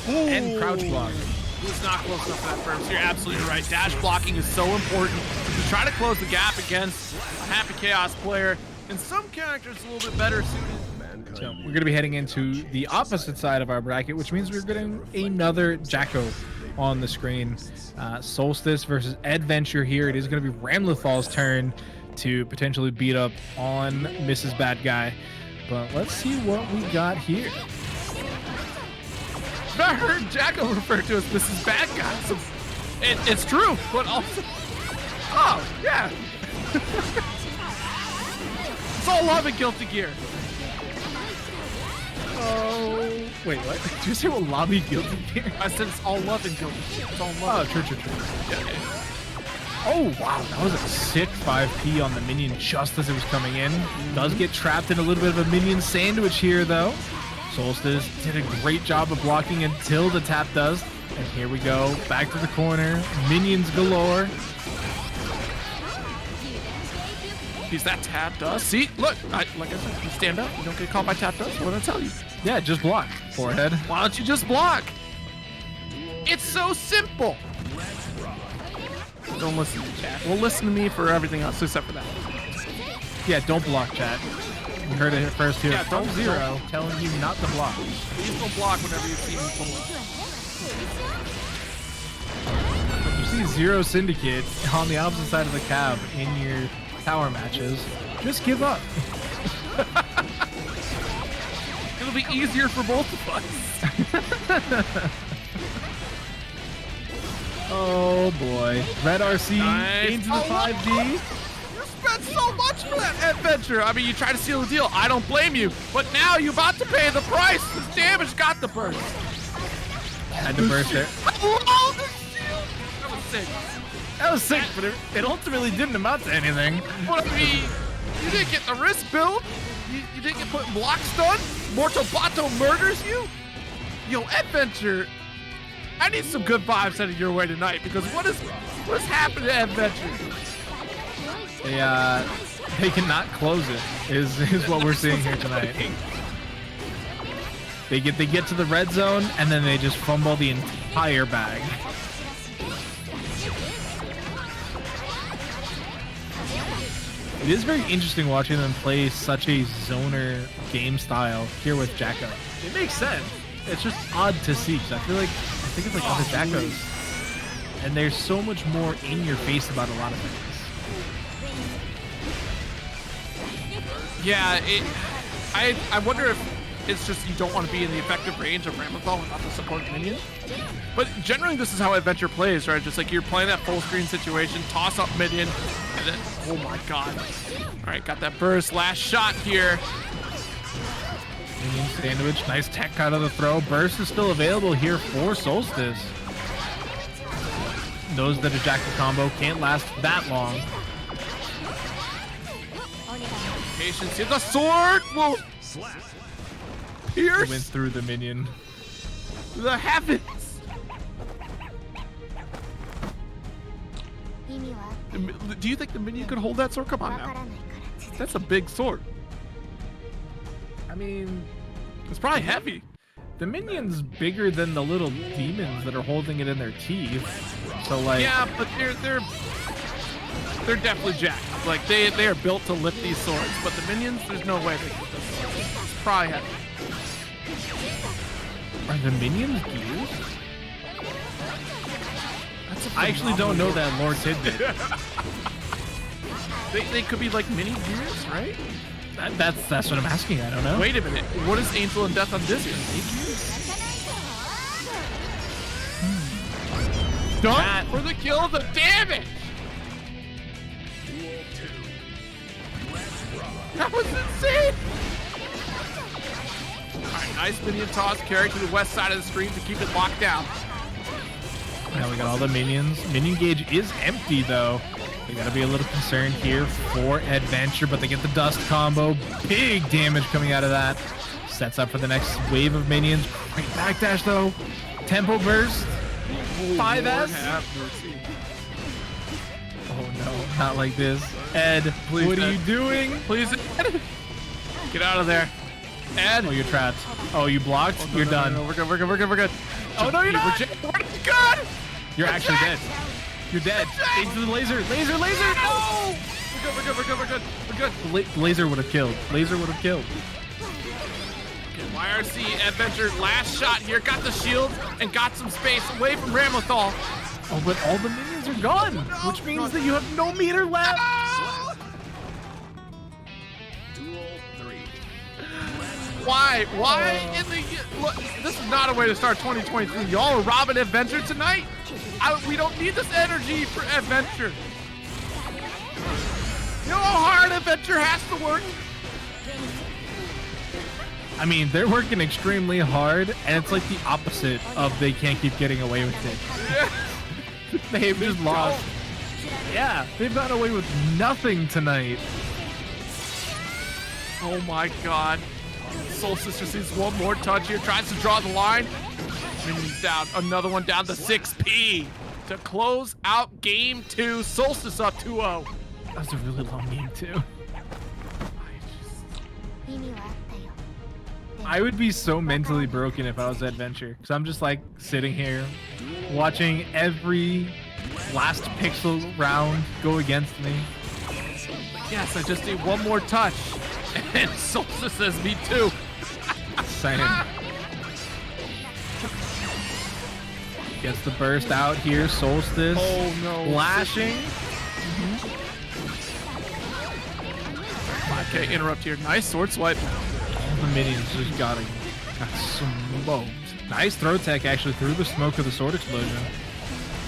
and crouch block. It's not close enough to that first. You're absolutely right. Dash blocking is so important to try to close the gap against a Happy Chaos player. And some characters a little bit better suited. So we're going to be heading into the opposite side of our bracket, which means we're getting another Jacko on the screen. Solstice versus Eddventure here. It is going to be Ramlethal's turn to potentially beat up on Mrs. Badguy. But let's see what we got here. I heard Jacko referred to as Mrs. Badguy. So it's true, but also... Oh, yeah. It's all love and Guilty Gear. Oh, wait, what? Did you say what lobby Guilty Gear? I said it's all love and Guilty Gear. It's all Oh, love. true. Yeah. Oh, wow, that was a sick 5P on the minion just as it was coming in. Does get trapped in a little bit of a minion sandwich here, though. Solstice did a great job of blocking until the tap does. And here we go, back to the corner. Minions galore. He's that tap dust. See, look, like I said, you stand up, you don't get caught by tap dust. What did I tell you? Yeah, just block. Forehead. Why don't you just block? It's so simple. Don't listen to chat. Well, listen to me for everything else except for that. Yeah, don't block, chat. You heard it first here. Yeah, don't Zero telling you not to block. Please don't block whenever you see me pull. When you see Zero Syndicate on the opposite side of the cab in your tower matches, just give up. It'll be easier for both of us. Oh boy. Red RC Nice. into the 5D. You spent so much for that adventure. I mean, you tried to seal the deal. I don't blame you. But now you're about to pay the price. This damage got the burst. Had to burst it. Oh, the shield. That was sick. That was sick, but it ultimately didn't amount to anything. But I mean, you didn't get the wrist build. You didn't get put in block stun. Mortal Bato murders you. Yo, Eddventure. I need some good vibes headed your way tonight because what is happening to Eddventure? They cannot close it. Is what we're seeing here tonight. They get to the red zone and then they just fumble the entire bag. It is very interesting watching them play such a zoner game style here with Jacko. It makes sense. It's just odd to see because I think it's like other Jackos, and there's so much more in your face about a lot of things. Yeah, I wonder if it's just you don't want to be in the effective range of Ramlethal without the support minion. But generally, this is how Eddventure plays, right? Just like you're playing that full screen situation, toss up minion, and then, oh my god. All right, got that burst. Last shot here. Minion sandwich, nice tech out of the throw. Burst is still available here for Solstice. Knows that a Jacko combo can't last that long. Patience here. The sword will pierce Went through the minion. the heavens. Do you think the minion could hold that sword? Come on now. That's a big sword. I mean, It's probably heavy. the minion's bigger than the little demons that are holding it in their teeth. So like, Yeah, but they're definitely jacked. Like they are built to lift these swords. But the minions, there's no way they can lift this. It's probably heavy. are the minions gears? That's a I actually don't know that lore tidbit. They could be like mini gears, right? That's what I'm asking. I don't know. Wait a minute. What is Angel and Death on this here? Done for the kill, the damage! That was insane! Alright, nice minion toss carried to the west side of the screen to keep it locked down. Now we got all the minions. Minion gauge is empty though. We gotta be a little concerned here for Eddventure, but they get the dust combo. Big damage coming out of that. Sets up for the next wave of minions. Great backdash though. Tempo burst. 5S. Oh no, not like this. Ed, Please, what are Ed. you doing? Please, Ed. Get out of there. Ed. Oh, you're trapped. Oh, you blocked? No, You're no, done. No, we're good, we're good, we're good, we're good. Oh no, you're not! We're good! You're actually dead. You're dead. Into the laser. Laser, laser! No! We're good, we're good, we're good, we're good. We're good. Laser would have killed. Laser would have killed. YRC Eddventure, last shot here, got the shield and got some space away from Ramlethal. Oh, but all the minions are gone, which means that you have no meter left. Duel 3. Why? Why in the... Look, this is not a way to start 2023. Y'all are robbing Eddventure tonight? We don't need this energy for Eddventure. You know how hard Eddventure has to work? I mean, they're working extremely hard, and it's like the opposite of they can't keep getting away with it. They've just lost. Yeah, they've gotten away with nothing tonight. Oh my god. Solstice just needs one more touch here, tries to draw the line. Minions down, another one down to 6P to close out game 2. Solstice up 2-0. That was a really long game, too. I would be so mentally broken if I was Eddventure, because I'm just like sitting here watching every last pixel round go against me. Yes, I just need one more touch. And Solstice says me too. Same. Gets the burst out here, Solstice. Oh no. Lashing. Okay, interrupt here. Nice sword swipe. All the minions just got smoked. Nice throw tech actually through the smoke of the sword explosion.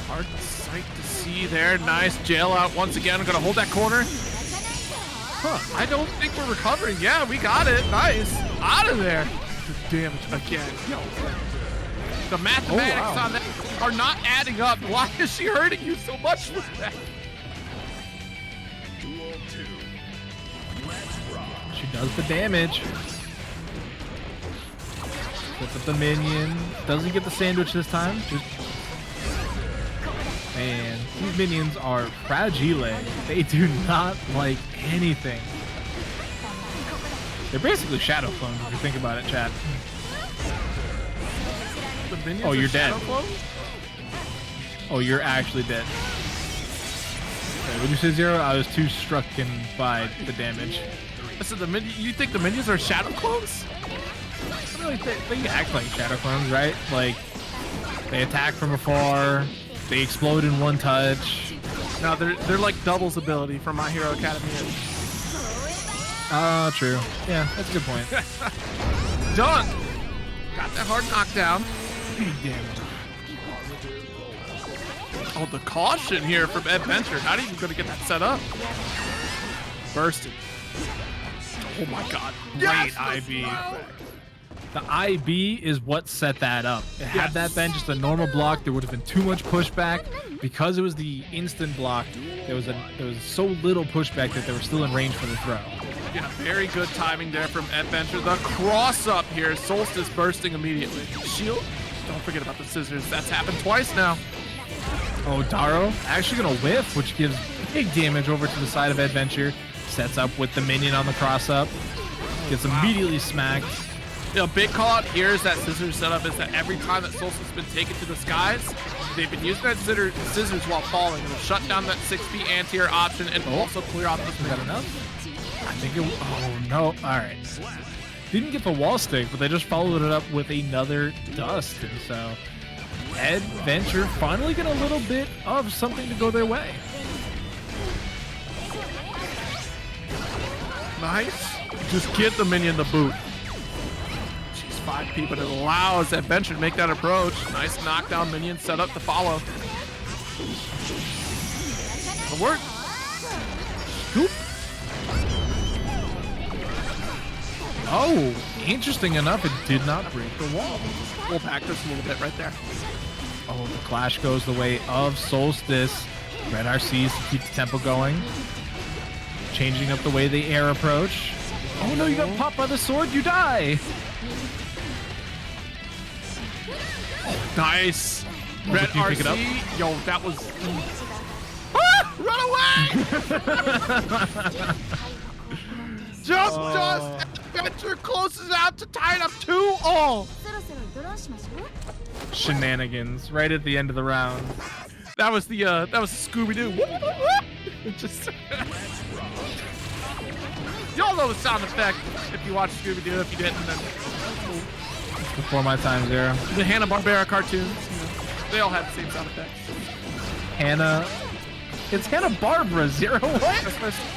Hard sight to see there. Nice jail out once again. I'm gonna hold that corner. Huh, I don't think we're recovering. Yeah, we got it. Nice. Out of there. The damage again. The mathematics on that are not adding up. Why is she hurting you so much with that? She does the damage. Puts up the minion. Doesn't get the sandwich this time. Man, these minions are fragile. They do not like anything. They're basically shadow clones if you think about it, chat. The minions Oh, you're are dead. shadow clones? Oh, you're actually dead. Wait, would you say 0? I was too struck by the damage. So you think the minions are shadow clones? Really, they act like shadow clones, right? Like, they attack from afar, they explode in one touch. No, they're like doubles ability from My Hero Academia. True. Yeah, that's a good point. Done! Got that hard knockdown. Big damage. Oh, the caution here from Eddventure. Not even going to get that set up. Bursted. Oh my god. Great IB. The IB is what set that up. Had that been just a normal block, there would have been too much pushback. Because it was the instant block, there was so little pushback that they were still in range for the throw. Yeah, very good timing there from Eddventure. The cross up here, Solstice bursting immediately. Shield. Don't forget about the scissors. That's happened twice now. Oh, Daro actually gonna whiff, which gives big damage over to the side of Eddventure. Sets up with the minion on the cross up. Gets immediately smacked. You know, big call out here is that scissors setup is that every time that Solstice has been taken to the skies, they've been using that scissors while falling. It'll shut down that 6B anti-air option and also clear off this. Is that enough? I think it. Oh no! All right. Didn't get the wall stick, but they just followed it up with another dust, and so Eddventure finally get a little bit of something to go their way. Nice. Just get the minion the boot. She's 5P, but it allows Eddventure to make that approach. Nice knockdown minion set up to follow. It'll work. Scoop. Oh, interesting enough, it did not break the wall. We'll back this a little bit right there. Oh, the clash goes the way of Solstice. Red RCs to keep the tempo going. Changing up the way they air approach. Oh no, you got popped by the sword, you die! Nice. Red can you pick it up? RC. Yo, that was... Ah! Run away! Just Eddventure closes out to tie it up 2-all. Shenanigans right at the end of the round. That was the Scooby-Doo. It just y'all know the sound effect if you watch Scooby-Doo. If you didn't, then Before my time, Zero. the Hanna-Barbera cartoons, they all had the same sound effects. Hannah. It's Hanna-Barbera, Zero. What?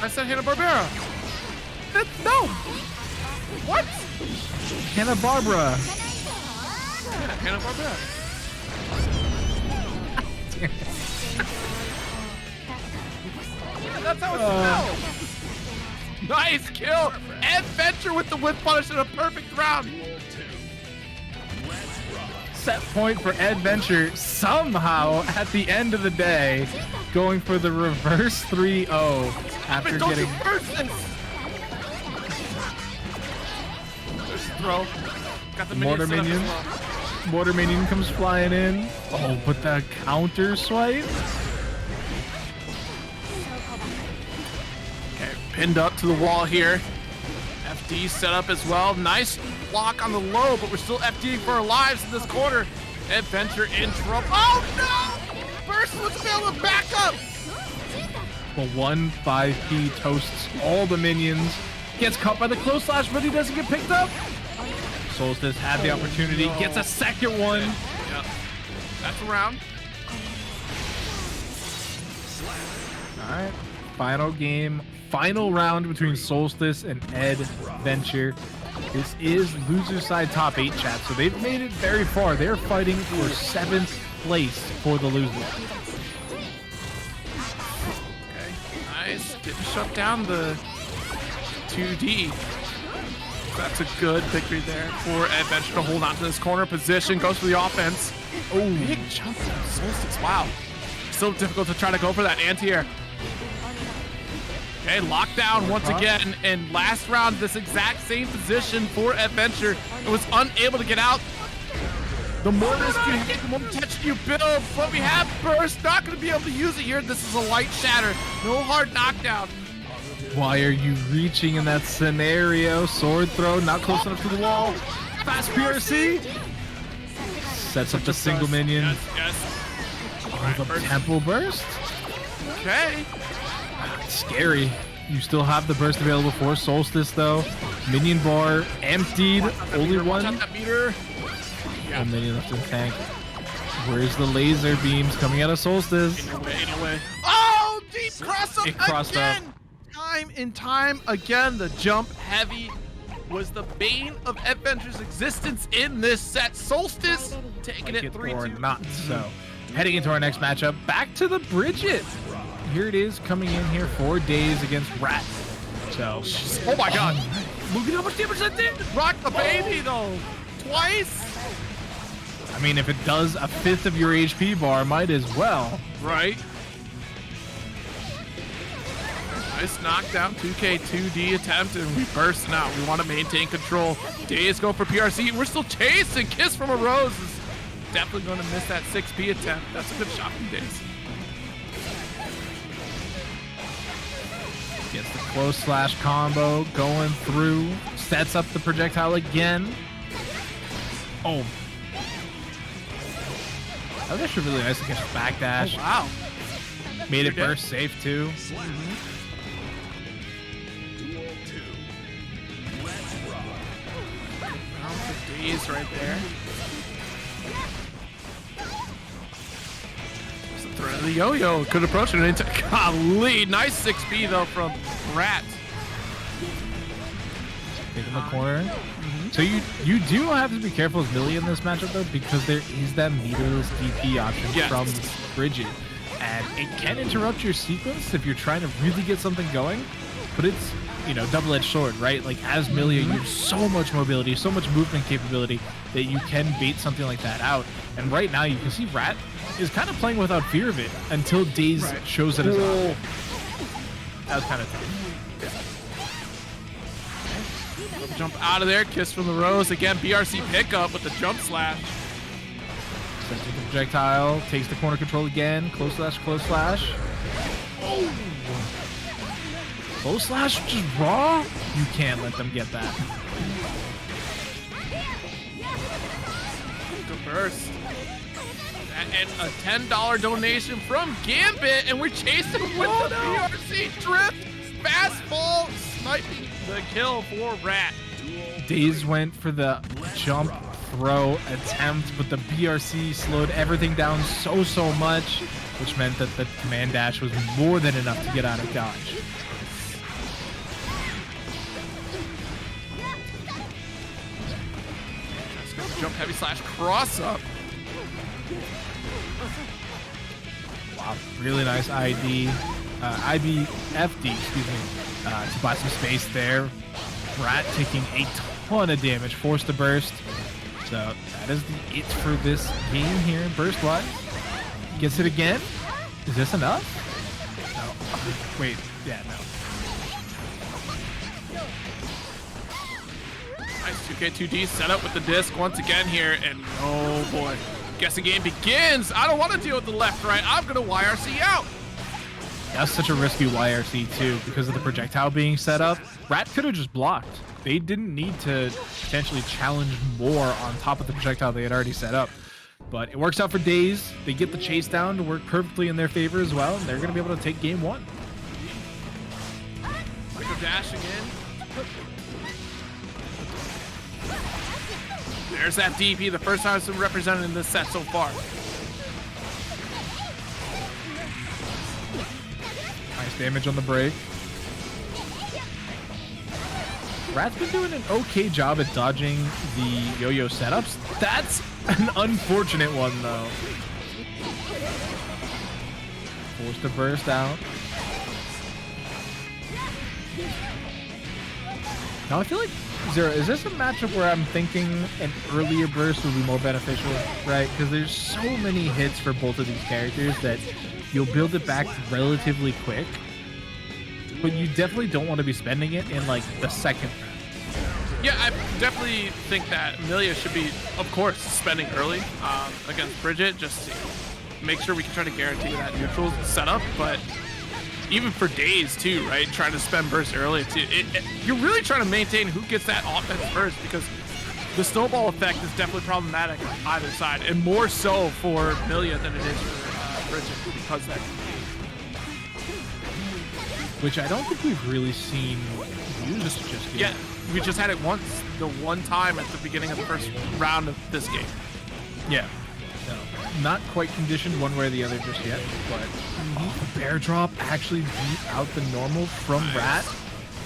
I said Hanna-Barbera. No. What? Hanna-Barbera. Yeah, Hanna-Barbera. Yeah, that's how it smells. Nice kill. Eddventure with the whip punish in a perfect round. Set point for Eddventure somehow at the end of the day going for the reverse 3-0 after Don't getting... reverse this. There's a throw. Got the Mortar set up as minion. well. Mortar minion comes flying in. Oh, but the counter swipe? Okay, pinned up to the wall here. FD set up as well. Nice block on the low, but we're still FDing for our lives in this corner. Eddventure in trouble. Oh no! Burst was able to back up. Well, 1-5P toasts all the minions. Gets caught by the close slash, but he doesn't get picked up. Solstice had the opportunity, gets a second one. Yep. That's a round. All right, final game, final round between Solstice and Eddventure. This is loser side top 8 chat, so they've made it very far. They're fighting for 7th place for the losers. Okay, nice. Getting shut down the 2D. That's a good victory there for Eddventure to hold on to this corner position. Goes for the offense. Oh, big jump from Solstice. Wow. So difficult to try to go for that anti-air. Okay, lockdown once again. And last round, this exact same position for Eddventure. It was unable to get out. The more risk you hit, the more potential you build. But we have burst. Not going to be able to use it here. This is a light shatter. No hard knockdown. Why are you reaching in that scenario? Sword throw, not close enough to the wall. Fast PRC. Sets up the single minion. Yes. Oh, the temple burst. Okay. Scary. You still have the burst available for Solstice, though. Minion bar emptied. Only one. Watch out that meter. Yeah. One minion left in the tank. Where's the laser beams coming out of Solstice? Anyway. Oh, deep cross up It crossed again. up. Time and time again, the jump heavy was the bane of Eddventure's existence in this set. Solstice taking it 3-2. Or not so. Heading into our next matchup, back to the Bridget. Here it is, coming in here for Daze against Rat. So, oh my god. Look at how much damage that did. Rock the baby though. Twice. I mean, if it does a 5th of your HP bar, might as well. Right. Nice knockdown, 2K 2D attempt, and we burst out. We want to maintain control. Daze going for PRC. We're still chasing. Kiss from a Rose is definitely going to miss that 6P attempt. That's a good shot from Daze. Gets the close slash combo going through. Sets up the projectile again. Oh. That was actually really nice against backdash. Oh, wow. Made it burst safe too. Daze right there. There's the threat of the yo-yo. Could approach it into golly. Nice 6B though from Rat. Take in the corner. So you do have to be careful with Millia in this matchup though, because there is that meterless DP option from Bridget. And it can interrupt your sequence if you're trying to really get something going, but it's, you know, double-edged sword, right? Like as Millia, you have so much mobility, so much movement capability that you can bait something like that out. And right now you can see Rat is kind of playing without fear of it until Daze shows it as well. That was kind of tough. Jump out of there. Kiss from the Rose. Again, BRC pickup with the jump slash. Sends the projectile, takes the corner control again. Close slash, close slash. Oh! Close slash just raw? You can't let them get that. Good burst. And a $10 donation from Gambit, and we're chasing with the BRC drift. Fastball sniping the kill for Rat. Daze went for the jump throw attempt, but the BRC slowed everything down so much, which meant that the command dash was more than enough to get out of dodge. Let's go jump heavy slash cross up. Wow, really nice IBFD, excuse me, to buy some space there. Rat taking a ton of damage, forced to burst. So that is it for this game here, burst-wise. Gets it again. Is this enough? No. Wait, yeah, no. Nice 2K2D setup with the disc once again here, and oh boy. Guessing game begins. I don't want to deal with the left, right. I'm going to YRC out. That's such a risky YRC too, because of the projectile being set up. Rat could have just blocked. they didn't need to potentially challenge more on top of the projectile they had already set up. But it works out for Daze. They get the chase down to work perfectly in their favor as well, and they're going to be able to take game 1. Mito dashing in. There's that DP, the first time it's been represented in this set so far. Nice damage on the break. Rat's been doing an okay job at dodging the yo-yo setups. That's an unfortunate one, though. Forced to burst out. Now I feel like, Zero, is this a matchup where I'm thinking an earlier burst would be more beneficial, right? Because there's so many hits for both of these characters that you'll build it back relatively quick. But you definitely don't want to be spending it in like the second round. Yeah, I definitely think that Millia should be, of course, spending early against Bridget, just to make sure we can try to guarantee that neutral setup. But even for Daze too, right? Trying to spend burst early too. You're really trying to maintain who gets that offense first, because the snowball effect is definitely problematic on either side, and more so for Millia than it is for Bridget, because that. Which I don't think we've really seen used just yet. Yeah, we just had it once, the one time at the beginning of the first round of this game. Yeah. No, not quite conditioned one way or the other just yet, but the bear drop actually beat out the normal from Rat.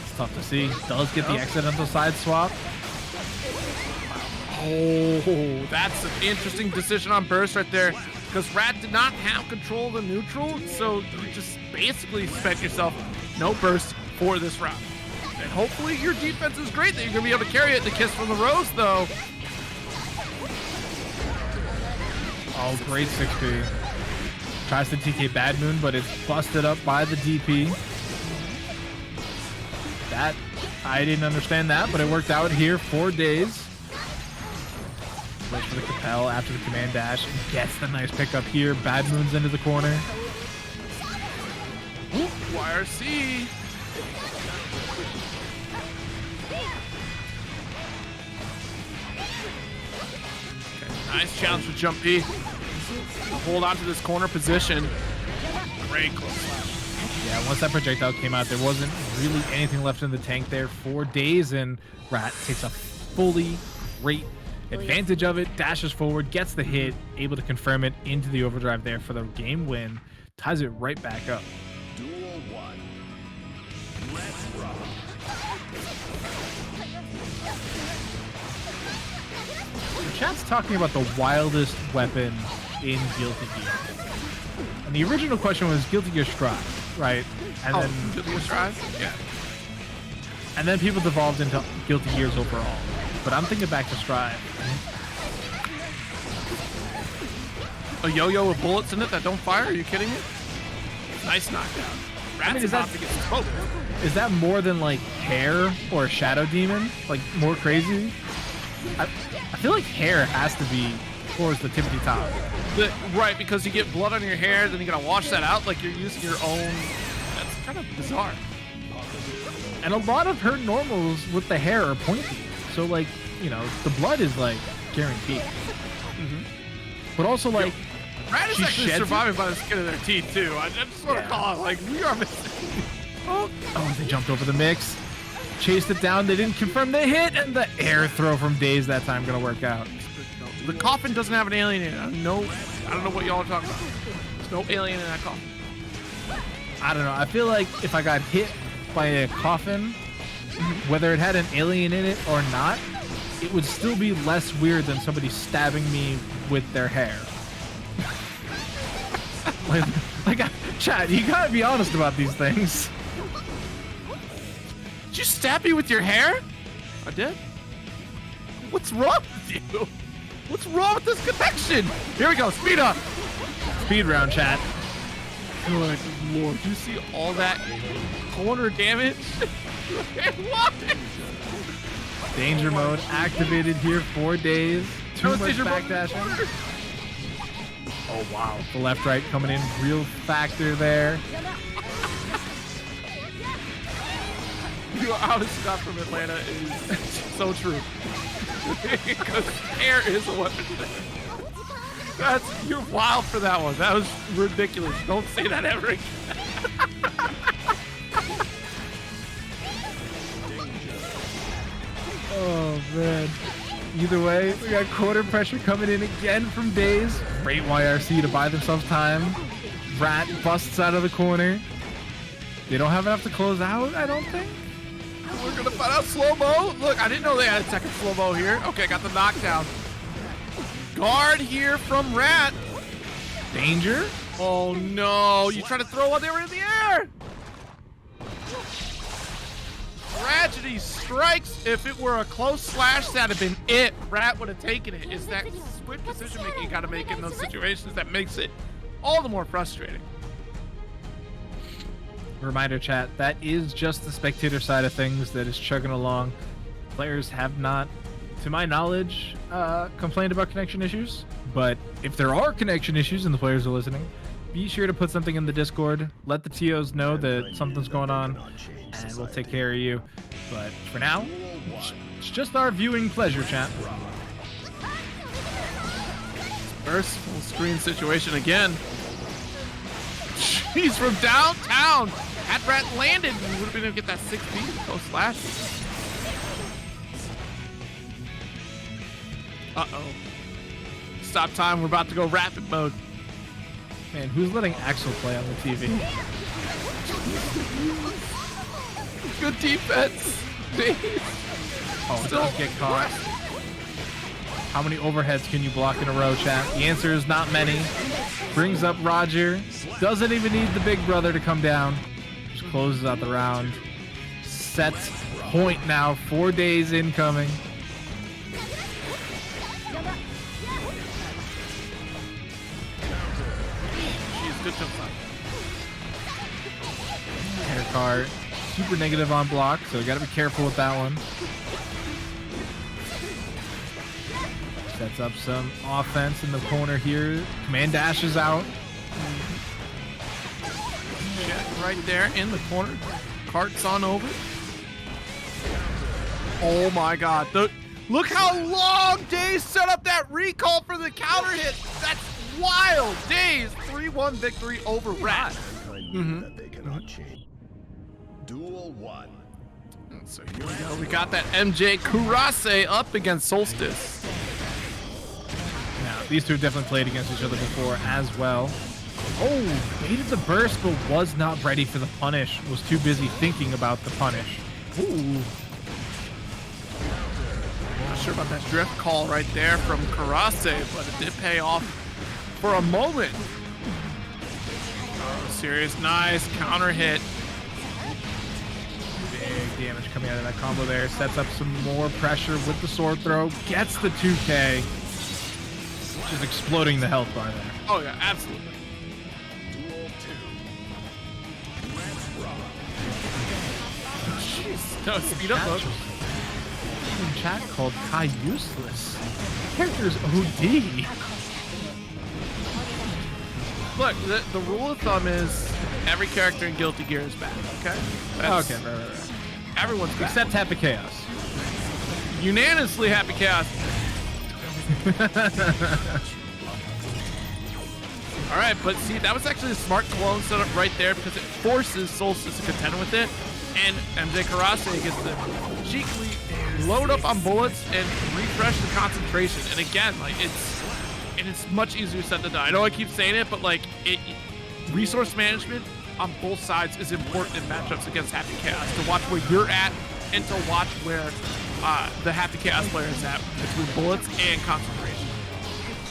It's tough to see. Does get the accidental side swap. Oh, that's an interesting decision on burst right there, because Rat did not have control of the neutral, so you just basically spent yourself no burst for this round. And hopefully your defense is great, that you're going to be able to carry it. The kiss from the rose, though. Oh, great 6P. Tries to TK Bad Moon, but it's busted up by the DP. That, I didn't understand that, but it worked out here for Daze. Waits for the Capel after the command dash and gets the nice pickup here. Bad Moon's into the corner. Ooh, YRC. Okay, nice challenge for Jump B. Hold on to this corner position. Great close. Yeah, once that projectile came out, there wasn't really anything left in the tank there for Daze, and Rat takes a fully great advantage of it, dashes forward, gets the hit, able to confirm it into the overdrive there for the game win, ties it right back up. Duel 1. Let's rock. The chat's talking about the wildest weapon in Guilty Gear. And the original question was Guilty Gear Strive, right? And then Guilty Gear Strive? Yeah. And then people devolved into Guilty Gears overall. But I'm thinking back to Strive. A yo-yo with bullets in it that don't fire? Are you kidding me? Nice knockdown. Rat's about to get smoked. Is that more than like Hair or Shadow Demon? Like more crazy? I feel like Hair has to be towards the tippity top. Right, because you get blood on your hair, then you gotta wash that out like you're using your own. That's kind of bizarre. And a lot of her normals with the hair are pointy. So like, you know, the blood is like guaranteed. Mm-hmm. But also like, Rat is she actually sheds surviving by the skin of their teeth too. I just want to call out, like, we are missing. oh, they jumped over the mix, chased it down. They didn't confirm the hit, and the air throw from Daze that time gonna work out. The coffin doesn't have an alien in it. I don't know what y'all are talking about. There's no alien in that coffin. I don't know. I feel like if I got hit by a coffin, whether it had an alien in it or not, it would still be less weird than somebody stabbing me with their hair. Chat, you gotta be honest about these things. Did you stab me with your hair? I did. What's wrong with you? What's wrong with this connection? Here we go, speed up. Speed round, chat. Good lord, do you see all that corner damage? What? Danger mode activated here for Daze. Too much backdashing. Oh wow, the left right coming in, real factor there. How to stop from Atlanta is so true. Because air is a weapon. You're wild for that one. That was ridiculous. Don't say that ever again. Oh man. Either way, we got quarter pressure coming in again from Daze. Great YRC to buy themselves time. Rat busts out of the corner. They don't have enough to close out, I don't think. We're gonna find out slow-mo. Look, I didn't know they had a second slow-mo here. Okay, got the knockdown. Guard here from Rat. Danger? Oh no, you trying to throw while they were in the air. Tragedy strikes. If it were a close slash, that'd have been it. Rat would have taken it. It's that swift decision making you gotta make in those situations that makes it all the more frustrating. Reminder chat, that is just the spectator side of things that is chugging along. Players have not, to my knowledge, complained about connection issues. But if there are connection issues and the players are listening, be sure to put something in the Discord. Let the TOs know that something's going on, and we'll take care of you. But for now, it's just our viewing pleasure, chat. First full screen situation again. Jeez, from downtown. Had Rat landed, we would have been able to get that 6B close slash. Uh-oh. Stop time, we're about to go rapid mode. Man, who's letting Axel play on the TV? Good defense. Oh, don't get caught. How many overheads can you block in a row, chat? The answer is not many. Brings up Roger. Doesn't even need the big brother to come down. Just closes out the round. Sets point now. 4 days incoming. Good jump shot. Hair card. Super negative on block, so we gotta be careful with that one. Sets up some offense in the corner here. Command dashes out. Check right there in the corner. Cart's on over. Oh my god. Look how long Daze set up that recall for the counter hit. That's wild. Daze 3-1 victory over Rat. That they cannot change. Duel 1. So here we go. We got that Mjkurase up against Solstice. Now, these two have definitely played against each other before as well. Oh, baited the burst, but was not ready for the punish. Was too busy thinking about the punish. Ooh. Not sure about that drift call right there from Mjkurase, but it did pay off for a moment. Oh, serious, nice counter hit. Big damage coming out of that combo there. Sets up some more pressure with the sword throw. Gets the 2K. Just exploding the health bar there. Oh yeah, absolutely. Duel 2. Let's rock. Jeez, no, speed up though. In chat called Kai useless. Character's OD. Look, the rule of thumb is every character in Guilty Gear is bad, okay? Okay, right. Everyone's bad. Except Happy Chaos. Unanimously Happy Chaos. Alright, but see, that was actually a smart clone setup right there because it forces Solstice to contend with it, and Mjkurase gets to cheekily load up on bullets and refresh the concentration. And again, like it's much easier said than done. I know I keep saying it, but like resource management on both sides is important in matchups against Happy Chaos. To watch where you're at and to watch where the Happy Chaos player is at between bullets and concentration.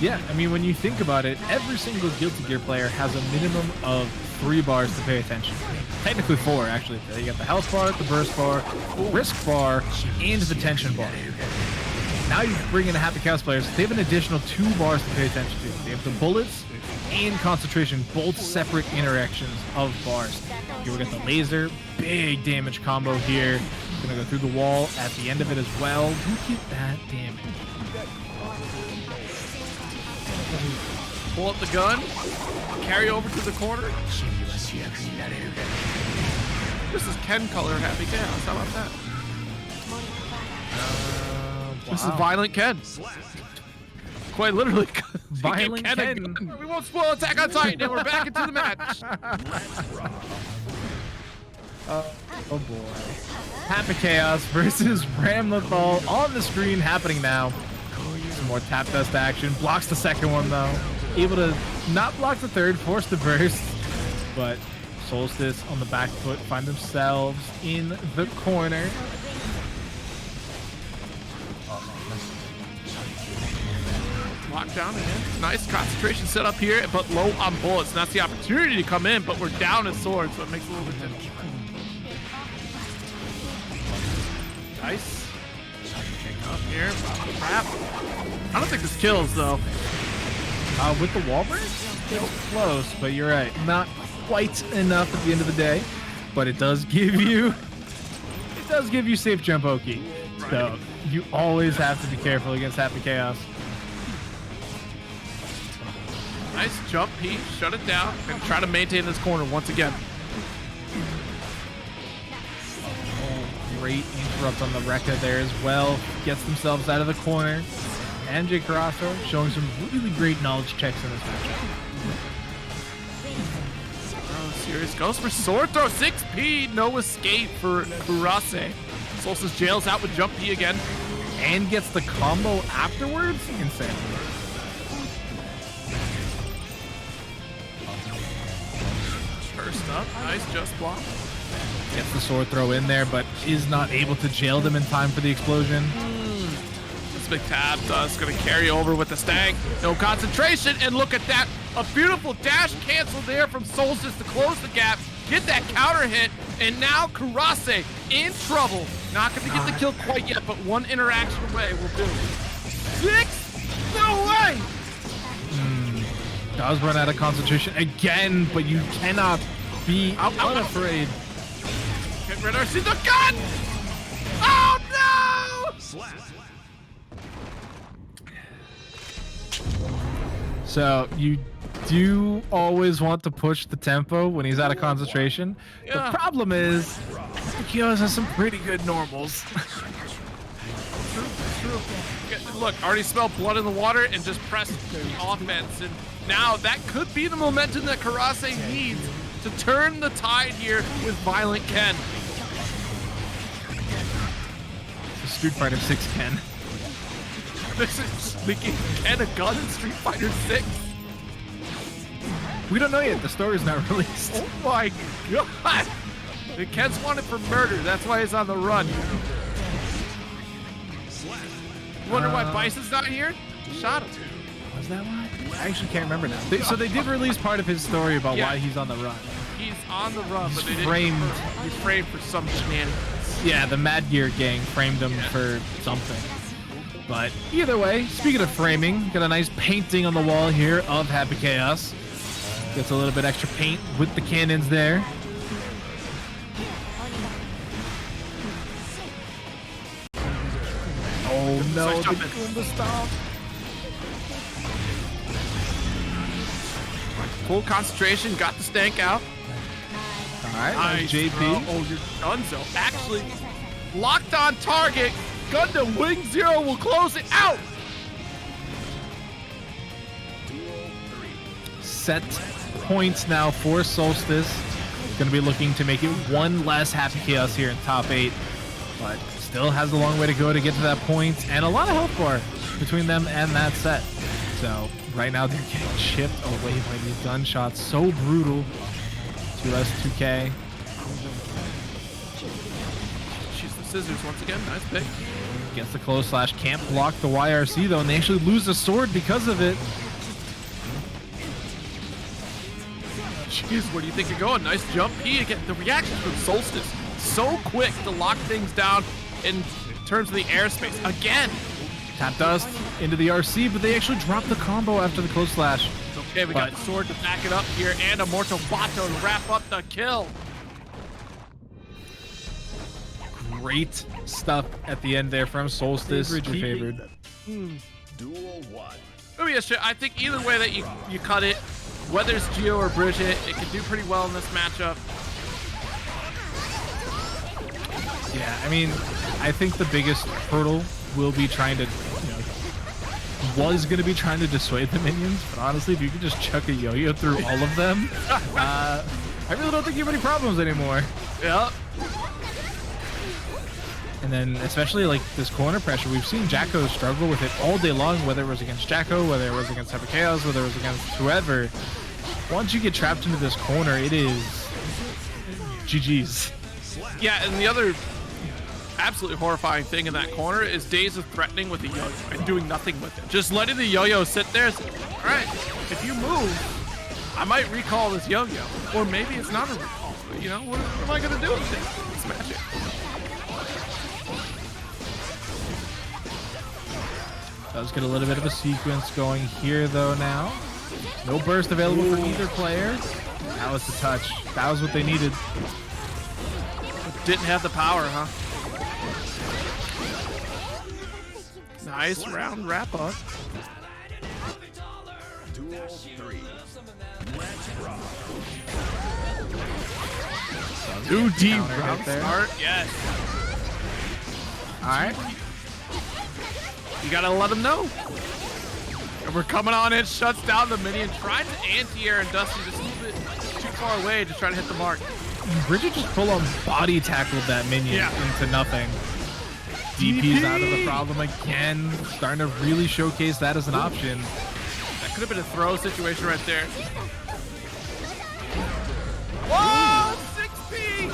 Yeah, I mean, when you think about it, every single Guilty Gear player has a minimum of 3 bars to pay attention to. Technically 4, actually. You got the health bar, the burst bar, risk bar, and the tension bar. Now you bring in the Happy Chaos players, they have an additional 2 bars to pay attention to. They have the bullets and concentration, both separate interactions of bars. Here we got the laser, big damage combo here. Gonna go through the wall at the end of it as well. Look at that damage. Pull up the gun, carry over to the corner. This is Ken color Happy Chaos. How about that? This is Violent Ken. Quite literally. Violent Ken. We won't spoil Attack on Titan, and we're back into the match. Oh boy. Happy Chaos versus Ramlethal on the screen happening now. Some more tap dust action. Blocks the second one though. Able to not block the third, force the burst. But Solstice on the back foot find themselves in the corner. Lockdown again. Nice concentration set up here, but low on bullets. And that's the opportunity to come in, but we're down a sword, so it makes it a little bit difficult. Nice. Kick up here. Crap. I don't think this kills though. With the wall break? It's close, but you're right. Not quite enough at the end of the day, but it does give you safe jump Oki. Right. So you always have to be careful against Happy Chaos. Nice jump, Pete. Shut it down and try to maintain this corner once again. Great interrupt on the Rekka there as well. Gets themselves out of the corner. And Mjkurase showing some really great knowledge checks in this matchup. Oh, serious goes for sword throw. 6P, no escape for Mjkurase. Solstice jails out with jump P again. And gets the combo afterwards. Insane. First up, nice just block. Gets the sword throw in there, but is not able to jail them in time for the explosion. This big tap is going to carry over with the Stang. No concentration, and look at that. A beautiful dash cancel there from Solstice to close the gap, get that counter hit, and now Mjkurase in trouble. Not going to get the kill quite yet, but one interaction away will do. 6? No way! Does run out of concentration again, but you cannot be unafraid. Get rid of the gun! Oh no! So you do always want to push the tempo when he's out of concentration. Yeah. The problem is, Kios has some pretty good normals. True. Look, already smell blood in the water and just press the offense. And now that could be the momentum that Mjkurase needs to turn the tide here with Violent Ken. Street Fighter 6 Ken. This is making Ken a gun in Street Fighter 6. We don't know yet. The story's not released. Oh my god! The Ken's wanted for murder. That's why he's on the run. Wonder why Bison's not here? Shot him. Was that why? I actually can't remember now. So they did release part of his story about why he's on the run. He's on the run, but they framed. Didn't. He's framed for some shenanigans. Yeah, the Mad Gear gang framed him for something. But either way, speaking of framing, got a nice painting on the wall here of Happy Chaos. Gets a little bit extra paint with the cannons there. Oh no, the Goomba stop. Full concentration, got the stank out. Alright, nice, JP. Bro. Oh, your Gunzo actually locked on target. Gundam Wing Zero will close it out. Set points now for Solstice. Going to be looking to make it one less Happy Chaos here in top 8. But still has a long way to go to get to that point. And a lot of health bar between them and that set. So right now they're getting chipped away by these gunshots. So brutal. 2S, 2K. She's the scissors once again. Nice pick. Gets the close slash. Can't block the YRC though. And they actually lose the sword because of it. Jeez, where do you think you're going? Nice jump P again. The reaction from Solstice, so quick to lock things down in terms of the airspace. Again. Tap dust into the RC, but they actually dropped the combo after the close slash. Okay, we got the sword to back it up here and a Mortal Bato to wrap up the kill. Great stuff at the end there from Solstice. Favored. Duel 1. I think either way that you cut it, whether it's Gio or Bridget, it can do pretty well in this matchup. Yeah, I mean, I think the biggest hurdle will be trying to, was going to be trying to dissuade the minions, but honestly, if you could just chuck a yo-yo through all of them, I really don't think you have any problems anymore. Yeah. And then, especially like this corner pressure, we've seen Jacko struggle with it all day long, whether it was against Jacko, whether it was against Heavy Chaos, whether it was against whoever. Once you get trapped into this corner, it is GG's. Yeah, and the other absolutely horrifying thing in that corner is Daze is threatening with the yo-yo and doing nothing with it. Just letting the yo-yo sit there. All right, if you move, I might recall this yo-yo. Or maybe it's not a recall. But, what am I going to do with it? It's magic. Does get a little bit of a sequence going here, though, now. No burst available for either player. That was the touch. That was what they needed. Didn't have the power, huh? Nice round wrap up. Duel 3. Two deep Counter round right there. start. Yes. All right. You gotta let them know. And we're coming on in, shuts down the minion, trying to anti-air, and Dusty just a little bit too far away to try to hit the mark. Bridget just full on body tackled that minion into nothing. DP's out of the problem again. Starting to really showcase that as an option. That could have been a throw situation right there. Whoa! 6P!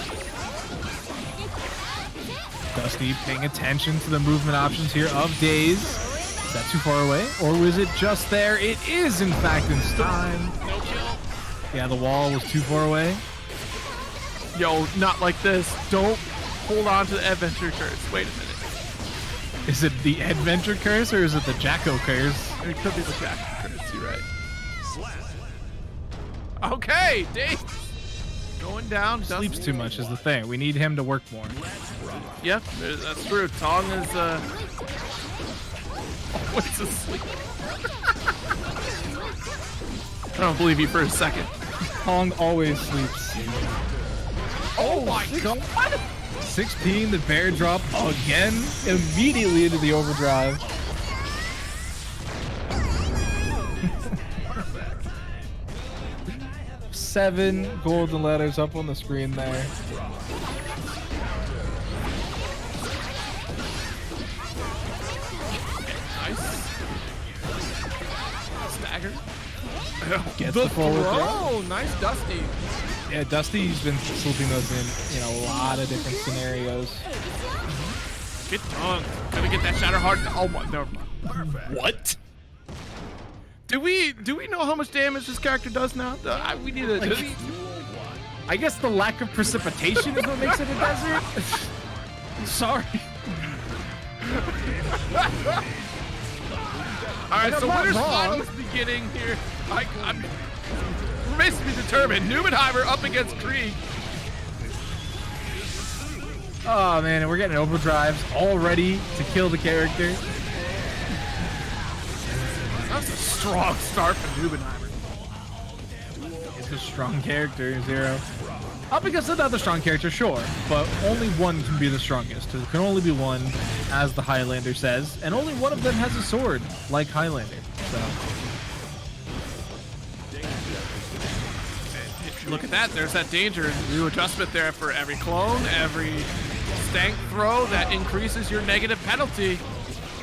Dusty paying attention to the movement options here of Daze. Is that too far away? Or was it just there? It is, in fact, in time. No kill. Yeah, the wall was too far away. Yo, not like this. Don't hold on to the Eddventure curse. Wait a minute. Is it the Eddventure curse or is it the Jacko curse? It could be the Jacko curse. You're right. Okay, Daze. Going down. Sleeps too much is the thing. We need him to work more. Yep, that's true. Tong is, always asleep. I don't believe you for a second. Tong always sleeps. Oh my god! 16, the bear drop again, immediately into the overdrive. Seven golden letters up on the screen there. Nice. Stagger. Gets the forward throw. Oh, nice Dusty. Yeah, Dusty's been swooping those in a lot of different scenarios. Good dunk. Gonna get that shatter hard. Oh my, never mind. What? Do we know how much damage this character does now? We need to. I guess the lack of precipitation is what makes it a desert. Sorry. All right, so not winner's wrong. finals beginning here. I'm remains to be determined. Numenheimer up against Kreeg. Oh man, and we're getting overdrives all ready to kill the character. That's a strong start for Numenheimer. It's a strong character, Zero. Up against another strong character, sure, but only one can be the strongest. There can only be one, as the Highlander says, and only one of them has a sword, like Highlander. So. Look at that. There's that danger. New adjustment there for every clone, every stank throw that increases your negative penalty.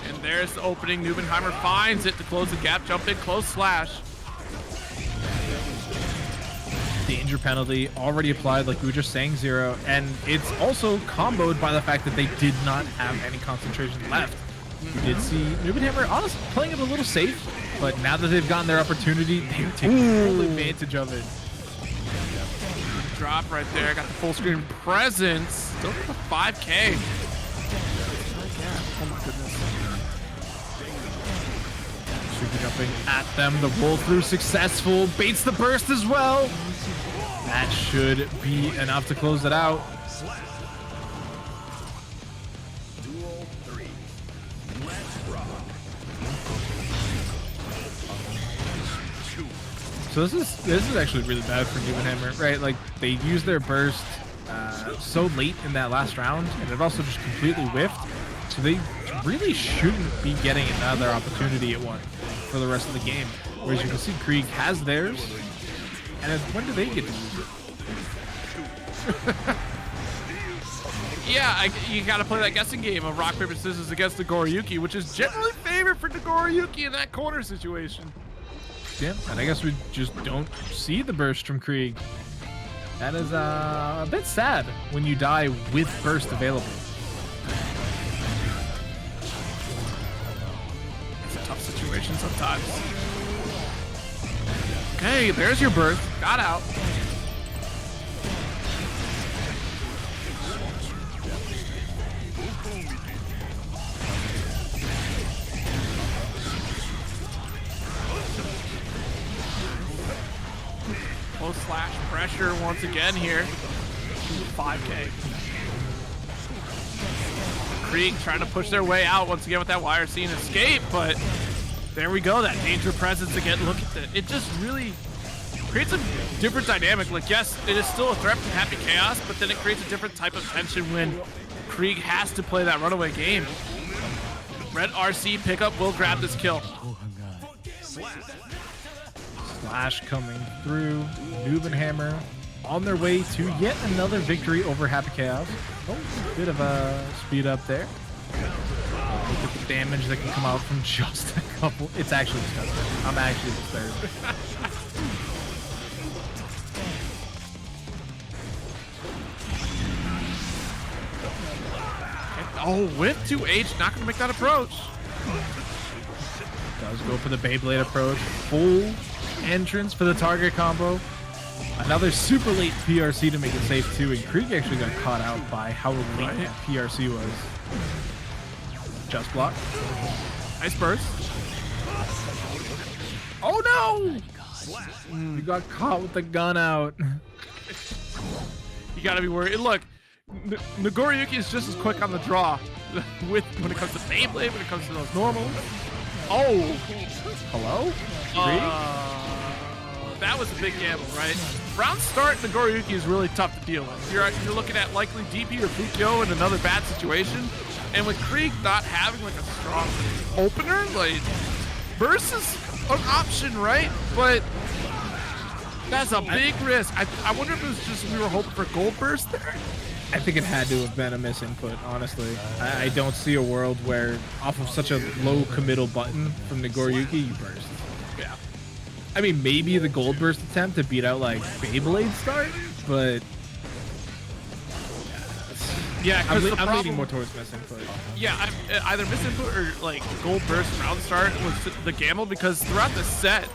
And there's the opening. Numenheimer finds it to close the gap. Jump in, close slash. Danger penalty already applied, like we were just saying, Zero, and it's also comboed by the fact that they did not have any concentration left. We did see Numenheimer honestly playing it a little safe, but now that they've gotten their opportunity, they're taking full advantage of it. Drop right there. Got the full screen presence. Still got the 5K. Oh my goodness. Super jumping at them. The roll through successful. Baits the burst as well. That should be enough to close it out. Duel 3. Let's rock. So this is actually really bad for Numenheimer, right? Like they use their burst so late in that last round, and it also just completely whiffed. So they really shouldn't be getting another opportunity at one for the rest of the game. Whereas you can see Kreeg has theirs, and when do they get to use it? Yeah, you got to play that guessing game of rock, paper, scissors against Nagoriyuki, which is generally favored for Nagoriyuki in that corner situation. Yeah, and I guess we just don't see the burst from Kreeg. That is a bit sad when you die with burst available. It's a tough situation sometimes. Okay, there's your burst. Got out. Slash pressure once again here. 5K. Kreeg trying to push their way out once again with that wire scene escape, but there we go. That danger presence again. Look at that. It just really creates a different dynamic. Like, yes, it is still a threat from Happy Chaos, but then it creates a different type of tension when Kreeg has to play that runaway game. Red RC pickup will grab this kill. Slash coming through. Nubenhammer on their way to yet another victory over Happy Chaos. Oh, bit of a speed up there. Look at the damage that can come out from just a couple. It's actually disgusting. I'm actually disturbed. Oh, with 2H, not gonna make that approach. Does go for the Beyblade approach. Full entrance for the target combo. Another super late PRC to make it safe too, and Kreeg actually got caught out by how late that PRC was. Just block. Nice burst. Oh no! You got caught with the gun out. You gotta be worried. Look, Nagoriyuki is just as quick on the draw when it comes to Beyblade, when it comes to those normals. Oh! Hello? That was a big gamble, right? Round start, Nagoriyuki is really tough to deal with. You're looking at likely DP or Fukyo in another bad situation. And with Kreeg not having like a strong opener, like burst is an option, right? But that's a big risk. I wonder if it was just we were hoping for gold burst there. I think it had to have been a misinput, honestly. I don't see a world where off of such a low committal button from Nagoriyuki, you burst. Yeah. I mean, maybe the gold burst attempt to beat out like Beyblade start, but yeah, I'm leaning more towards misinput. Yeah, either misinput or like gold burst round start was the gamble, because throughout the set,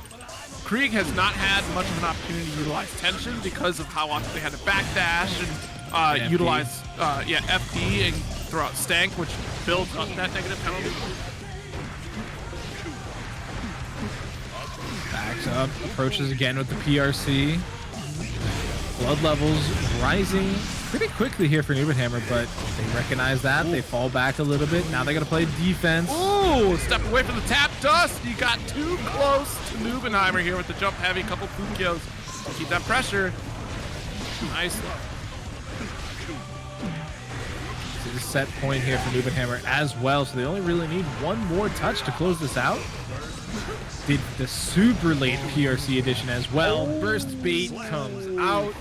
Kreeg has not had much of an opportunity to utilize tension because of how often they had to backdash and utilize FD and throw out stank, which builds up that negative penalty. Backs up, approaches again with the PRC. Blood levels rising pretty quickly here for Nubenhammer, but they recognize that. They fall back a little bit. Now they got to play defense. Ooh, step away from the tap dust. You got too close to Nubenheimer here with the jump heavy, couple Fukios. Keep that pressure. Nice. This is a set point here for Nubenhammer as well, so they only really need one more touch to close this out. Did the super late PRC edition as well. Burst bait comes out.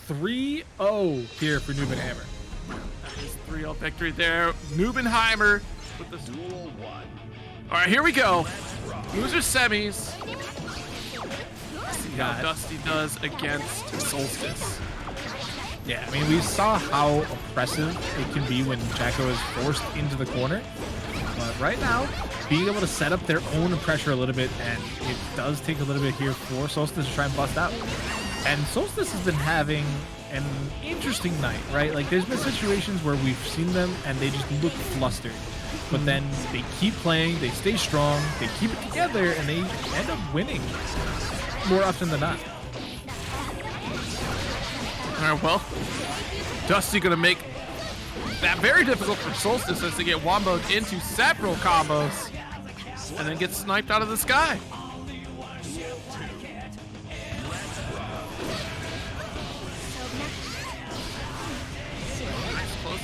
3-0 here for Nubenhammer. That is 3-0 victory there. Nubenheimer with the duel one. All right, here we go. Loser semis. See how Dusty does against Solstice. Yeah, I mean, we saw how oppressive it can be when Jacko is forced into the corner. But right now, being able to set up their own pressure a little bit, and it does take a little bit here for Solstice to try and bust out. And Solstice has been having an interesting night, right? Like, there's been situations where we've seen them and they just look flustered. But then they keep playing, they stay strong, they keep it together, and they end up winning more often than not. All right, well, Dusty gonna make that very difficult for Solstice as they get womboed into several combos and then get sniped out of the sky.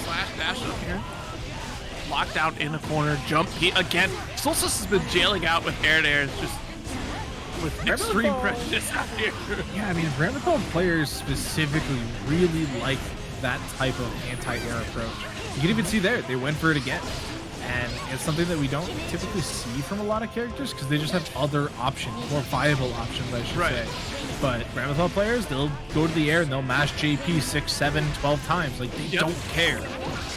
slash dash up here. Locked down in the corner. Jump again. Solstice has been jailing out with air to air. Just with extreme prejudice out here. Yeah, I mean, Ramlethal players specifically really like that type of anti-air approach. You can even see there, they went for it again. And it's something that we don't typically see from a lot of characters because they just have other options, more viable options, I should say. But Ramlethal players, they'll go to the air and they'll mash JP 6, 7, 12 times. Like, they don't care.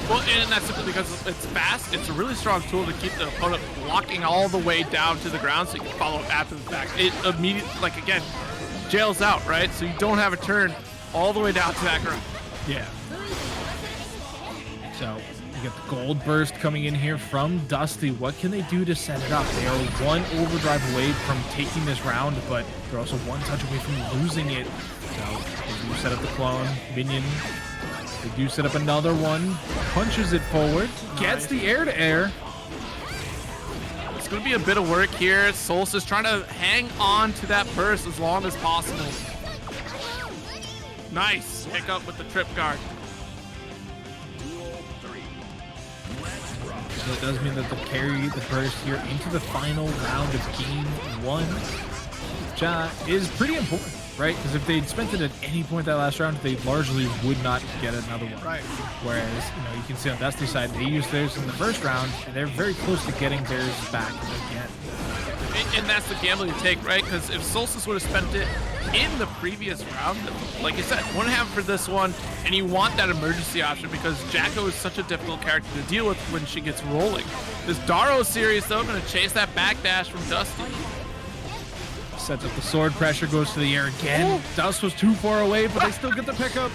Well, and that's simply because it's fast. It's a really strong tool to keep the opponent locking all the way down to the ground so you can follow up after the fact. It immediately, like, again, jails out, right? So you don't have a turn all the way down to that ground. Yeah. So you get the gold burst coming in here from Dusty. What can they do to set it up? They are one overdrive away from taking this round, but they're also one touch away from losing it. So they do set up the clone minion. They do set up another one. Punches it forward. Gets the air to air. It's going to be a bit of work here. Solstice trying to hang on to that burst as long as possible. Nice pick up with the trip guard. So it does mean that they'll carry the burst here into the final round of game 1, which is pretty important, right? Because if they'd spent it at any point that last round, they largely would not get another one. Right. Whereas, you can see on Dusty's side, they used theirs in the first round, and they're very close to getting theirs back again. And that's the gamble you take, right? Because if Solstice would have spent it in the previous round, like you said, wouldn't have for this one, and you want that emergency option because Jacko is such a difficult character to deal with when she gets rolling. This Daro series, though, going to chase that backdash from Dusty. Sets up the sword, pressure goes to the air again. Dust was too far away, but they still get the pickup.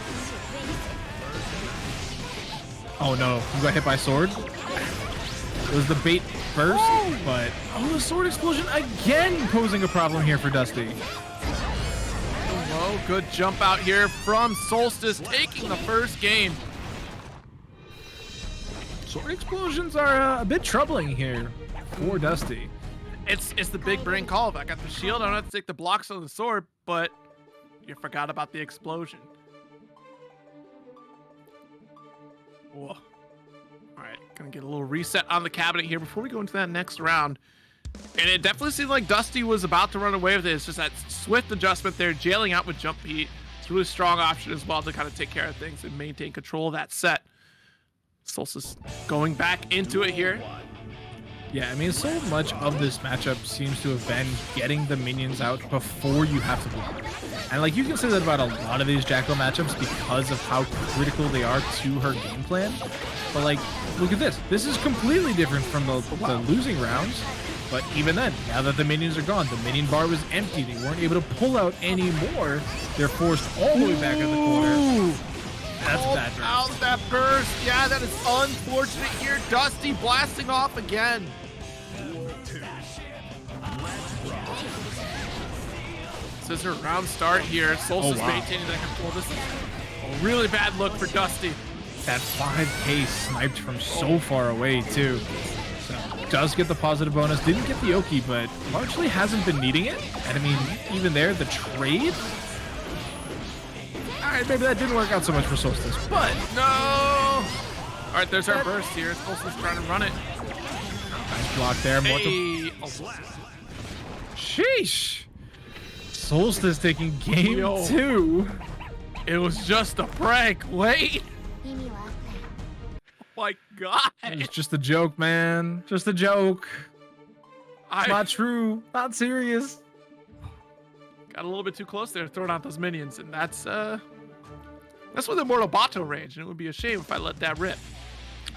Oh no, you got hit by sword. It was the bait burst, but the sword explosion again posing a problem here for Dusty. Oh, good jump out here from Solstice, taking the first game. Sword explosions are a bit troubling here for Dusty. It's the big brain call. If I got the shield, I don't have to take the blocks on the sword, but you forgot about the explosion. Whoa. All right, gonna get a little reset on the cabinet here before we go into that next round. And it definitely seemed like Dusty was about to run away with it. It's just that swift adjustment there, jailing out with Jump Heat. It's a really strong option as well to kind of take care of things and maintain control of that set. Solstice going back into it here. Yeah, I mean, so much of this matchup seems to have been getting the minions out before you have to block. And, like, you can say that about a lot of these Jacko matchups because of how critical they are to her game plan. But, like, look at this. This is completely different from the losing rounds. But even then, now that the minions are gone, the minion bar was empty. They weren't able to pull out any more. They're forced all the way back in the corner. That's a bad burst. Out that burst. Yeah, that is unfortunate here. Dusty blasting off again. This is her round start here. Solstice maintaining that control. This is a really bad look for Dusty. That 5K sniped from so far away, too. So, does get the positive bonus. Didn't get the Oki, but largely hasn't been needing it. And I mean, even there, the trade. All right, maybe that didn't work out so much for Solstice, but no. All right, there's our burst here. Solstice trying to run it. Nice block there. Hey. Sheesh. Solstice taking game 2. It was just a prank. Wait. Oh my God. It was just a joke, man. Just a joke. Not true. Not serious. Got a little bit too close there, throwing out those minions, and that's with Immortal Bato range, and it would be a shame if I let that rip.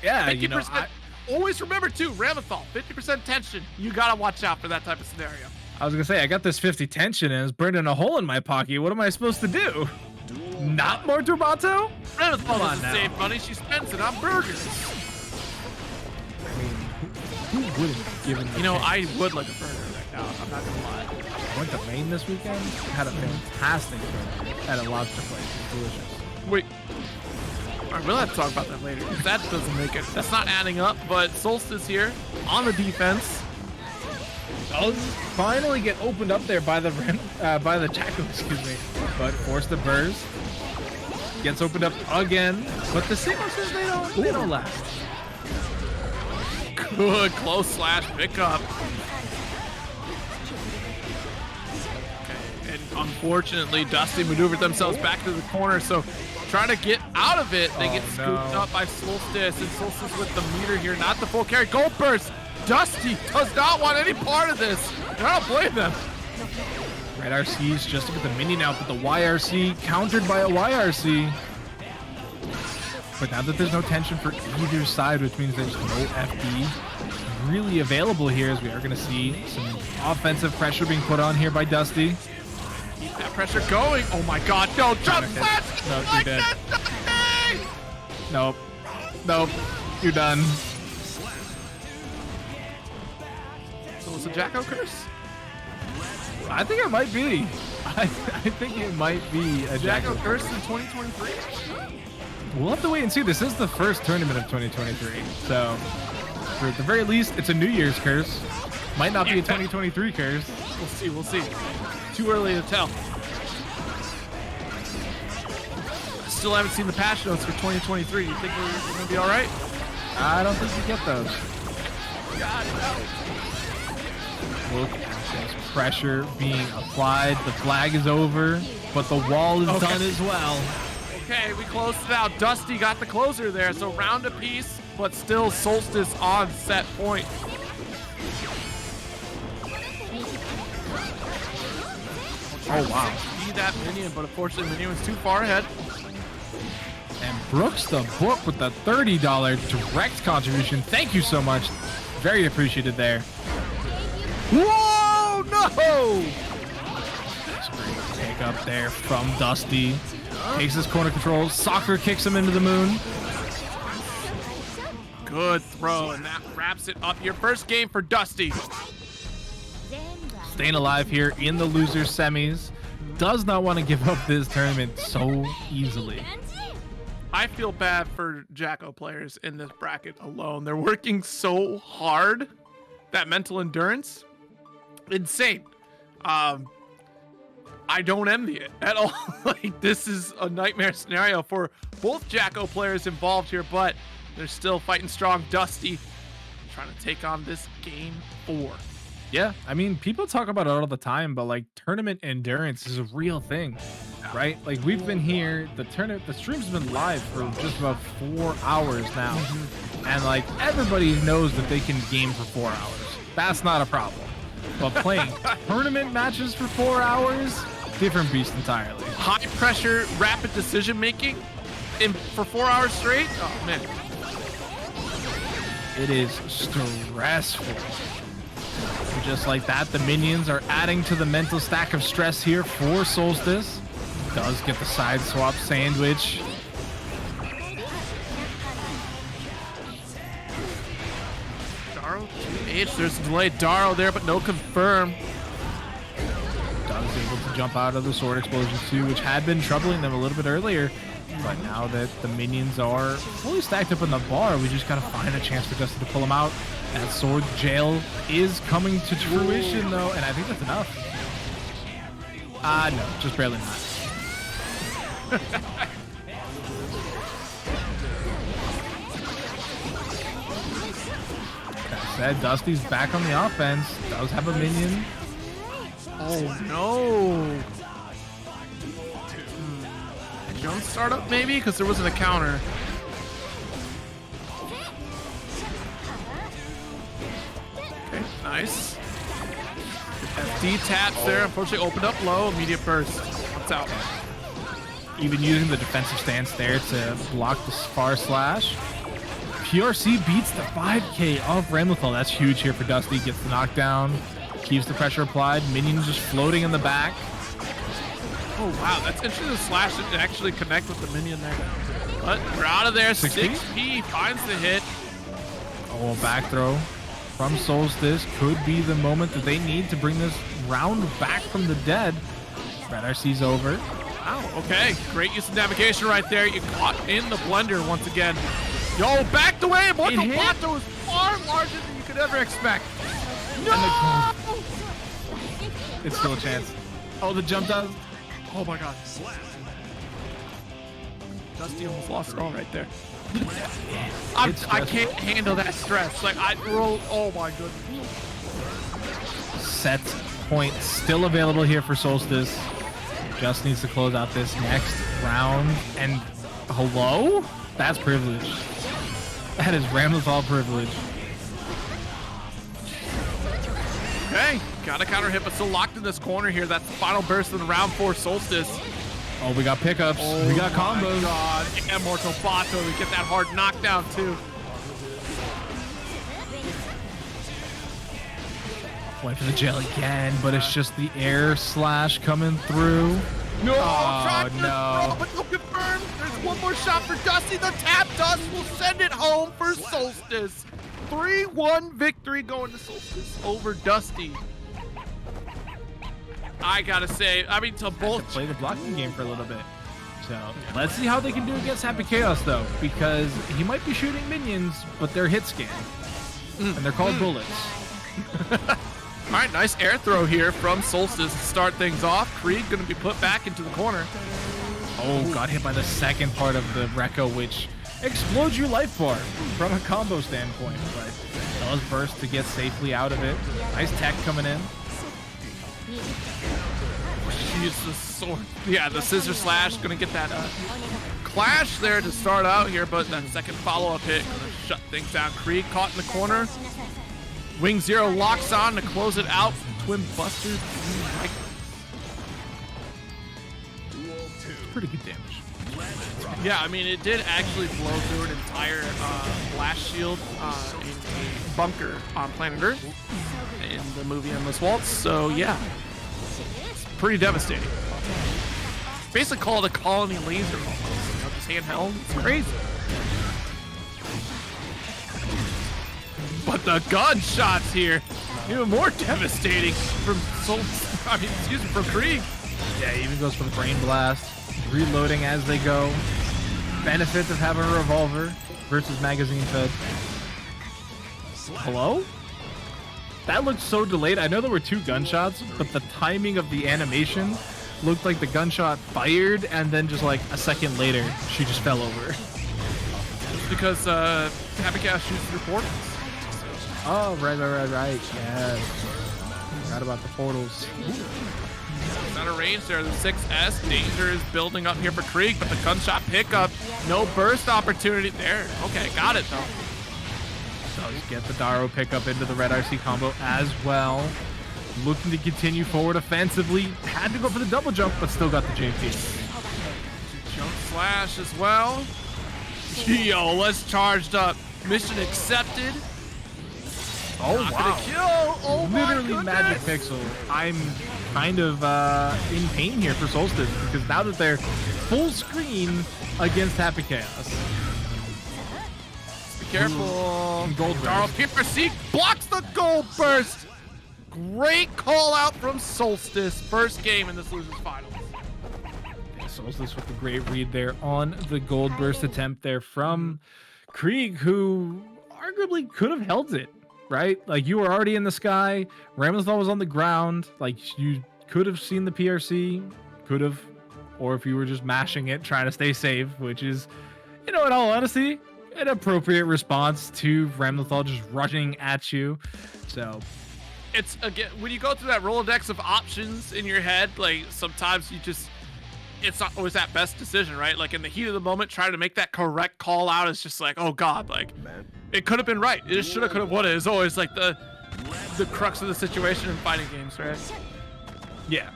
Yeah, 50%. Always remember too, Ramlethal, 50% tension. You gotta watch out for that type of scenario. I was gonna say, I got this 50 tension and it's burning a hole in my pocket. What am I supposed to do? Not more Turbato? Ramlethal doesn't save money, she spends it on burgers. I mean, who wouldn't given the I would like a burger right now, I'm not gonna lie. I went to Maine this weekend, had a fantastic burger at a lobster place. It's delicious. Wait. Alright, we'll have to talk about that later. That doesn't make it. That's not adding up, but Solstice here on the defense. Does finally get opened up there by the Jacko, excuse me. But forced the burst. Gets opened up again, but the sequences, they don't last. Good close slash pickup. Okay, and unfortunately, Dusty maneuvered themselves back to the corner, so trying to get out of it, they get scooped up by Solstice, and Solstice with the meter here, not the full carry. Gold burst! Dusty does not want any part of this. I don't blame them. Red RC's just to get the minion out, but the YRC countered by a YRC. But now that there's no tension for either side, which means there's no FD really available here, as we are going to see some offensive pressure being put on here by Dusty. Keep that pressure going. Oh my god, no, jump flash! No, you're dead. Nope. Nope. You're done. So it's a Jacko curse? I think it might be. I think it might be a Jacko Jacko curse in 2023? We'll have to wait and see. This is the first tournament of 2023. So, for at the very least, it's a New Year's curse. Might not be a 2023 curse. We'll see, we'll see. Too early to tell. I still haven't seen the patch notes for 2023. You think we're going to be all right? I don't think you get those. God, no. Look at this pressure being applied. The flag is over, but the wall is done as well. Okay, we closed it out. Dusty got the closer there, so round apiece, but still Solstice on set point. Oh, wow. Be that minion, but unfortunately minion was too far ahead. And Brooks the Book with the $30 direct contribution. Thank you so much. Very appreciated there. Whoa, no! That's a great pick up there from Dusty. Takes his corner control. Soccer kicks him into the moon. Good throw, and that wraps it up. Your first game for Dusty. Staying alive here in the losers semis. Does not want to give up this tournament so easily. I feel bad for Jacko players in this bracket alone. They're working so hard. That mental endurance, insane. I don't envy it at all. Like, this is a nightmare scenario for both Jacko players involved here, but they're still fighting strong. Dusty trying to take on this game 4. Yeah, I mean, people talk about it all the time, but like tournament endurance is a real thing, right? Like, we've been here, the stream's been live for just about 4 hours now, and like everybody knows that they can game for 4 hours. That's not a problem. But playing tournament matches for 4 hours, different beast entirely. High pressure, rapid decision making for 4 hours straight. Oh man, it is stressful. Just like that, the minions are adding to the mental stack of stress here for Solstice. Does get the side swap sandwich. Daro 2H. There's a delay. Daro there, but no confirm. Does able to jump out of the sword explosion too, which had been troubling them a little bit earlier. But now that the minions are fully stacked up in the bar, we just gotta find a chance for Dusty to pull them out. That sword jail is coming to fruition though, and I think that's enough. No, just barely not. That said, Dusty's back on the offense. Does have a minion. Oh no. Jump startup maybe, because there wasn't a counter. Okay, nice. FD taps there, unfortunately opened up low, immediate burst. What's out? Even using the defensive stance there to block the far slash. PRC beats the 5K of Ramlethal. That's huge here for Dusty. Gets the knockdown, keeps the pressure applied. Minions just floating in the back. Oh wow, that's interesting. The slash didn't actually connect with the minion there. But we're out of there. 6P finds the hit. Oh, a back throw from Solstice could be the moment that they need to bring this round back from the dead. Red RC's over. Wow, okay. Great use of navigation right there. You caught in the blender once again. Yo, backed away. Mortal Plato is far larger than you could ever expect. No! It's still a chance. Oh, the jump does. Oh my god. Dusty almost lost it all right there. I can't handle that stress. Like, I roll. Oh my goodness. Set point still available here for Solstice. Just needs to close out this next round. And hello? That's privilege. That is Ramlethal privilege. Okay, got a counter hit, but still locked in this corner here. That's the final burst of the round for Solstice. Oh, we got pickups. We got combos. God, and Mortal Bato to get that hard knockdown too. Went for the gel again, but it's just the air slash coming through. No, oh, no. But no confirmed. There's one more shot for Dusty. The tap dust will send it home for Solstice. 3-1 victory going to Solstice over Dusty. I gotta say, I mean, to both play the blocking game for a little bit. So let's see how they can do against Happy Chaos though, because he might be shooting minions, but they're hit scan, and they're called bullets. All right, nice air throw here from Solstice to start things off. Kreeg gonna be put back into the corner. Oh, got hit by the second part of the Rekka, which explodes your life bar from a combo standpoint, but does burst to get safely out of it. Nice tech coming in. Use the sword. Yeah, the scissor slash gonna get that clash there to start out here, but that second follow-up hit gonna shut things down. Kreeg caught in the corner. Wing Zero locks on to close it out. Twin Busters. Pretty good damage. Yeah, I mean, it did actually blow through an entire blast shield in a bunker on planet Earth in the movie Endless Waltz. So yeah, it's pretty devastating. Basically call it a colony laser almost. You know, just handheld. It's crazy. But the gunshots here, even more devastating from from Kreeg. Yeah, he even goes for the brain blast. Reloading as they go. Benefits of having a revolver versus magazine fed. Hello? That looked so delayed. I know there were two gunshots, but the timing of the animation looked like the gunshot fired and then just like a second later, she just fell over. It's because Happy Chaos shoots through portals. Oh, right. Yeah. Forgot about the portals. Out of range there, the 6S. Danger is building up here for Kreeg, but the gunshot pickup, no burst opportunity there. Okay, got it though. Does get the Daro pickup into the red RC combo as well. Looking to continue forward offensively. Had to go for the double jump, but still got the JP. Jump slash as well. Yo, let's charged up. Mission accepted. Oh, Not wow. gonna kill. Oh, Literally my magic goodness. pixel. I'm kind of in pain here for Solstice because now that they're full screen against Happy Chaos. Be careful. Gold Darl burst. Pierce blocks the gold burst. Great call out from Solstice. First game in this losers finals. Solstice with the great read there on the gold burst attempt there from Kreeg, who arguably could have held it. Right? Like, you were already in the sky. Ramlethal was on the ground. Like, you could have seen the PRC. Could have. Or if you were just mashing it, trying to stay safe, which is, you know, in all honesty, an appropriate response to Ramlethal just rushing at you. So, It's, again, when you go through that Rolodex of options in your head, like, sometimes you just, it's not always that best decision, right? Like, in the heat of the moment, trying to make that correct call out is just like, oh, God, like, it could have been right. It should have, could have, would have. It's always like the crux of the situation in fighting games, right? yeah.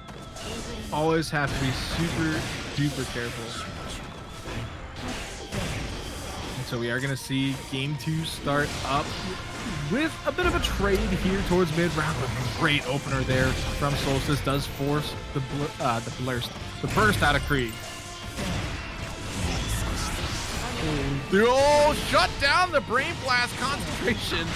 Always have to be super duper careful. And so we are going to see game 2 start up with a bit of a trade here towards mid-round. A great opener there from Solstice does force the burst out of Kreeg. Oh, shut down the Brain Blast concentration.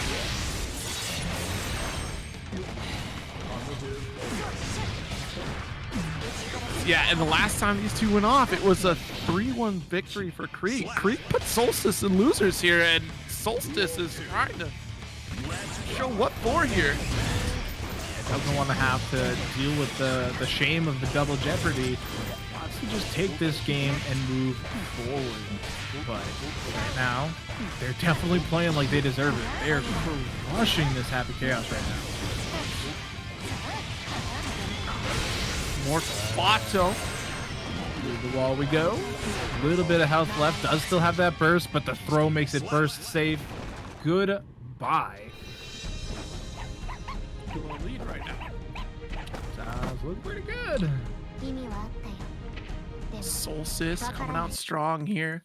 Yeah, and the last time these two went off, it was a 3-1 victory for Kreeg. Kreeg put Solstice in losers here, and Solstice is trying to show what for here. Doesn't want to have to deal with the shame of the double jeopardy. wants to just take this game and move forward. But right now, they're definitely playing like they deserve it. They are crushing this Happy Chaos right now. More Bato. Through the wall we go. A little bit of health left. Does still have that burst, but the throw makes it burst safe. Goodbye. Lead right now. Sounds looking pretty good. Solstice coming out strong here.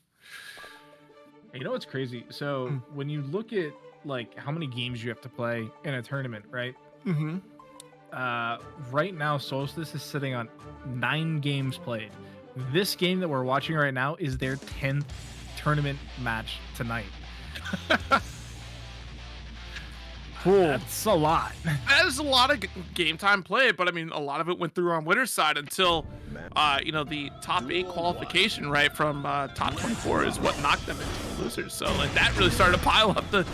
You know what's crazy? So when you look at like how many games you have to play in a tournament, right? Mm-hmm. Right now, Solstice is sitting on 9 games played. This game that we're watching right now is their 10th tournament match tonight. Cool. That's a lot. That is a lot of game time played, but I mean, a lot of it went through on winner's side until, you know, the top 8 qualification, right, from top 24 is what knocked them into the losers. So, like, that really started to pile up the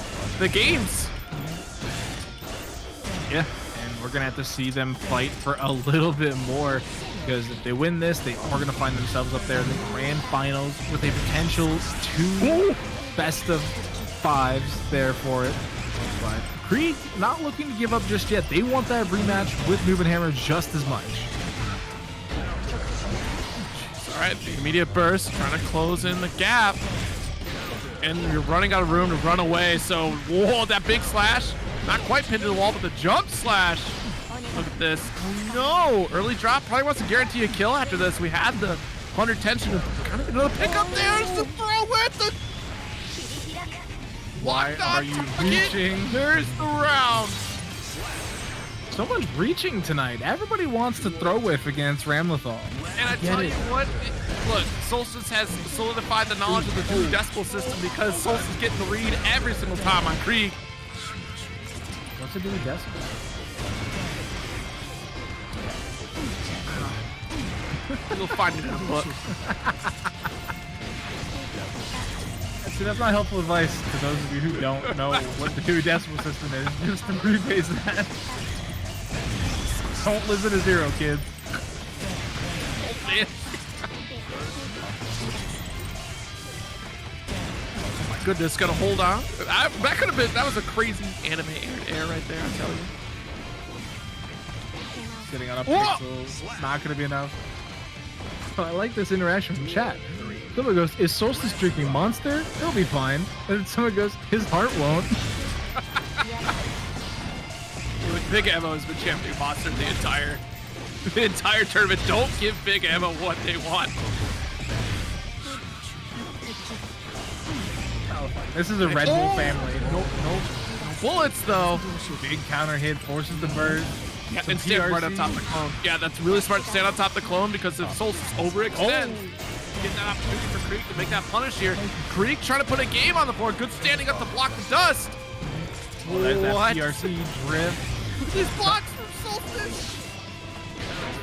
games. Yeah, and we're going to have to see them fight for a little bit more, because if they win this, they are going to find themselves up there in the grand finals with a potential 2 best of 5s there for it. But Kreeg not looking to give up just yet. They want that rematch with NBNHMR just as much. All right, the immediate burst, trying to close in the gap. And you're running out of room to run away. So, whoa, that big slash. Not quite pinned to the wall, but the jump slash. Look at this. No, early drop probably wants to guarantee a kill after this. We had the 100 tension. Kind of another pickup there. There's the throw with the... Why are you reaching? There's the round. Someone's reaching tonight. Everybody wants to throw with against Ramlethal. And I tell you what, look, Solstice has solidified the knowledge of the Dewey Decimal system because Solstice is getting the read every single time on Kreeg. What's a Dewey Decimal? You'll find it in the book. See, that's not helpful advice to those of you who don't know what the Dewey Decimal System is. Just to rephrase that. Don't listen to 0, kids. Oh my goodness, gonna hold on. That could have been, that was a crazy anime air right there, I tell you. Sitting on a pixel, not gonna be enough. Oh, I like this interaction from chat. Someone goes, is Solstice drinking Monster? He'll be fine. And then someone goes, his heart won't. Big Ammo has been championing Monster the entire tournament. Don't give Big Ammo what they want. This is a Red Bull family. No bullets though. Big counter hit, forces the burst. Yeah, and stay right on top of the clone. Yeah, that's really smart to stand on top of the clone because if Solstice overextends, getting that opportunity for Kreeg to make that punish here. Kreeg trying to put a game on the board. Good standing up to block the dust. Well, there's that PRC drift. These blocks from Solstice.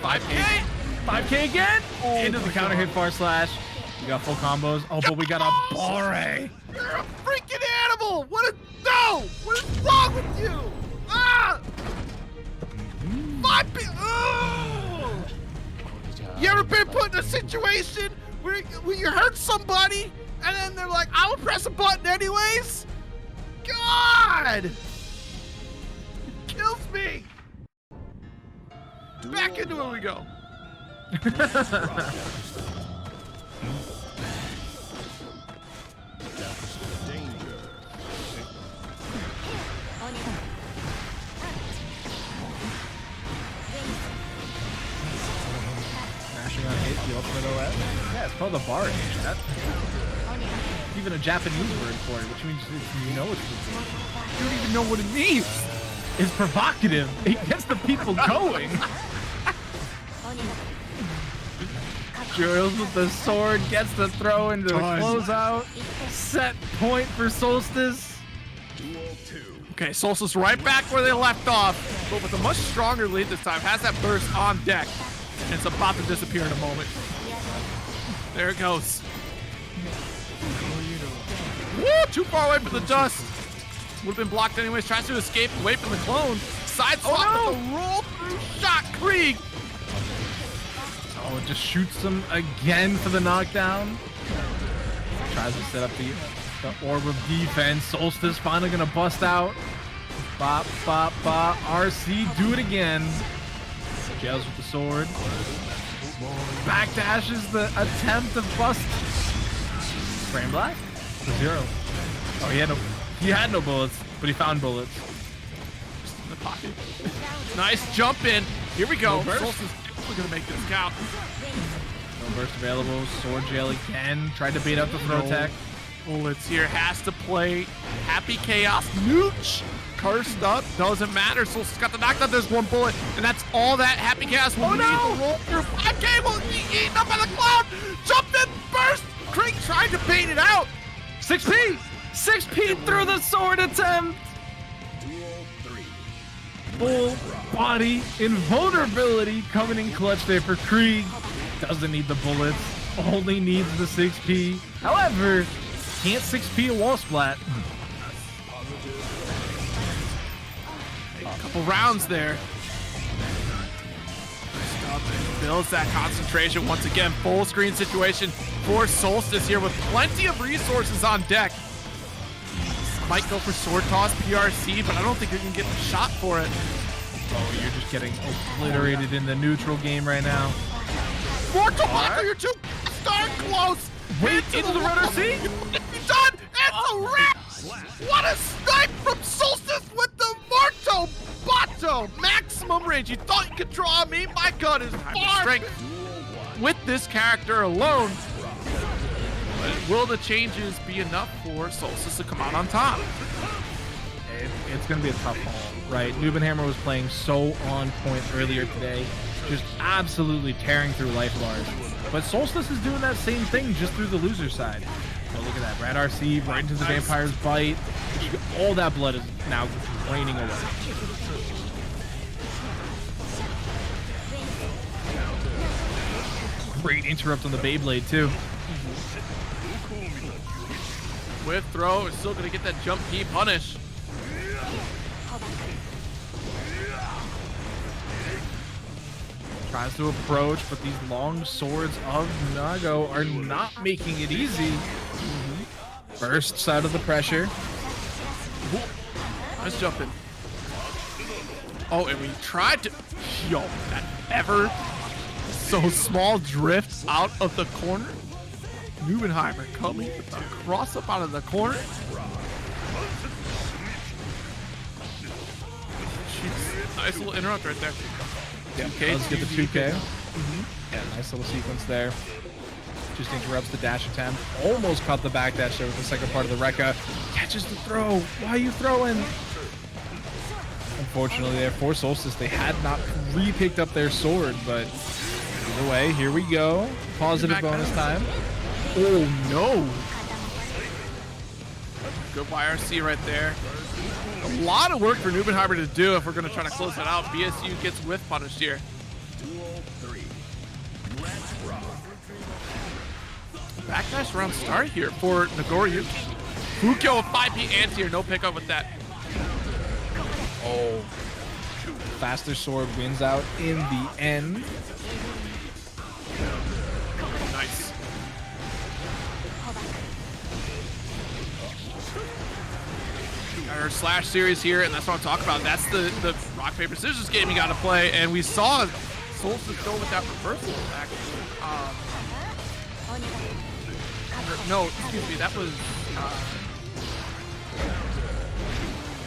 5K. 5K again. Into the counter hit far slash. We got full combos. Oh, but we got a Barre. You're a freaking animal. What is wrong with you? Ah! 5K. Oh! You ever been put in a situation where you hurt somebody and then they're like, I will press a button anyways? God! It kills me! Back into it we go. Mashing on hit, the ultimate OS. Yeah, it's called the Barre. That's even a Japanese word for it, which means you know it's You don't even know what it means. It's provocative. It gets the people going. Drills with the sword, gets the throw into the closeout. Set point for Solstice. Okay, Solstice right back where they left off, but with a much stronger lead this time. Has that burst on deck, and it's about to disappear in a moment. There it goes. Woo! Too far away from the dust. Would have been blocked anyways. Tries to escape away from the clone. Side swap with a roll through shot. Kreeg. Oh, it just shoots him again for the knockdown. Tries to set up the orb of defense. Solstice finally gonna bust out. Bop, bop, bop. RC, do it again. Jails with the sword. Backdashes the attempt to bust. Frame black? 0. Oh, he had no bullets, but he found bullets. Just in the pocket. Nice jump in. Here we go. No burst. Solstice is gonna make this count. No burst available. Sword jail again. Tried to bait up the throw tech. Bullets here. Has to play Happy Chaos. Nooch. Cursed up. Doesn't matter. Solstice got the knockdown. There's one bullet. And that's all that Happy Chaos will need to roll through. 5K will be eaten up by the cloud. Jumped in. Burst. Kreeg tried to bait it out. 6P! 6P through the sword attempt! Full body invulnerability coming in clutch there for Kreeg. Doesn't need the bullets, only needs the 6P. However, can't 6P a wall splat. A couple rounds there. Builds that concentration once again. Full screen situation for Solstice here with plenty of resources on deck. Might go for sword toss, PRC, but I don't think you're gonna get the shot for it. Oh, you're just getting obliterated in the neutral game right now. Mortal Blocker, you're too darn close. Wait, into the runner C? Done. It's a wrap. What a snipe from Solstice with the Marto Bato maximum range. You thought you could draw me? My gun is far strength with this character alone. But will the changes be enough for Solstice to come out on top? It's going to be a tough haul, right? NBNHMR was playing so on point earlier today, just absolutely tearing through life bars. But Solstice is doing that same thing just through the loser side. So look at that, Rad RC right into the Vampire's Bite. All that blood is now draining away. Great interrupt on the Beyblade too. With throw, is still gonna get that jump key punish. Tries to approach, but these long swords of Nago are not making it easy. Bursts out of the pressure. Nice jumping. Oh, and we tried to... Yo, that ever so small drift out of the corner. NBNHMR coming with the cross up out of the corner. Jeez, nice little interrupt right there. Yeah, let's get the 2K. Yeah, nice little sequence there. Just interrupts the dash attempt. Almost caught the backdash there with the second part of the Rekka. Catches the throw. Why are you throwing? Unfortunately there for Solstice, they had not re-picked up their sword, but either way, here we go. Positive bonus time. Oh no! Good YRC right there. A lot of work for NBNHMR to do if we're going to try to close it out. BSU gets whiff punished here. Backdash round start here for Nagoriyuki. Fukyo with 5P anti-air, no pickup with that. Oh. Faster sword wins out in the end. Nice. Got our slash series here, and that's what I'm talking about. That's the rock, paper, scissors game you got to play, and we saw Solstice go with that reversal attack. No, excuse me, that was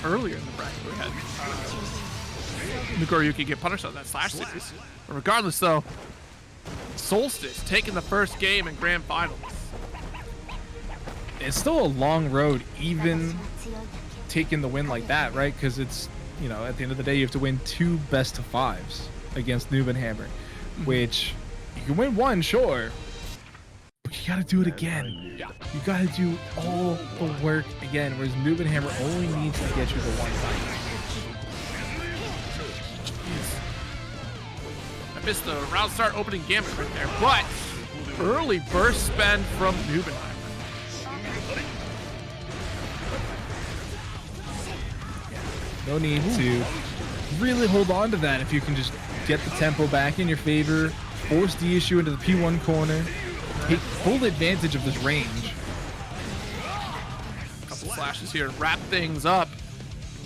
earlier in the bracket we had Nagoriyuki get punished on that slash series. But regardless, though, Solstice taking the first game in grand finals. It's still a long road, even taking the win like that, right? Because it's, you know, at the end of the day, you have to win 2 best of 5s against NBNHMR, which you can win 1, sure, but you got to do it again. Yeah. You got to do all the work again, whereas NBNHMR only needs to get you the 1 fight. I missed the round start opening gambit right there, but early burst spend from NBNHMR. No need to really hold on to that if you can just get the tempo back in your favor, force the issue into the P1 corner, take full advantage of this range. Couple flashes here, wrap things up.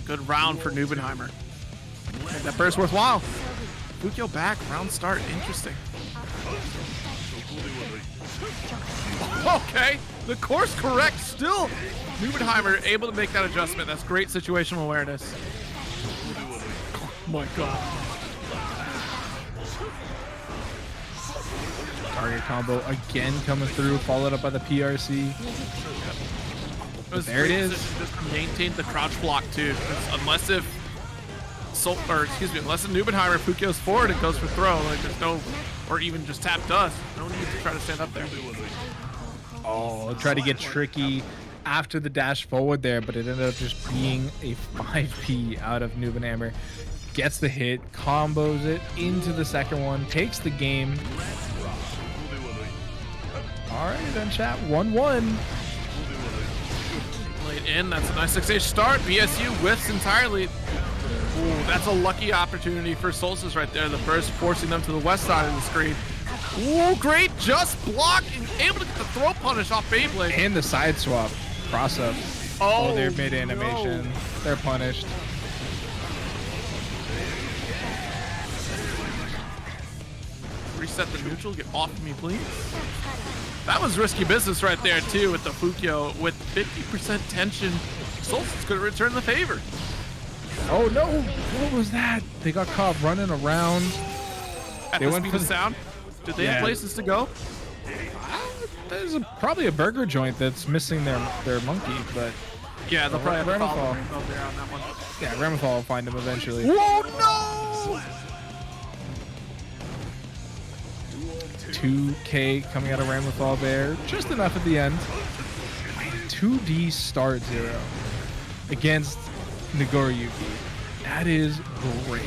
Good round for Nubenheimer. Make that burst worthwhile. Fukyo back, round start, interesting. Okay, the course correct still. Nubenheimer able to make that adjustment. That's great situational awareness. Oh my god. Target combo again coming through, followed up by the PRC. There it is. Just maintain the crouch block too. Unless if unless the Nubenheimer Fukyo's forward and goes for throw, like there's no, or even just tap dust. No need to try to stand up there. Oh, try to get tricky after the dash forward there, but it ended up just being a 5P out of Nubenheimer. Gets the hit, combos it into the second one, takes the game. All right, then chat, 1-1. Late in, that's a nice 6H start. BSU whiffs entirely. Ooh, that's a lucky opportunity for Solstice right there. The burst forcing them to the west side of the screen. Ooh, great just block and able to get the throw punish off Beyblade. And the side swap cross up. Oh, they're mid animation. No. They're punished. Reset the neutral, get off of me, please. That was risky business right there too with the Fukyo. With 50% tension, Solstice could return the favor. Oh no, what was that? They got caught running around. At the speed of sound? Did they have places to go? There's probably a burger joint that's missing their monkey, but yeah, they'll probably have to follow Ramlethal there on that one. Yeah, Ramlethal will find him eventually. Whoa, no! 2K coming out of Ramlethal there, just enough at the end. 2D start 0 against Nagoriyuki. That is great.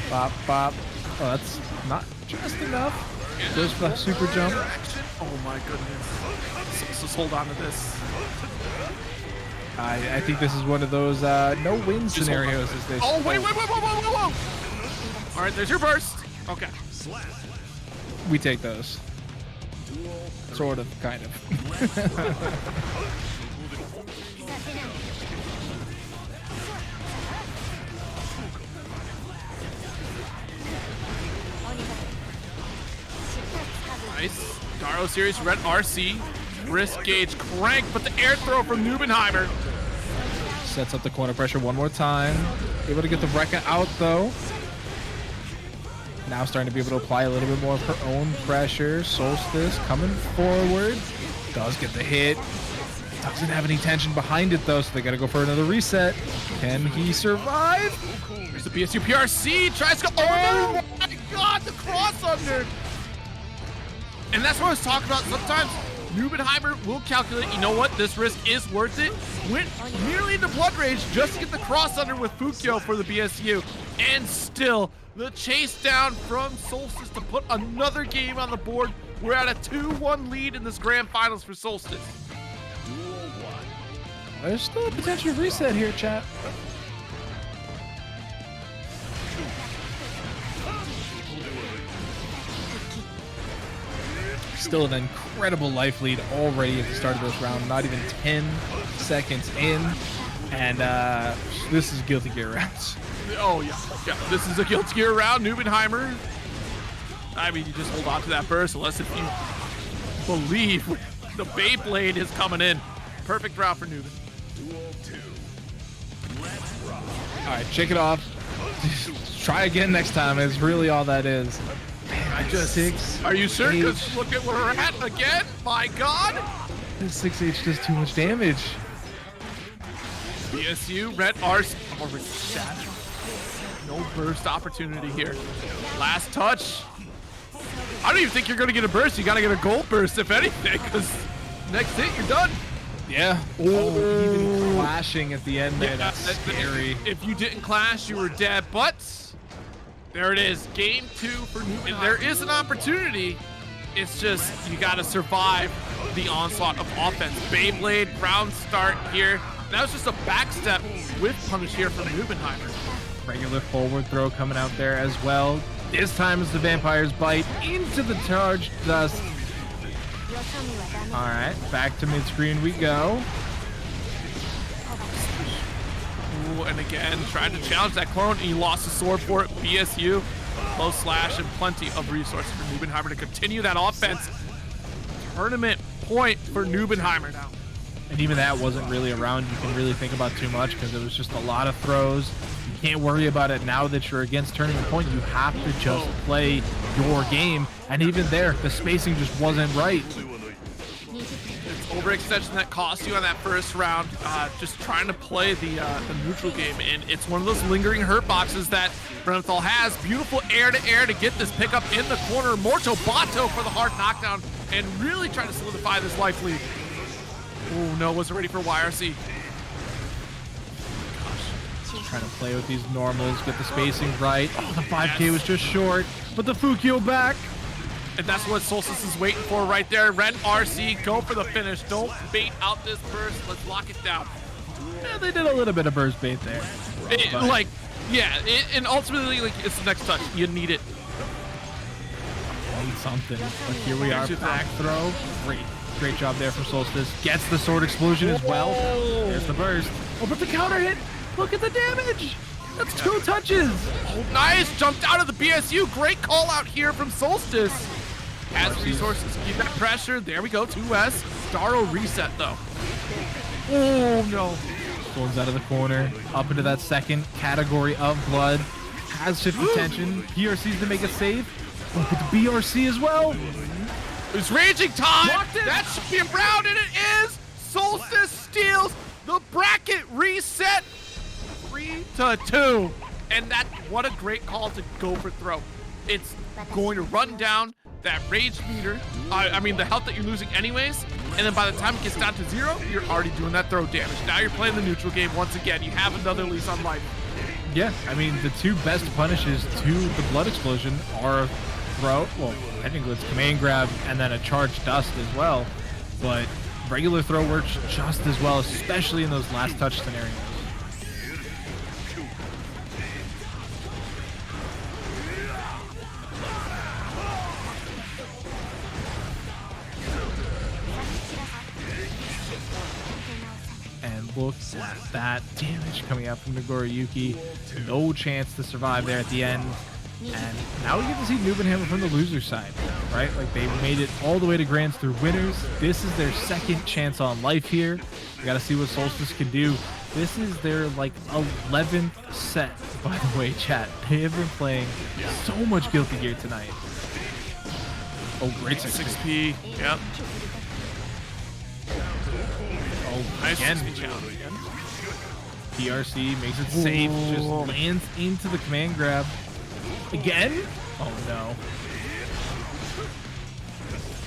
Bop, bop. Oh, that's not just enough. Goes for the super jump. Oh my goodness. Just hold on to this. I think this is one of those no-win scenarios, as they say. Oh, wait, whoa. All right, there's your burst. Okay. We take those. Sort of, kind of. Nice. Daro series, red RC. Wrist gauge crank, but the air throw from Nubenheimer. Sets up the corner pressure one more time. Able to get the Rekka out though. Now starting to be able to apply a little bit more of her own pressure. Solstice coming forward. Does get the hit. Doesn't have any tension behind it though, so they gotta go for another reset. Can he survive? There's the BSU PRC. Tries to go. Oh my god, the cross under. And that's what I was talking about. Sometimes Nubenheimer will calculate, you know what, this risk is worth it. Went nearly into Blood Rage just to get the cross under with Fukyo for the BSU. And still, the chase down from Solstice to put another game on the board. We're at a 2-1 lead in this grand finals for Solstice. There's still a potential reset here, chat. Still an incredible life lead already at the start of this round. Not even 10 seconds in. And this is Guilty Gear rounds. Oh, yeah. This is a Guilty Gear round. Nubenheimer. I mean, you just hold on to that burst unless if you believe the Beyblade is coming in. Perfect round for Nuben. All right, shake it off. Try again next time is really all that is. I just 6. Are you sure? Because look at where we're at again. My God. This 6H does too much damage. BSU, red R's already shattered. No burst opportunity here. Last touch. I don't even think you're going to get a burst. You got to get a gold burst, if anything, because next hit, you're done. Yeah. Oh, even clashing at the end there. That's scary. If you didn't clash, you were dead. But there it is. Game 2 for Nuben. There is an opportunity. It's just you got to survive the onslaught of offense. Beyblade, round start here. That was just a backstep with punish here from Nubenheimer. Regular forward throw coming out there as well. This time is the Vampire's Bite into the charged dust. All right, back to mid-screen we go. Ooh, and again, trying to challenge that clone, and he lost the sword for it. BSU, low slash, and plenty of resources for Nubenheimer to continue that offense. Tournament point for Nubenheimer now. And even that wasn't really a round you can really think about too much because it was just a lot of throws. You can't worry about it now that you're against tournament point. You have to just play your game. And even there, the spacing just wasn't right. It's overextension that cost you on that first round. Just trying to play the neutral game, and it's one of those lingering hurt boxes that Ramlethal has. Beautiful air to air to get this pickup in the corner. Morto Bato for the hard knockdown, and really trying to solidify this life lead. Oh no, wasn't ready for YRC. Trying to play with these normals, get the spacing right. Oh, the 5K was just short, but the Fukio back. And that's what Solstice is waiting for right there. Ren RC, go for the finish. Don't bait out this burst. Let's lock it down. Yeah, they did a little bit of burst bait there. And ultimately, like, it's the next touch. You need it. Need something. But here we are, back throw. Great job there from Solstice. Gets the sword explosion as well. There's the burst. Oh, but the counter hit. Look at the damage. That's 2 touches. Oh, nice. Jumped out of the BSU. Great call out here from Solstice. Has resources. Keep that pressure. There we go. 2S. Daro reset, though. Oh, no. Pulls out of the corner. Up into that second category of blood. Has 50 tension. PRC's to make a save. Look at the BRC as well. It's raging time. That should be a round, and it is. Solstice steals the bracket reset. 3-2. And that, what a great call to go for throw. It's going to run down that rage meter. I mean, the health that you're losing anyways. And then by the time it gets down to 0, you're already doing that throw damage. Now you're playing the neutral game once again. You have another lease on life. Yeah, I mean, the 2 best punishes to the blood explosion are throw. Well, technically it's command grab and then a charged dust as well. But regular throw works just as well, especially in those last touch scenarios. And look at that damage coming out from Nagoriyuki. No chance to survive there at the end. And now we get to see Nubenheimer from the loser side, right? Like, they made it all the way to grands through winners. This is their second chance on life here. We got to see what Solstice can do. This is their, like, 11th set, by the way, chat. They have been playing so much Guilty Gear tonight. Oh, great 6P. Yep. Oh, Nice again. 6P challenge again. PRC makes it safe, just lands into the command grab. Again? Oh no.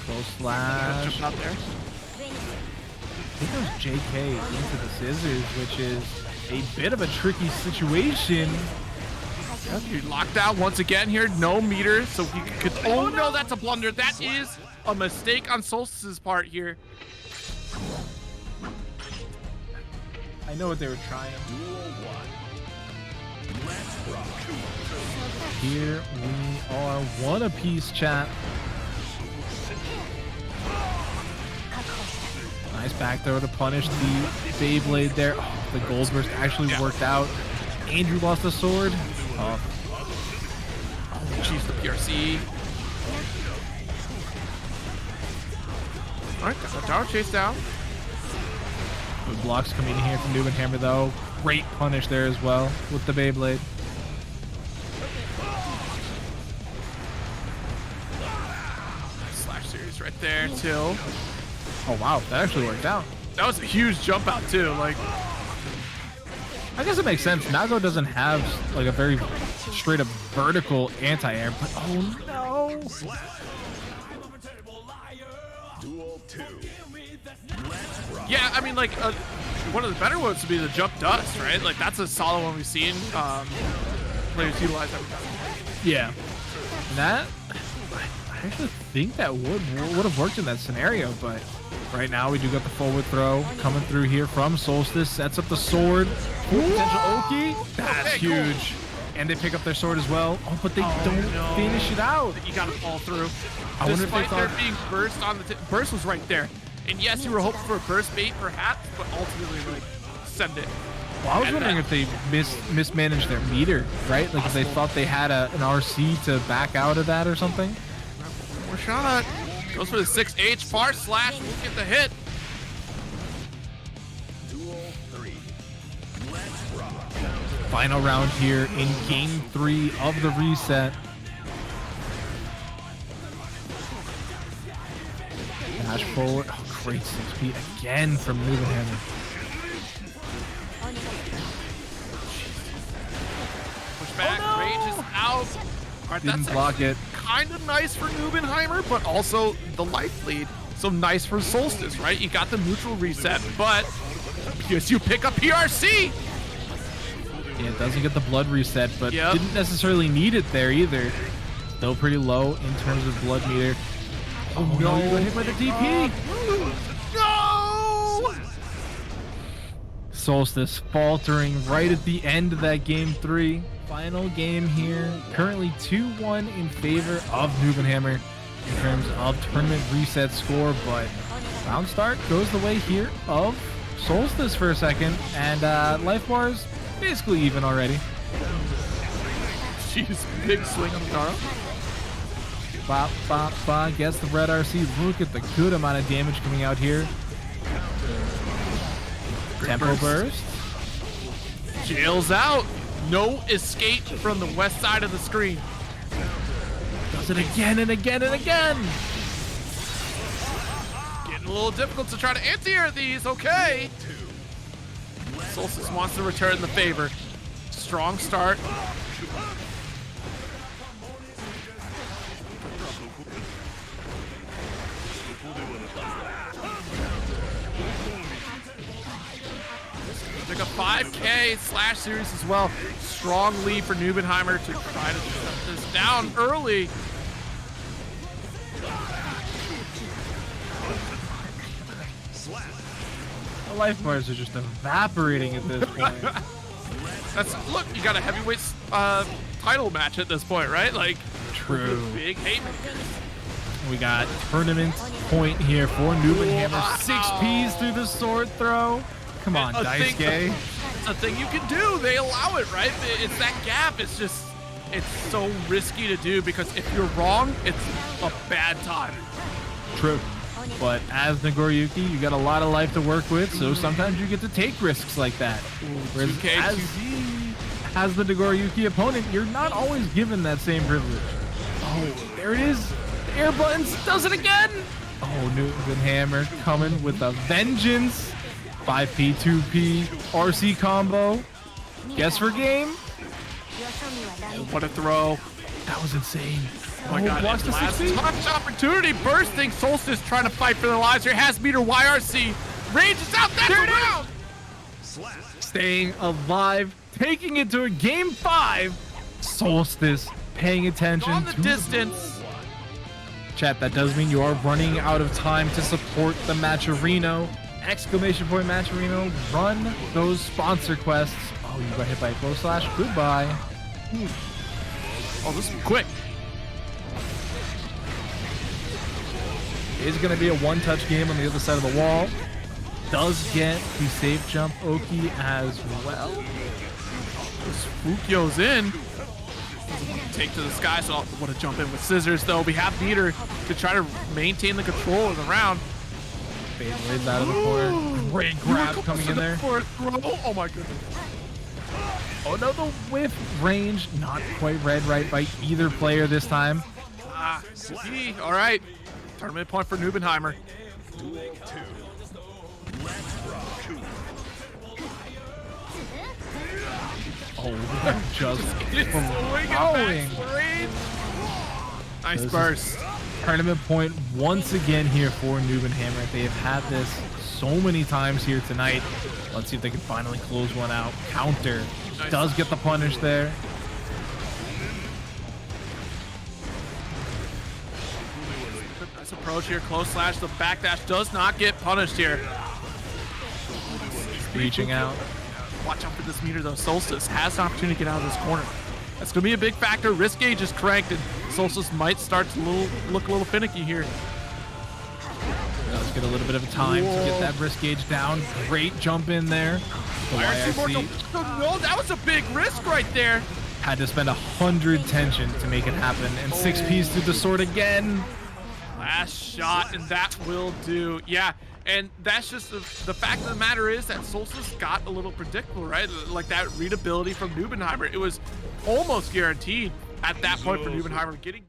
Close slash. Jump out there. I think it was JK into the scissors, which is a bit of a tricky situation. Yep, you're locked out once again here. No meter, so you could. Oh no, that's a blunder. That is a mistake on Solstice's part here. I know what they were trying. Here we are, one apiece, chat. Nice back throw to punish the Beyblade there. Oh, the gold burst actually worked out. Andrew lost a sword. Oh, Jeez, the PRC. Alright, got the tower chase down. good blocks coming in here from Nubenheimer though. Great punish there as well with the Beyblade. Slash series right there, too. Oh wow, that actually worked out. That was a huge jump out, too. Like, I guess it makes sense. Nago doesn't have like a very straight up vertical anti-air, but oh no. yeah, I mean, like, one of the better ones would be the jump dust, right? Like, that's a solid one we've seen players utilize every time. Yeah. That, I actually think that would have worked in that scenario, but Right now, we do got the forward throw coming through here from Solstice. Sets up the sword. For potential Oki. That's Okay, huge. And they pick up their sword as well. Oh, but they don't finish it out. You gotta fall through. I wonder if they Despite there thought... being burst on the burst was right there. And yes, you were hoping for a burst bait perhaps, but ultimately like send it. Well, I was And wondering if they mismanaged their meter, right? Like if they thought they had an RC to back out of that or something. More shot. Goes for the 6H. Far slash will get the hit. Duel 3. Let's rock. Final round here in game 3 of the reset. Dash forward. Oh, great 6P again from Nubenhammer. Push back. Rage is out. All right, Didn't that's block it. kind of nice for Nubenheimer, but also the life lead. So nice for Solstice, right? You got the neutral reset, but yes, you pick up PRC. Yeah, it doesn't get the blood reset, but Yep. didn't necessarily need it there either. Still pretty low in terms of blood meter. Oh no, you got hit by the DP. No! Solstice faltering right at the end of that game 3. Final game here. Currently 2-1 in favor of Nubenhammer in terms of tournament reset score, but round start goes the way here of Solstice for a second, and life bars basically even already. Jeez, big swing on the Garo. Bop, bop, bop. Gets the red RC. Look at the good amount of damage coming out here. Tempo burst. Jails out. No escape from the west side of the screen. Does it again and again and again. Getting a little difficult to try to anti-air these. Okay. Solstice wants to return the favor. Strong start. Like a 5K slash series as well. Strong lead for Nubenheimer to try to shut this down early. The life bars are just evaporating at this point. That's look, you got a heavyweight title match at this point, right? Like True. big hate. We got tournament point here for Nubenhammer. 6 Ps through the sword throw. Come on, Daisuke. It's a thing you can do. They allow it, right? It's that gap. It's just, it's so risky to do because if you're wrong, it's a bad time. True. But as Nagoriyuki, you got a lot of life to work with, so sometimes you get to take risks like that. Whereas 2K, as the Nagoriyuki opponent, you're not always given that same privilege. Oh, there it is. The air buttons does it again. Oh, Nubenhammer coming with a vengeance. 5P, 2P, RC combo. Guess for game. What a throw. That was insane. Oh my God, Watch the last 6P. touch opportunity. Bursting. Solstice trying to fight for their lives here. Has meter YRC. Rage is out. That's There it around. Staying alive, taking it to a game 5. Solstice paying attention On the to distance. Chat, that does mean you are running out of time to support the Matcherino. Exclamation point Matcherino. Run those sponsor quests. Oh, you got hit by a close slash. Goodbye. Oh, this is quick. It's going to be a one-touch game on the other side of the wall. Does get the safe jump Oki as well. Fukyo's in. Take to the sky, so what a jump in with scissors though. We have meter to try to maintain the control of the round. Beyblades out of the corner. Great grab coming in there. For a throw. Oh my goodness. Oh no, the whiff range not quite read right by either player this time. Ah, all right. Tournament point for Nubenheimer. Oh, just Going. flowing. Nice This burst. Tournament point once again here for Nubenhammer. They have had this so many times here tonight. Let's see if they can finally close one out. Counter Nice. does get the punish there. That's a approach here. Close slash. The backdash does not get punished here. Reaching out. Watch out for this meter though. Solstice has an opportunity to get out of this corner. That's going to be a big factor. Risk gauge is cranked, and Solstice might start to look a little finicky here. Does get a little bit of time to get that risk gauge down. Great jump in there. The YIC No, that was a big risk right there. had to spend 100 tension to make it happen. And 6Ps through the sword again. Last shot, and that will do. Yeah, and that's just the fact of the matter is that Solstice got a little predictable, right? Like that readability from Nubenheimer. It was almost guaranteed at that point for Nubenheimer getting